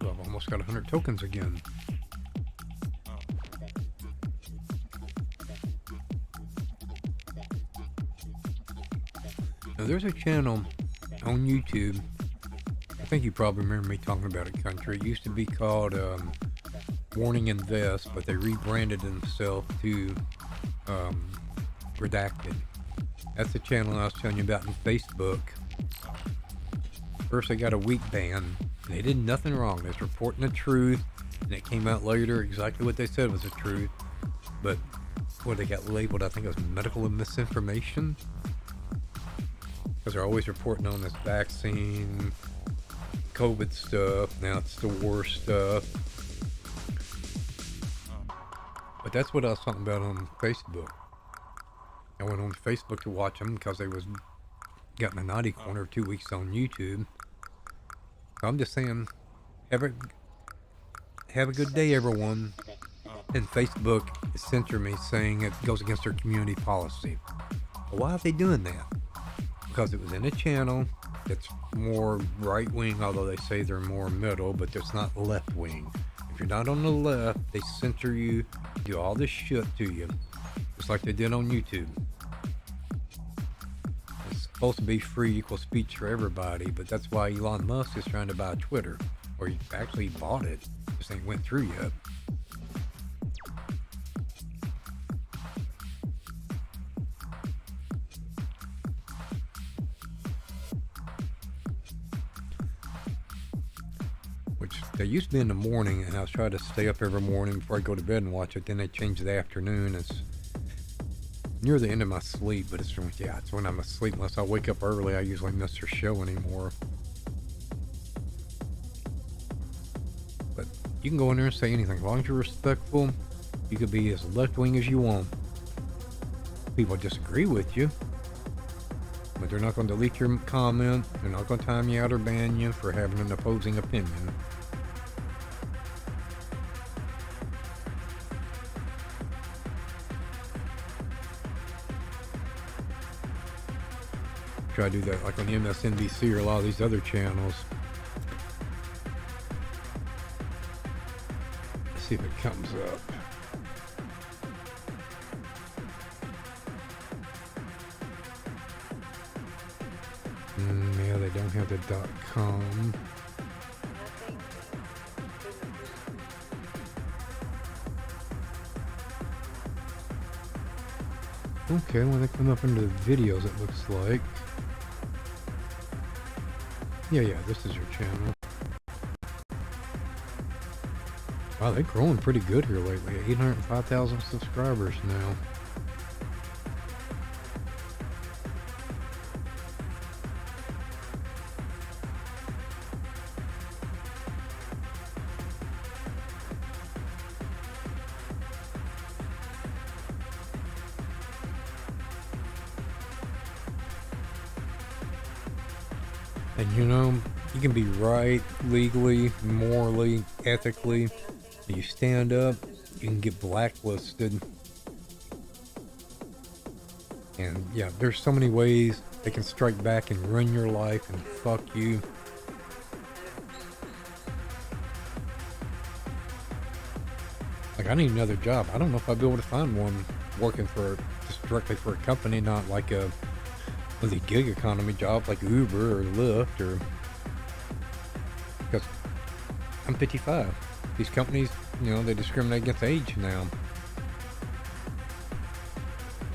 Speaker 1: Well, I've almost got 100 tokens again. Now there's a channel on YouTube. I think you probably remember me talking about it, Country. It used to be called Warning Invest, but they rebranded themselves to Redacted. That's the channel I was telling you about in Facebook. First they got a week ban. They did nothing wrong. They was reporting the truth, and it came out later exactly what they said was the truth. But what they got labeled, I think it was medical misinformation. Because they're always reporting on this vaccine, COVID stuff. Now it's the war stuff. But that's what I was talking about on Facebook. I went on Facebook to watch them because they was got in a naughty corner 2 weeks on YouTube. So I'm just saying, have a good day, everyone. And Facebook censored me, saying it goes against their community policy. Well, why are they doing that? Because it was in a channel that's more right-wing, although they say they're more middle, but it's not left-wing. If you're not on the left, they censor you, do all this shit to you, just like they did on YouTube. It's supposed to be free, equal speech for everybody, but that's why Elon Musk is trying to buy Twitter, or he actually bought it, just ain't went through yet. They used to be in the morning, and I was trying to stay up every morning before I go to bed and watch it. Then they changed the afternoon. It's near the end of my sleep, but it's when I'm asleep. Unless I wake up early, I usually miss their show anymore. But you can go in there and say anything. As long as you're respectful, you can be as left-wing as you want. People disagree with you, but they're not going to delete your comment. They're not going to time you out or ban you for having an opposing opinion. Try to do that like on MSNBC or a lot of these other channels. Let's see if it comes up. Yeah, they don't have the .com. Okay, well they come up into the videos, it looks like. Yeah, this is your channel. Wow, they're growing pretty good here lately. 805,000 subscribers now. And you know, you can be right legally, morally, ethically. You stand up, you can get blacklisted. And yeah, there's so many ways They can strike back and ruin your life and fuck you. Like, I need another job. I don't know if I'd be able to find one working for just directly for a company, not like a gig economy job like Uber or Lyft or. Because I'm 55. These companies, you know, they discriminate against age now.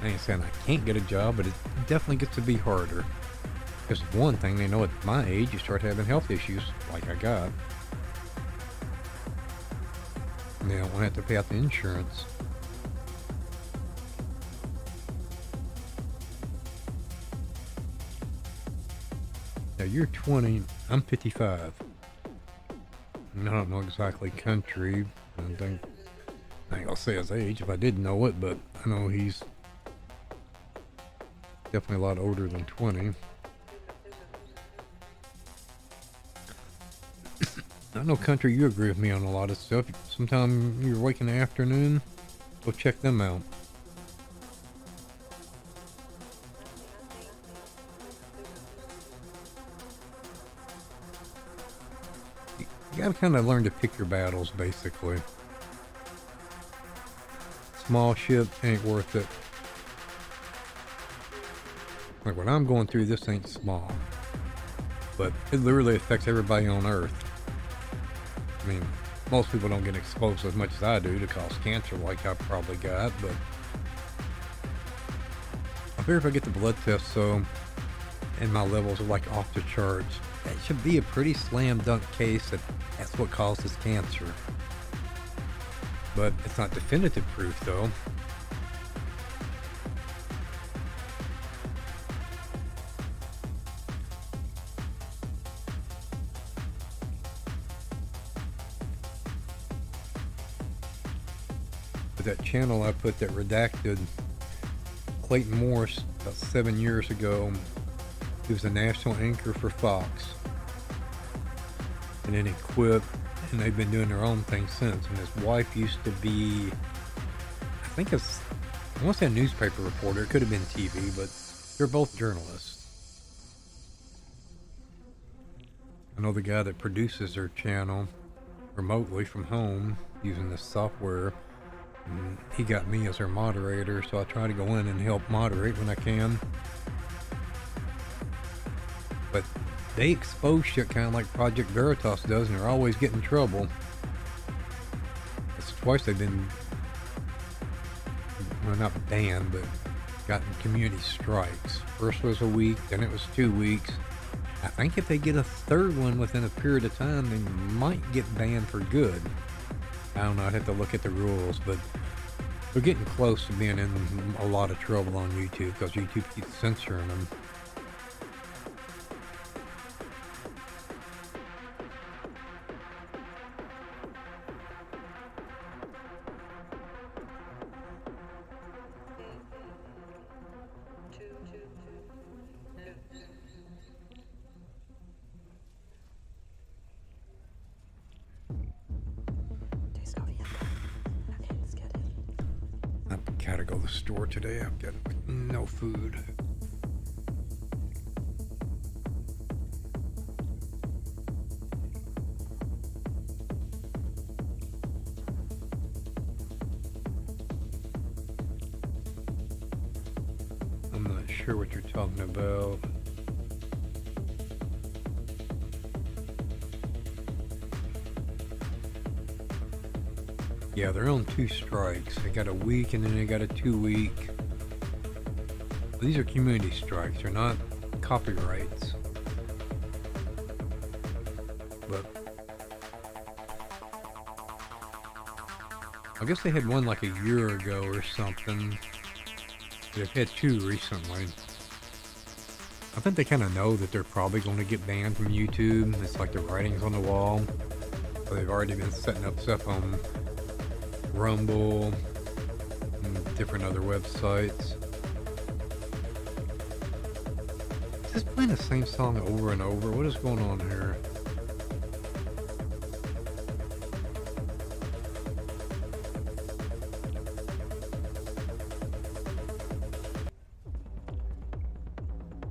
Speaker 1: I ain't saying I can't get a job, but it definitely gets to be harder. Because one thing, they know at my age, you start having health issues like I got. And they don't want to have to pay out the insurance. Now you're 20, I'm 55. I don't know exactly country. I ain't gonna say his age if I did know it, but I know he's definitely a lot older than 20. I know country, you agree with me on a lot of stuff. Sometime you're awake in the afternoon, go check them out. You gotta kind of learn to pick your battles, basically. Small shit ain't worth it. Like what I'm going through, this ain't small. But it literally affects everybody on Earth. I mean, most people don't get exposed as much as I do to cause cancer like I probably got, but I figure if I get the blood test so and my levels are like off the charts, that should be a pretty slam dunk case that that's what causes cancer. But it's not definitive proof though. But that channel I put that redacted Clayton Morris about 7 years ago, he was a national anchor for Fox. And then he quit, and they've been doing their own thing since. And his wife used to be, I think it's, I want to say a newspaper reporter. It could have been TV, but they're both journalists. I know the guy that produces their channel remotely from home using this software. And he got me as their moderator, so I try to go in and help moderate when I can. But they expose shit kind of like Project Veritas does, and they're always getting in trouble. It's twice they've been, well, not banned, but gotten community strikes. First was a week, then it was 2 weeks. I think if they get a third one within a period of time, they might get banned for good. I don't know, I'd have to look at the rules, but they're getting close to being in a lot of trouble on YouTube because YouTube keeps censoring them. I've got to go to the store today. I've got no food. I'm not sure what you're talking about. Yeah, they're on 2 strikes. They got a week and then they got a 2 week. These are community strikes. They're not copyrights. But I guess they had one like a year ago or something. They've had 2 recently. I think they kind of know that they're probably going to get banned from YouTube. It's like the writing's on the wall. So they've already been setting up stuff on Rumble and different other websites. Just playing the same song over and over. What is going on here?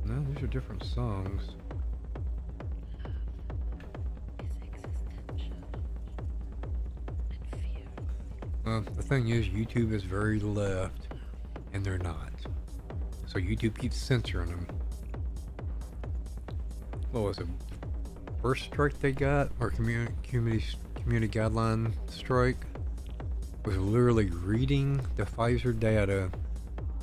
Speaker 1: No, there's songs. The thing is, YouTube is very left, and they're not. So YouTube keeps censoring them. What was it? First strike they got, or community guideline strike, was literally reading the Pfizer data.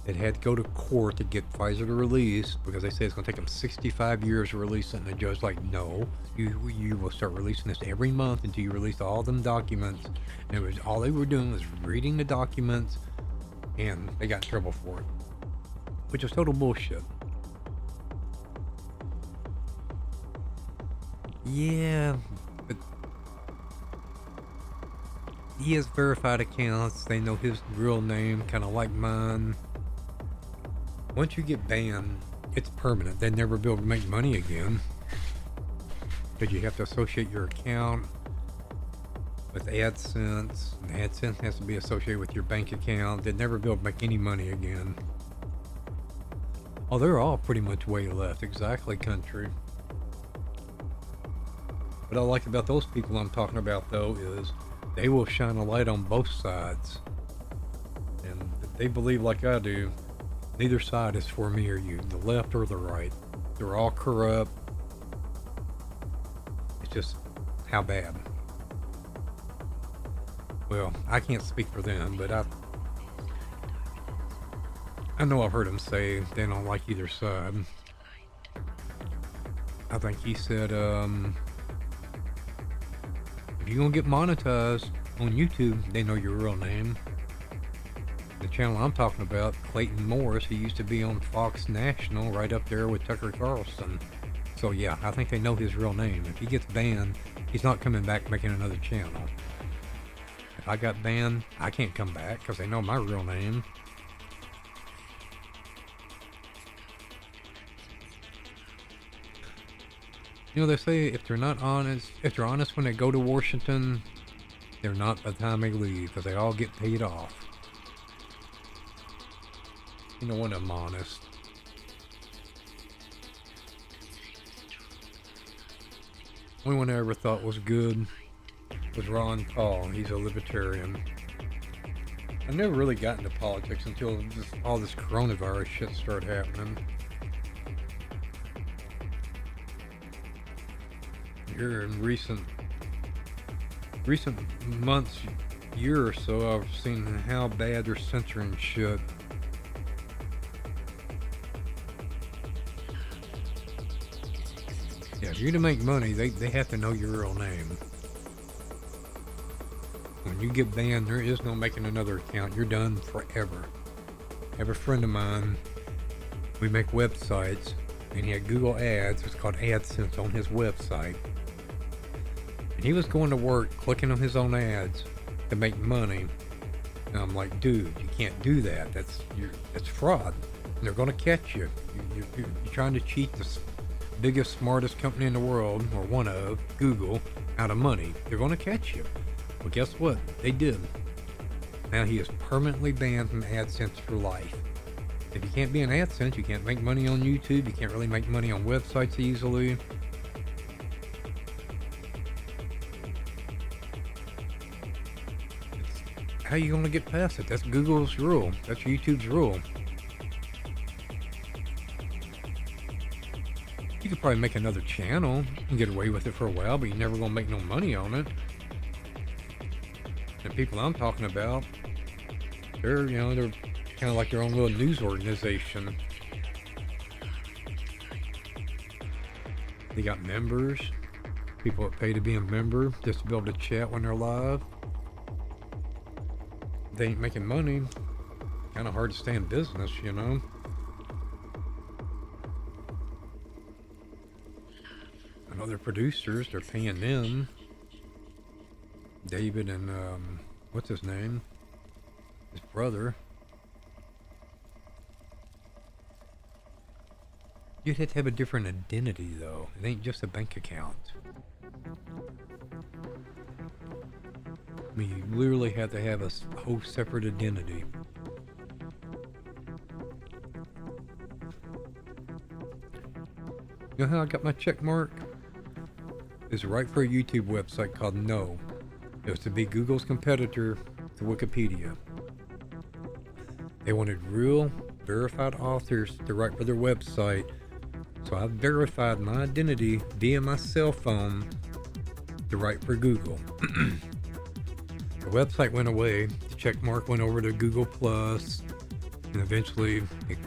Speaker 1: It had to go to court to get Pfizer to release, because they say it's going to take them 65 years to release it, and the judge's like, no, you will start releasing this every month until you release all them documents. And it was all they were doing was reading the documents, and they got in trouble for it, which was total bullshit. Yeah, but he has verified accounts. They know his real name, kind of like mine. Once you get banned, it's permanent. They never be able to make money again, because you have to associate your account with AdSense, and AdSense has to be associated with your bank account. They'd never be able to make any money again. Oh, they're all pretty much way left. Exactly, country. What I like about those people I'm talking about, though, is they will shine a light on both sides. And if they believe like I do, neither side is for me or you, the left or the right. They're all corrupt. It's just how bad. Well, I can't speak for them, but I know I've heard them say they don't like either side. I think he said, if you're gonna get monetized on YouTube, they know your real name. The channel I'm talking about, Clayton Morris, he used to be on Fox National, right up there with Tucker Carlson. So yeah, I think they know his real name. If he gets banned, he's not coming back making another channel. If I got banned, I can't come back because they know my real name. You know, they say if they're not honest, if they're honest when they go to Washington, they're not by the time they leave, because they all get paid off. You know, when I'm honest. Only one I ever thought was good was Ron Paul. He's a libertarian. I never really got into politics until all this coronavirus shit started happening. Here in recent months, year or so, I've seen how bad they're censoring shit. Yeah, for you to make money, they have to know your real name. When you get banned, there is no making another account. You're done forever. I have a friend of mine, we make websites, and he had Google Ads, it's called AdSense, on his website. And he was going to work clicking on his own ads to make money. And I'm like, dude, you can't do that. That's fraud. And they're going to catch you. You're trying to cheat the biggest, smartest company in the world, or one of, Google, out of money. They're going to catch you. Well, guess what? They did. Now he is permanently banned from AdSense for life. If you can't be in AdSense, you can't make money on YouTube. You can't really make money on websites easily. How are you going to get past it? That's Google's rule. That's YouTube's rule. You could probably make another channel and get away with it for a while, but you're never going to make no money on it. The people I'm talking about, they're kind of like their own little news organization. They got members, people that pay to be a member just to be able to chat when they're live. They ain't making money. Kind of hard to stay in business, you know. And other producers, they're paying them. David and what's his name? His brother. You'd have to have a different identity, though. It ain't just a bank account. I mean, you literally have to have a whole separate identity. You know how I got my check mark? It's right for a YouTube website called No. It was to be Google's competitor to Wikipedia. They wanted real, verified authors to write for their website, so I verified my identity via my cell phone to write for Google. The website went away, the check mark went over to Google Plus, and eventually it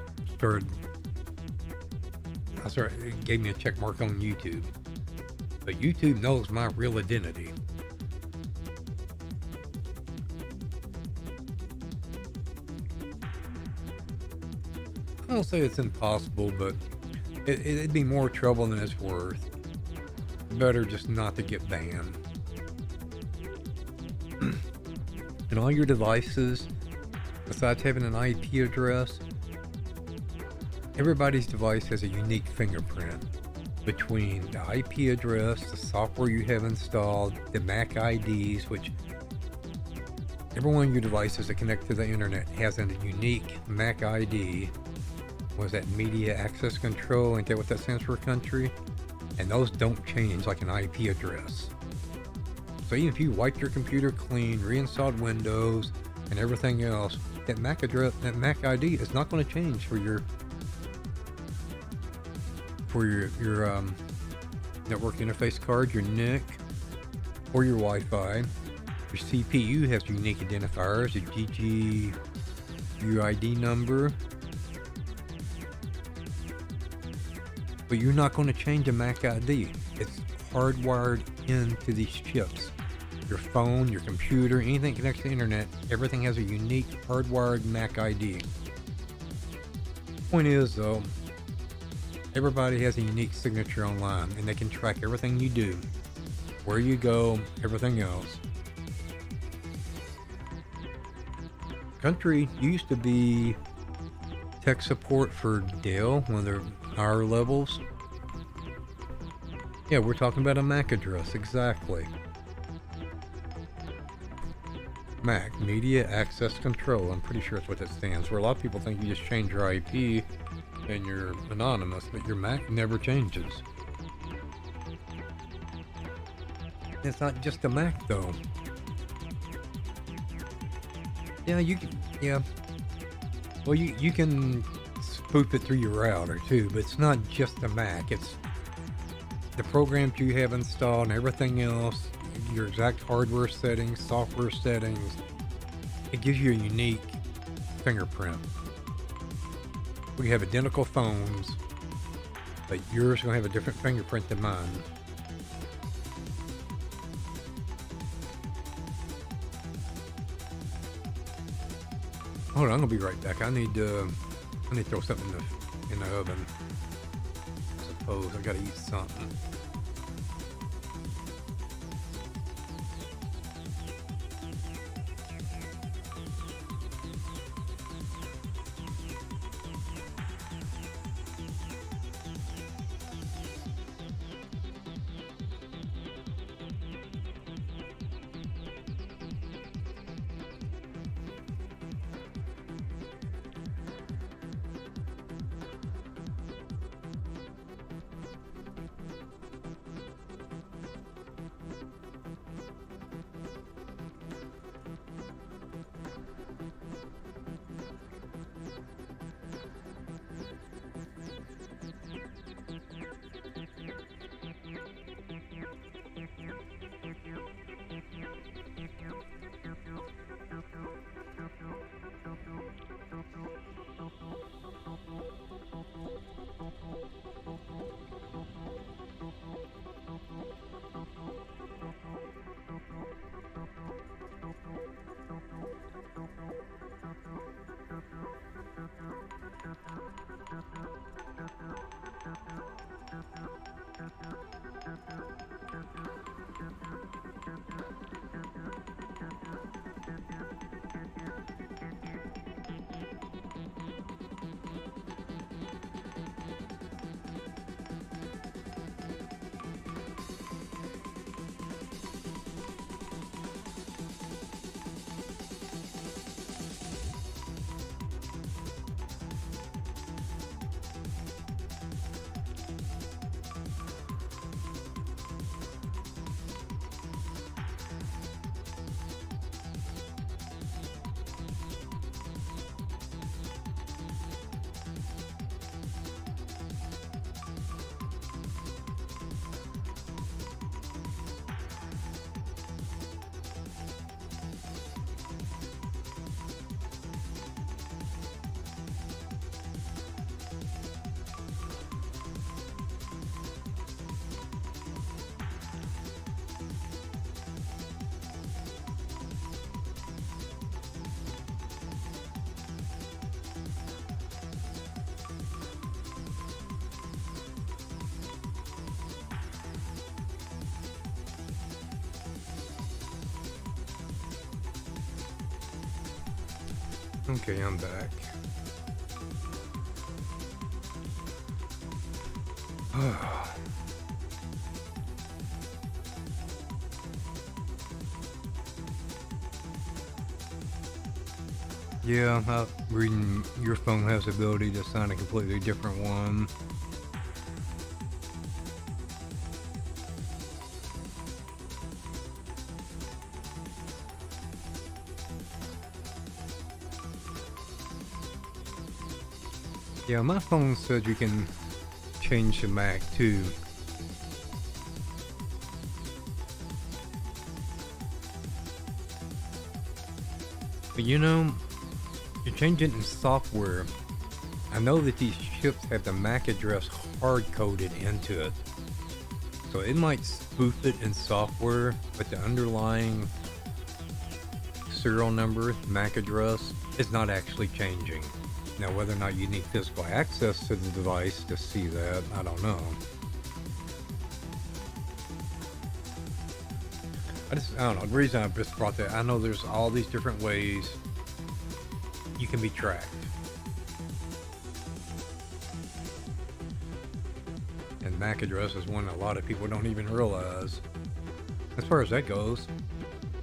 Speaker 1: gave me a check mark on YouTube. But YouTube knows my real identity. I don't say it's impossible, but it'd be more trouble than it's worth. Better just not to get banned. And all your devices, besides having an IP address, everybody's device has a unique fingerprint between the IP address, the software you have installed, the MAC IDs, which every one of your devices that connect to the internet has a unique MAC ID. Was that media access control? Ain't that what that stands for, country? And those don't change like an IP address. So even if you wipe your computer clean, reinstalled Windows and everything else, that MAC address, that MAC ID is not going to change for your network interface card, your NIC, or your Wi-Fi. Your CPU has unique identifiers, a GGUID number. But you're not going to change a MAC ID. It's hardwired into these chips. Your phone, your computer, anything connects to the internet, everything has a unique hardwired MAC ID. Point is though, everybody has a unique signature online and they can track everything you do, where you go, everything else. Country used to be tech support for Dell, one of their higher levels. Yeah, we're talking about a MAC address, exactly. MAC, Media Access Control, I'm pretty sure that's what that stands for. A lot of people think you just change your IP and you're anonymous, but your MAC never changes. It's not just a MAC though. Yeah, well, you can spoof it through your router too, but it's not just a Mac. It's the programs you have installed and everything else, your exact hardware settings, software settings. It gives you a unique fingerprint. We have identical phones, but yours is going to have a different fingerprint than mine. Hold on, I'm gonna be right back. I need to throw something in the oven. I suppose I gotta eat something. Okay, I'm back. Yeah, reading your phone has the ability to assign a completely different one. Yeah, my phone says you can change the Mac too. But you know, you change it in software. I know that these chips have the MAC address hard-coded into it. So it might spoof it in software, but the underlying serial number, MAC address, is not actually changing. Now, whether or not you need physical access to the device to see that, I don't know. I don't know. The reason I just brought that, I know there's all these different ways you can be tracked. And MAC address is one a lot of people don't even realize. As far as that goes,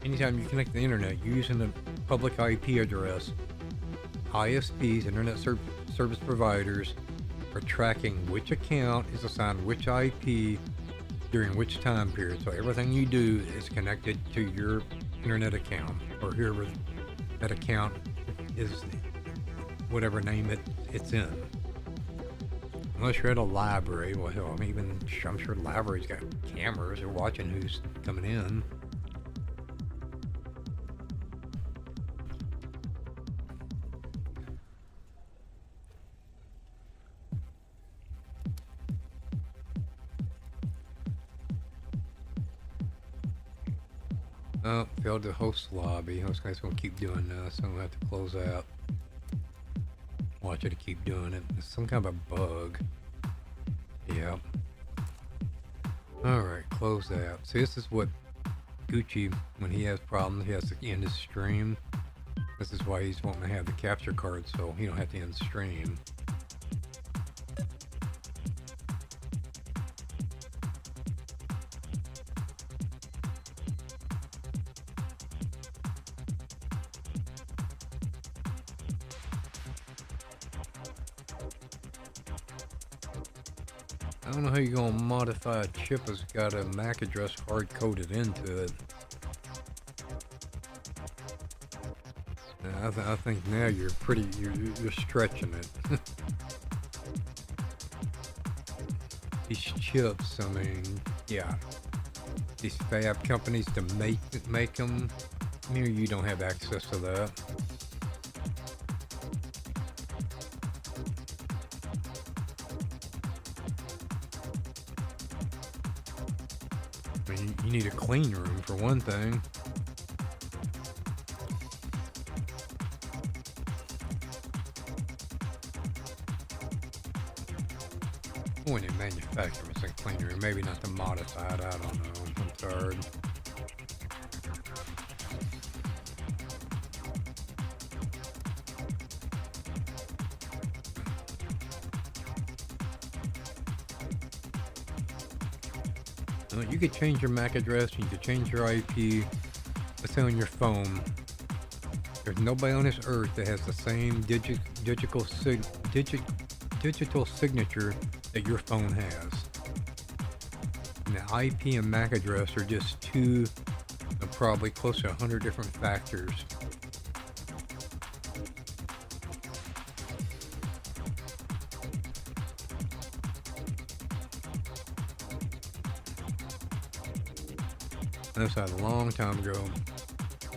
Speaker 1: anytime you connect to the internet, you're using a public IP address. ISPs, internet service providers, are tracking which account is assigned which IP during which time period. So everything you do is connected to your internet account, or whoever that account is, whatever name it's in. Unless you're at a library, well, hell, I'm sure libraries got cameras. They're watching who's coming in. Oh, failed to host lobby. Those guys won't keep doing this, so I'm gonna have to close out. Watch it to keep doing it. It's some kind of a bug. Yep. Alright, close that. See, this is what Gucci, when he has problems, he has to end his stream. This is why he's wanting to have the capture card, so he don't have to end the stream. I don't know how you're gonna modify a chip that's got a MAC address hard coded into it. I think now you're stretching it. These chips, I mean, yeah, these fab companies to make them. You don't have access to that. I mean, you need a clean room for one thing. When you manufacture it's a clean room, maybe not the modified, I don't know. I'm sorry. You could change your MAC address, you could change your IP, let's say on your phone. There's nobody on this earth that has the same digital signature that your phone has. And the IP and MAC address are just two of probably close to 100 different factors. I decided a long time ago,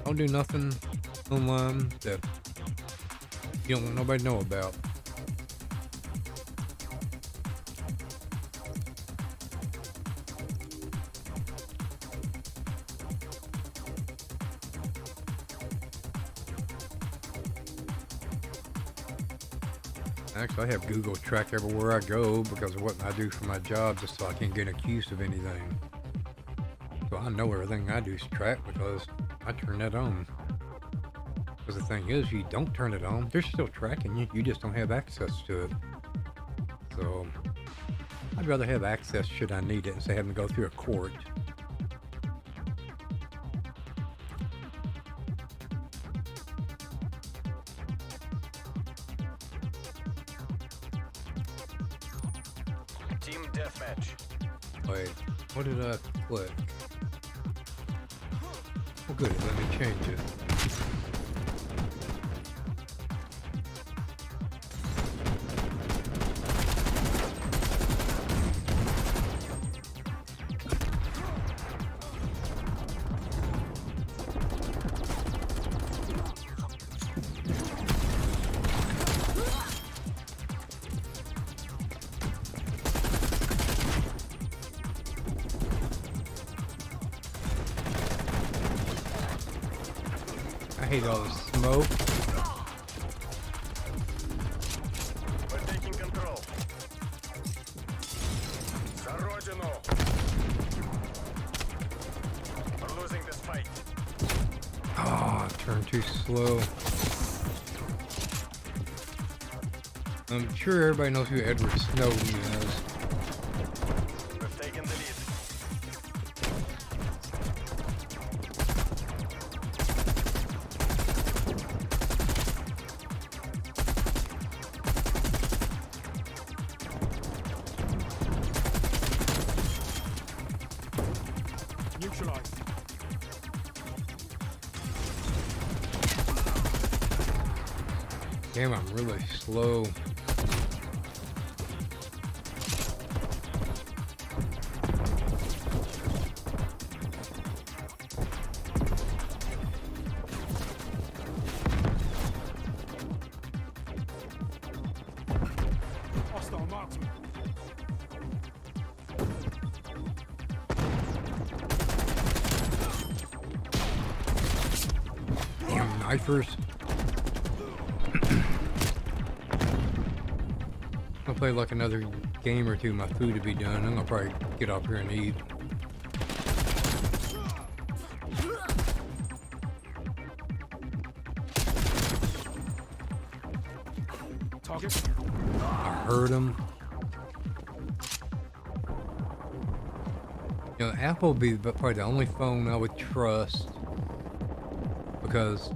Speaker 1: don't do nothing online that you don't want nobody to know about. Actually, I have Google track everywhere I go because of what I do for my job, just so I can't get accused of anything. So I know everything I do is tracked because I turn that on. Because the thing is, you don't turn it on, they're still tracking you. You just don't have access to it. So, I'd rather have access should I need it instead of having to go through a court.
Speaker 2: Team deathmatch.
Speaker 1: Wait, what did I click? Oh good, let me change it. I hate all the smoke.
Speaker 2: We're taking control. За родину. We're losing this fight.
Speaker 1: Ah, turn too slow. I'm sure everybody knows who Edward Snowden is.
Speaker 2: We've taken the lead.
Speaker 3: Neutralized.
Speaker 1: Damn, I'm really slow.
Speaker 3: Hostile marksman.
Speaker 1: Damn knifers. I'll play like another game or two, my food to be done. I'm gonna probably get off here and eat.
Speaker 3: Target.
Speaker 1: I heard him. You know, Apple would be probably the only phone I would trust because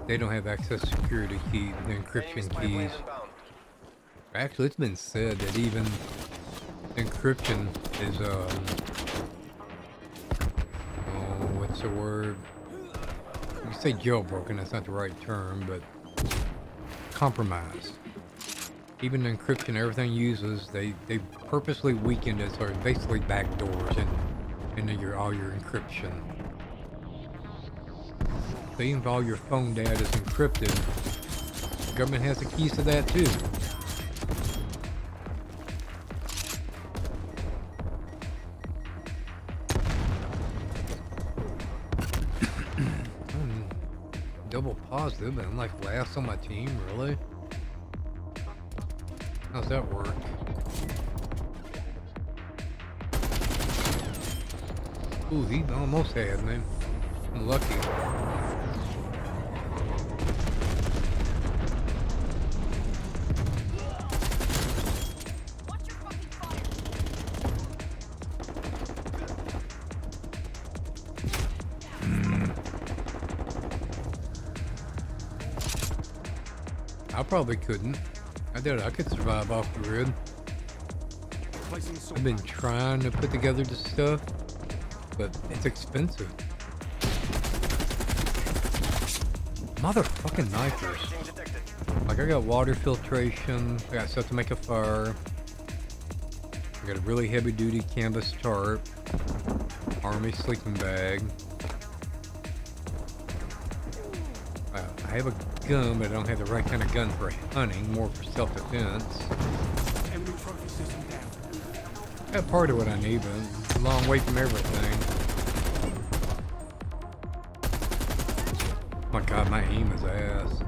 Speaker 1: they don't have access to security key, the encryption keys.
Speaker 2: Inbound.
Speaker 1: Actually, it's been said that even encryption is, oh, what's the word? You say jailbroken, that's not the right term, but compromised. Even encryption, everything uses, they purposely weakened it, so it's basically backdoors into all your encryption. So even if all your phone data is encrypted, the government has the keys to that too. Double positive, and I'm like last on my team, really? How's that work? Ooh, he almost had me. I'm lucky. I probably couldn't. I doubt I could survive off the grid.
Speaker 3: Placing assault.
Speaker 1: I've been trying to put together this stuff, but it's expensive. Motherfucking knifers.
Speaker 2: Team detected.
Speaker 1: Like, I got water filtration, I got stuff to make a fire, I got a really heavy duty canvas tarp, army sleeping bag. I have a gun, but I don't have the right kind of gun for hunting, more for self-defense.
Speaker 3: Enemy trophy system down.
Speaker 1: I got part of what I need, but it's a long way from everything. Oh my god, my aim is ass.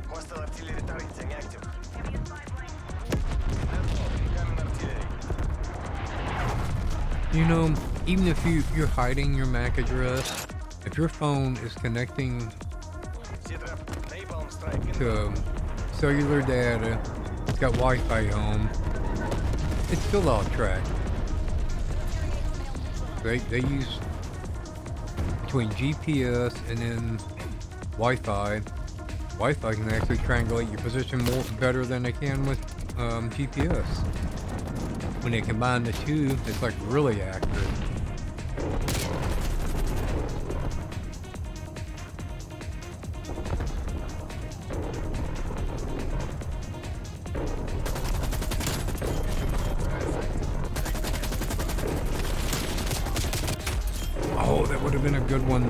Speaker 2: Hostile artillery targeting active. Incoming artillery.
Speaker 1: You know, even if you're hiding your MAC address, if your phone is connecting
Speaker 2: Z-trap. Napalm strike
Speaker 1: to cellular data, it's got Wi-Fi home, it's still all tracked. They use between GPS and then Wi-Fi. Wi-Fi can actually triangulate your position better than they can with GPS. When they combine the two, it's like really accurate. Oh, that would have been a good one.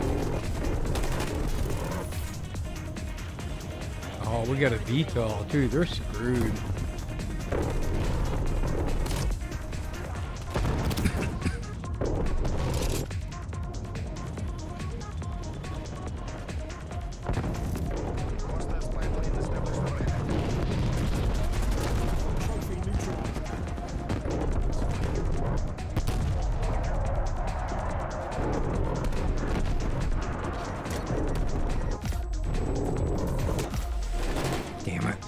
Speaker 1: Oh, we got a detail too. They're screwed.
Speaker 2: Hostile spy plane established overhead.
Speaker 3: Trophy neutralized.
Speaker 1: Damn it.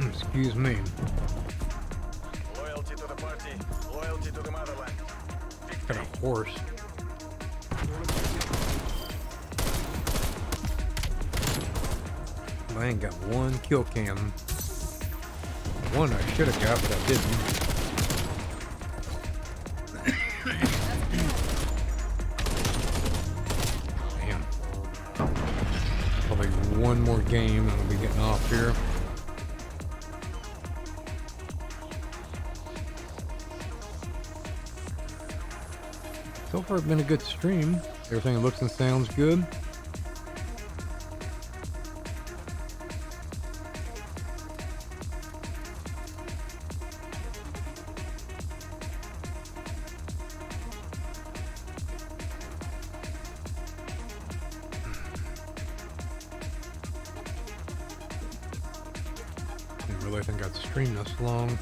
Speaker 1: Excuse me.
Speaker 2: Loyalty to the party. Loyalty to the motherland.
Speaker 1: Got a horse. I ain't got one kill cam. One I should have got, but I didn't. Damn. Probably one more game and I'll be getting off here. So far, it's been a good stream. Everything looks and sounds good. Didn't really think I'd stream this long.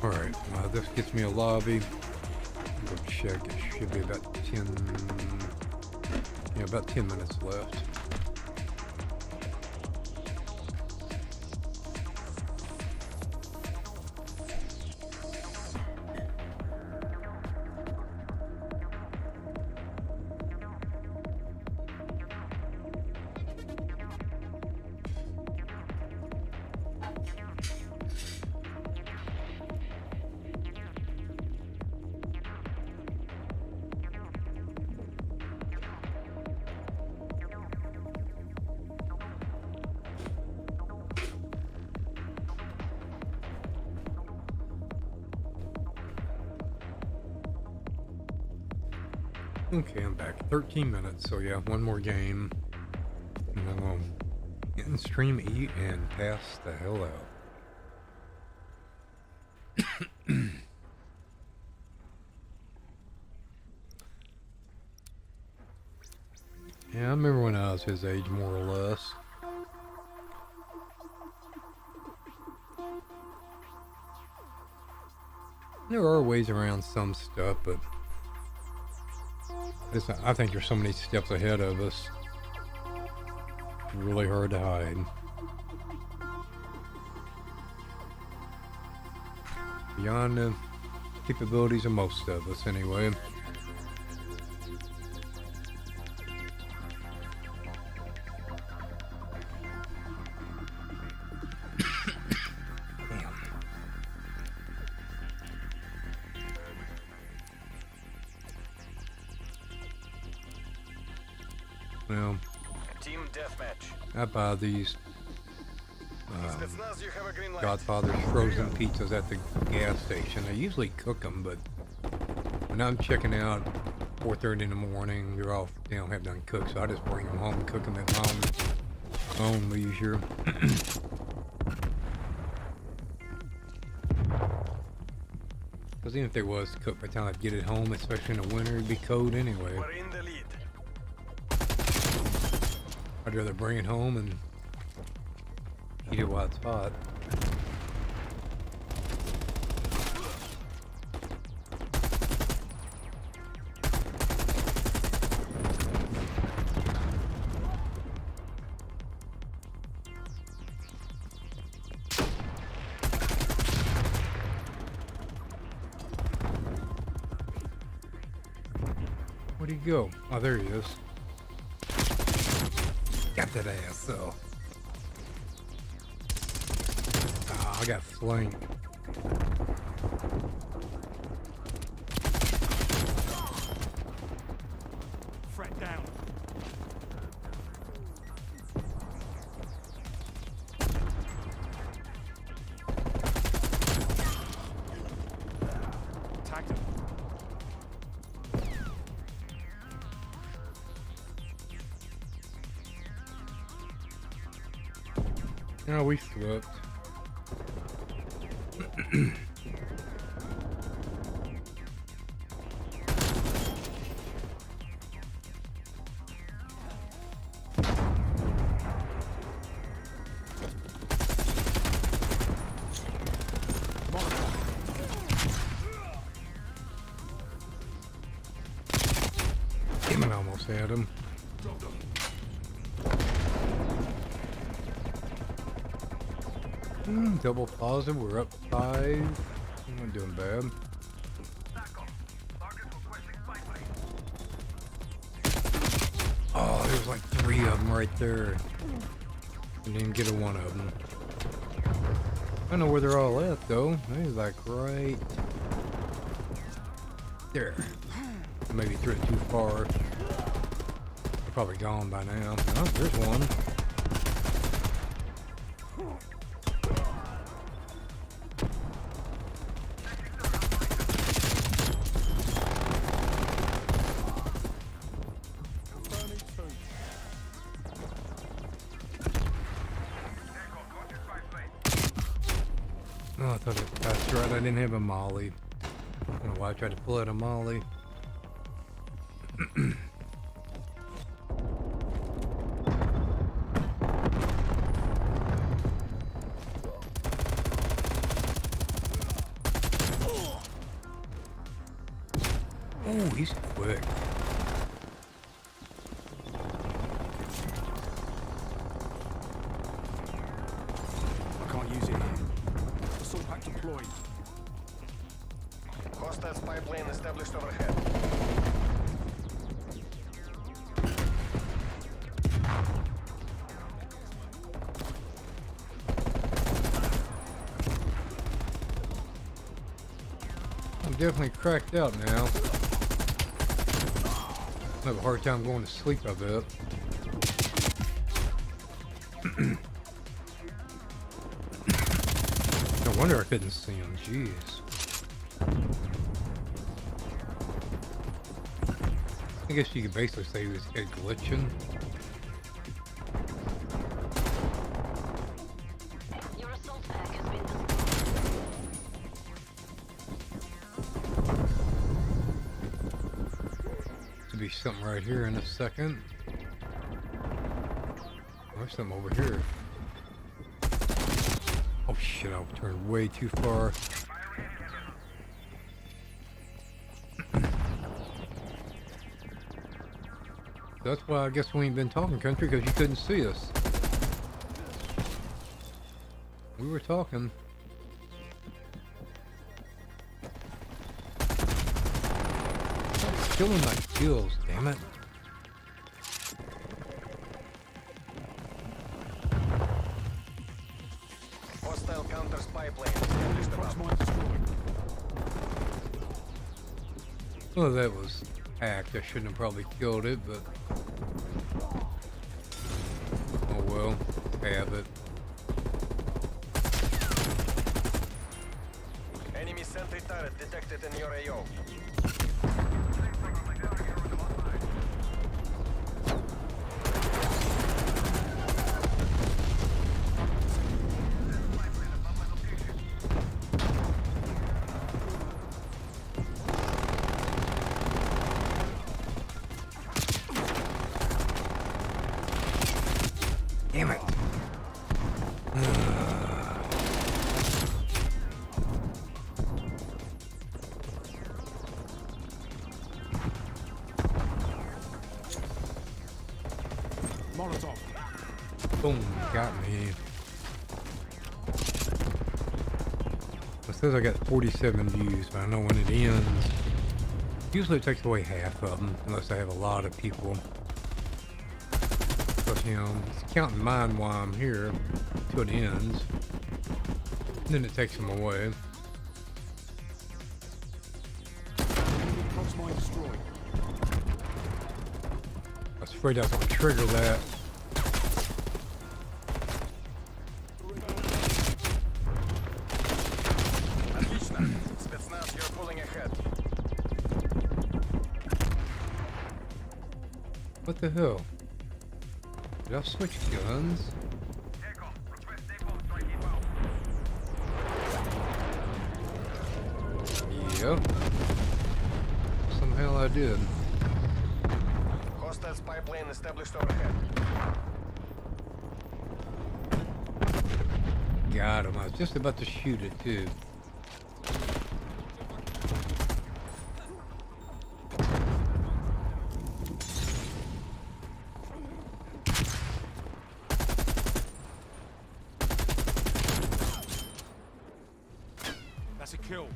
Speaker 1: Alright, this gets me a lobby. Go check, it should be about 10, yeah, about 10 minutes left. Okay, I'm back. 13 minutes, so yeah, one more game. And then we'll get in stream, eat, and pass the hell out. Yeah, I remember when I was his age, more or less. There are ways around some stuff, but I think there's so many steps ahead of us. It's really hard to hide. Beyond the capabilities of most of us, anyway. Well,
Speaker 2: Team deathmatch.
Speaker 1: I buy these
Speaker 2: Spetsnaz, you have a green light.
Speaker 1: Godfather's frozen pizzas at the gas station. I usually cook them, but when I'm checking out 4:30 in the morning, they're all, they don't have done cooked, so I just bring them home and cook them at my own leisure. Because even if there was cooked by the time I'd get it home, especially in the winter, it'd be cold anyway.
Speaker 2: We're in the lead.
Speaker 1: I'd rather bring it home and eat it while it's hot. Where'd he go? Oh, there he is. Got that ass, so. Ah, I got flanked.
Speaker 3: Threat down. Tagged him.
Speaker 1: No, we flipped. Damn it, I almost had him. Double positive, we're up 5. I'm not doing bad. Oh, there's like 3 of them right there. Didn't even get a one of them. I know where they're all at though. They're like right there. Maybe threw it too far. They're probably gone by now. Oh, there's one. Oh, I thought that's right. I didn't have a molly. I don't know why I tried to pull out a molly. Oh, he's quick.
Speaker 3: I can't use it here. Assault pack deployed.
Speaker 2: Hostile spy plane established overhead.
Speaker 1: I'm definitely cracked out now. I have a hard time going to sleep, I bet. No wonder I couldn't see him. Jeez. I guess you could basically say he was glitching.
Speaker 4: Your assault pack has been destroyed.
Speaker 1: Should be something right here in a second. There's something over here. Oh shit, I turned way too far. That's why I guess we ain't been talking country, because you couldn't see us. We were talking. Stop killing my kills, damn it.
Speaker 2: Hostile counter spy plane established above.
Speaker 3: Mine destroyed.
Speaker 1: Well, that was hacked. I shouldn't have probably killed it, but oh well, have it.
Speaker 2: Enemy sentry turret detected in your AO.
Speaker 1: got me. It says I got 47 views, but I know when it ends, usually it takes away half of them, unless I have a lot of people. But, you know, it's counting mine while I'm here till it ends. Then it takes them away.
Speaker 3: Cross mine destroyed.
Speaker 1: I was afraid I was going to trigger that.
Speaker 2: Отлично. Спецназ, you're pulling ahead.
Speaker 1: What the hell? Did I switch guns? Yep. Somehow I did.
Speaker 2: Hostile spy plane established overhead.
Speaker 1: Got him. I was just about to shoot it too.
Speaker 3: That's a kill.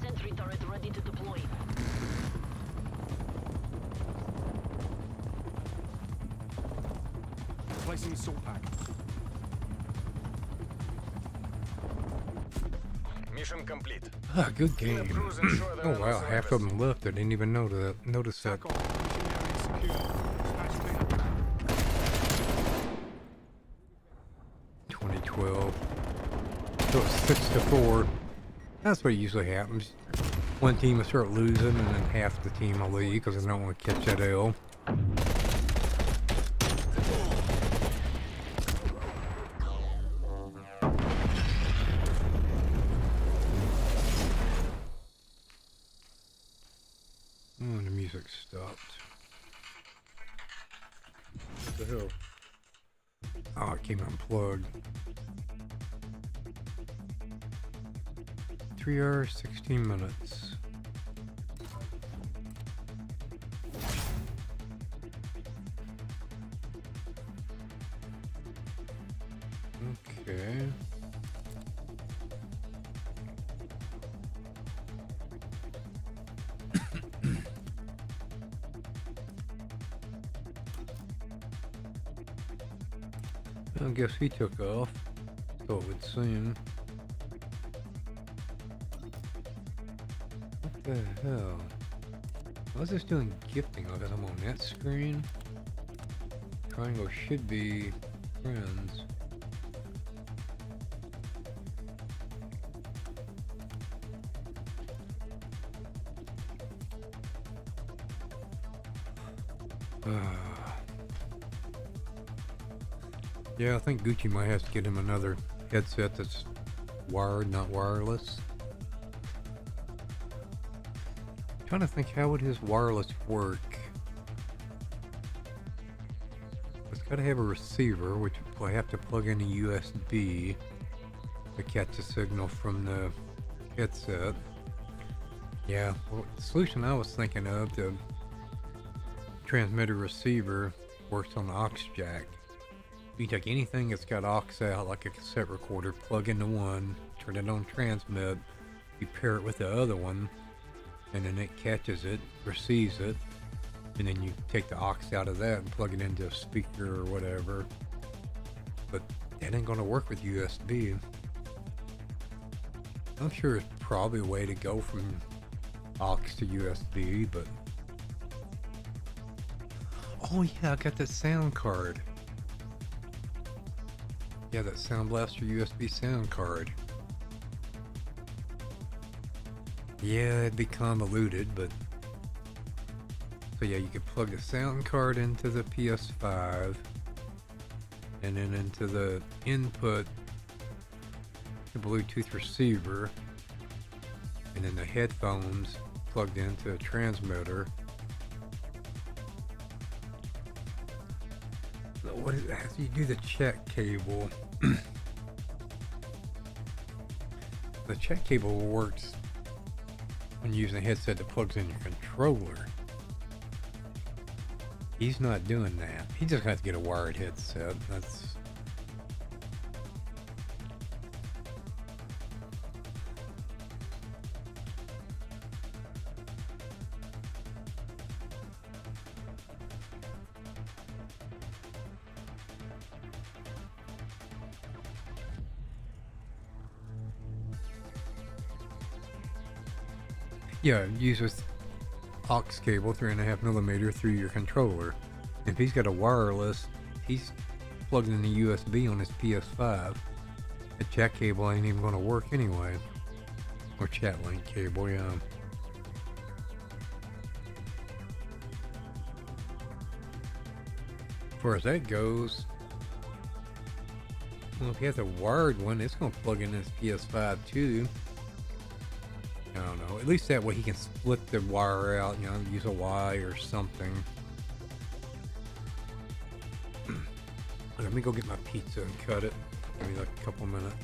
Speaker 4: Sentry turret ready to deploy.
Speaker 3: Placing assault pack.
Speaker 2: Mission complete.
Speaker 1: Ah, good game. Oh wow, half of them left. I didn't even notice that.
Speaker 3: Back on. Mission area secure. Dispatch clear.
Speaker 1: 2012. So it's 6-4. That's what usually happens. One team will start losing, and then half the team will leave because they don't want to catch that L. Oh, the music stopped. What the hell? Oh, it came unplugged. 3 hours, 16 minutes. Okay. I guess he took off. So it would seem. What the hell? I was just doing gifting because I'm on that screen. Triangle should be friends. Yeah, I think Gucci might have to get him another headset that's wired, not wireless. Trying to think, how would his wireless work? It's got to have a receiver, which will have to plug in a USB to catch a signal from the headset. Yeah, well, the solution I was thinking of, the transmitter receiver, works on the aux jack. You take anything that's got aux out, like a cassette recorder, plug into one, turn it on transmit, you pair it with the other one, and then it catches it, receives it, and then you take the aux out of that and plug it into a speaker or whatever. But that ain't gonna work with USB. I'm sure it's probably a way to go from aux to USB, but... Oh yeah, I got that sound card. Yeah, that Sound Blaster USB sound card. Yeah, it'd be convoluted, but... So yeah, you could plug the sound card into the PS5, and then into the input, the Bluetooth receiver, and then the headphones plugged into a transmitter. What is that? You do the check cable. The chat cable works when using a headset that plugs in your controller. He's not doing that. He just has to get a wired headset. That's... Yeah, use this aux cable 3.5mm through your controller. If he's got a wireless, he's plugged in the USB on his PS5. The chat cable ain't even going to work anyway. Or chat link cable, yeah. As far as that goes, well, if he has a wired one, it's going to plug in his PS5 too. I don't know. At least that way he can split the wire out, you know, use a Y or something. Let me go get my pizza and cut it. Give me like a couple minutes.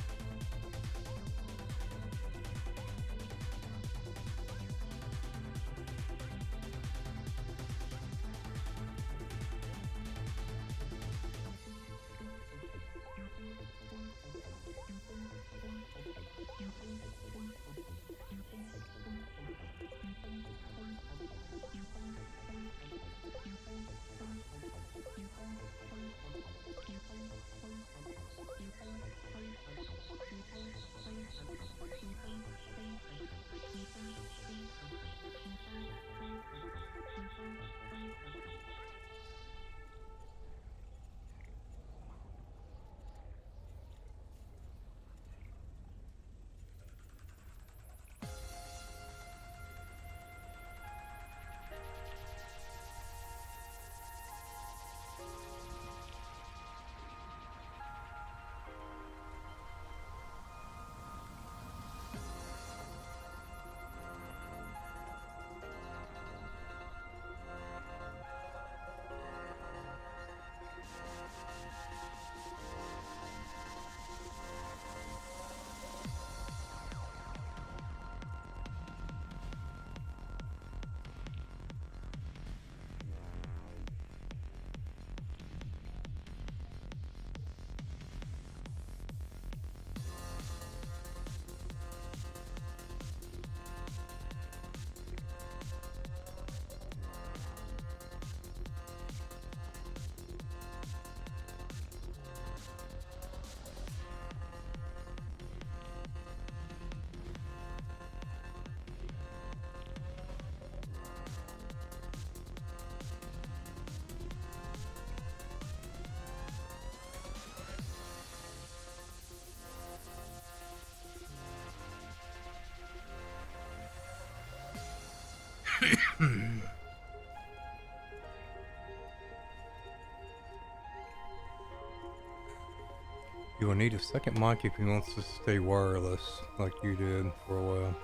Speaker 1: You will need a second mic if he wants to stay wireless like you did for a while.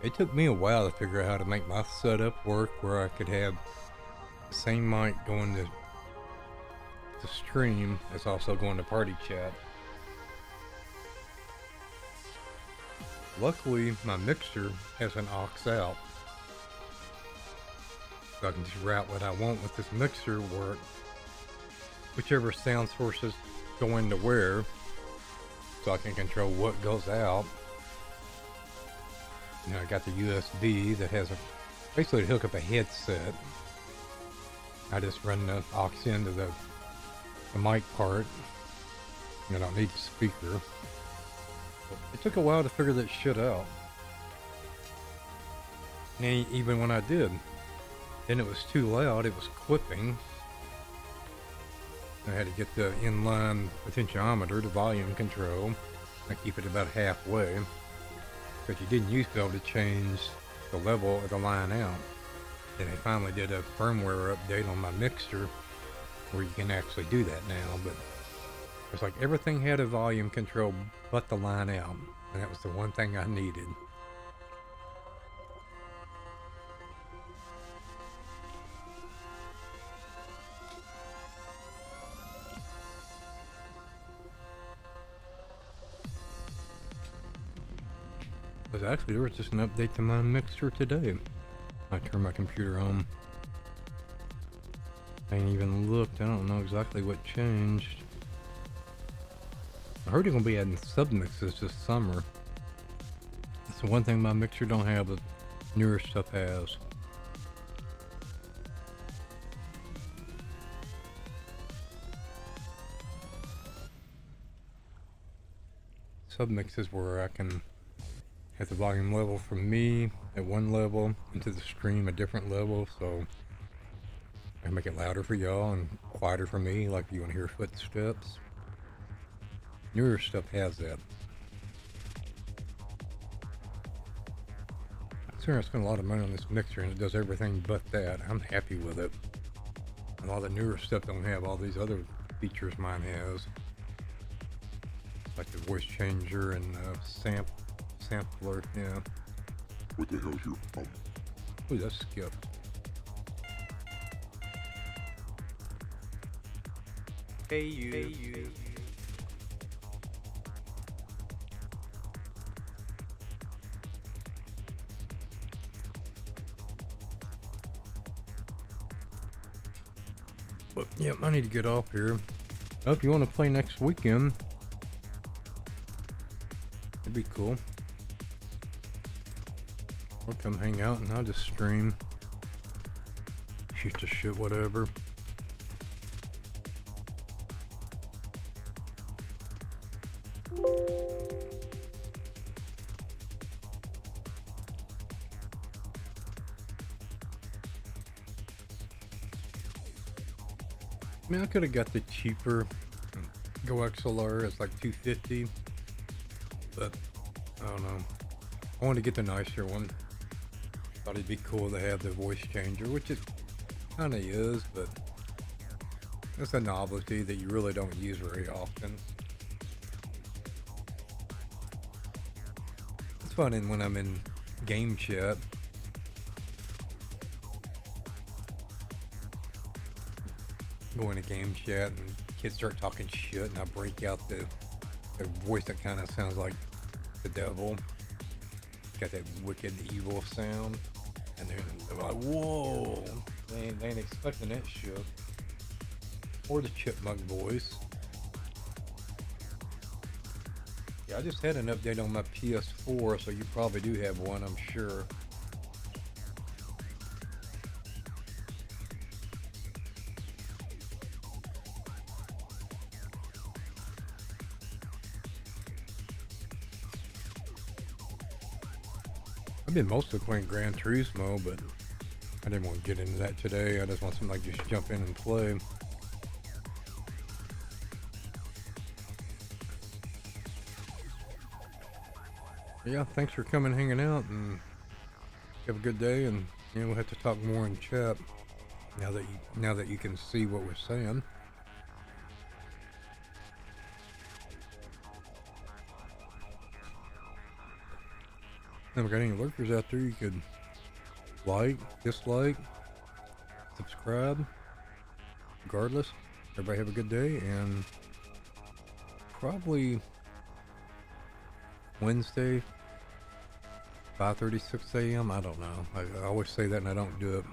Speaker 1: It took me a while to figure out how to make my setup work where I could have the same mic going to stream as also going to party chat. Luckily, my mixer has an aux out, so I can just route what I want with this mixer where whichever sound sources go into where, so I can control what goes out. You know, I got the USB that has a basically to hook up a headset. I just run the aux into the mic part. I don't need the speaker. But it took a while to figure that shit out. And even when I did, then it was too loud, it was clipping. I had to get the inline potentiometer, the volume control. I keep it about halfway. Because you didn't used to be able to change the level of the line out. Then they finally did a firmware update on my mixer where you can actually do that now. But it's like everything had a volume control but the line out. And that was the one thing I needed. But actually, there was just an update to my mixer today. I turned my computer on. I ain't even looked. I don't know exactly what changed. I heard you're gonna be adding submixes this summer. That's the one thing my mixer don't have that newer stuff has. Submixes where I can have the volume level from me at one level into the stream a different level, so I can make it louder for y'all and quieter for me, like if you want to hear footsteps. Newer stuff has that. I spent a lot of money on this mixer and it does everything but that. I'm happy with it. And all the newer stuff don't have all these other features mine has. Like the voice changer and sampler, yeah.
Speaker 9: What the hell's your problem?
Speaker 1: Ooh, that's Skip.
Speaker 10: Hey you.
Speaker 1: But yep, I need to get off here. Oh, if you want to play next weekend, it'd be cool. Or come hang out and I'll just stream. Shoot the shit, whatever. I mean, I could have got the cheaper Go XLR. It's like $250, but I don't know. I wanted to get the nicer one. Thought it'd be cool to have the voice changer, which it kind of is, but it's a novelty that you really don't use very often. It's fun when I'm in game chat. Go into game chat and kids start talking shit and I break out the voice that kind of sounds like the devil. Got that wicked evil sound. And they're like, whoa. They ain't expecting that shit. Or the chipmunk voice. Yeah, I just had an update on my PS4, so you probably do have one, I'm sure. I've been mostly playing Gran Turismo, but I didn't want to get into that today. I just want something like just jump in and play. Yeah, thanks for coming, hanging out, and have a good day. And you know, we'll have to talk more in chat now that you can see what we're saying. If we got any lurkers out there, you could like, dislike, subscribe. Regardless, everybody have a good day, and probably Wednesday, 5:36 a.m. I don't know. I always say that and I don't do it.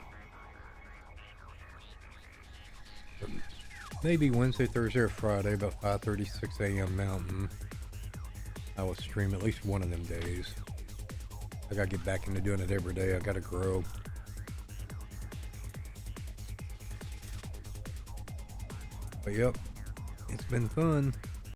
Speaker 1: But maybe Wednesday, Thursday, or Friday, about 5:36 a.m. Mountain. I will stream at least one of them days. I gotta get back into doing it every day. I gotta grow. But yep, it's been fun.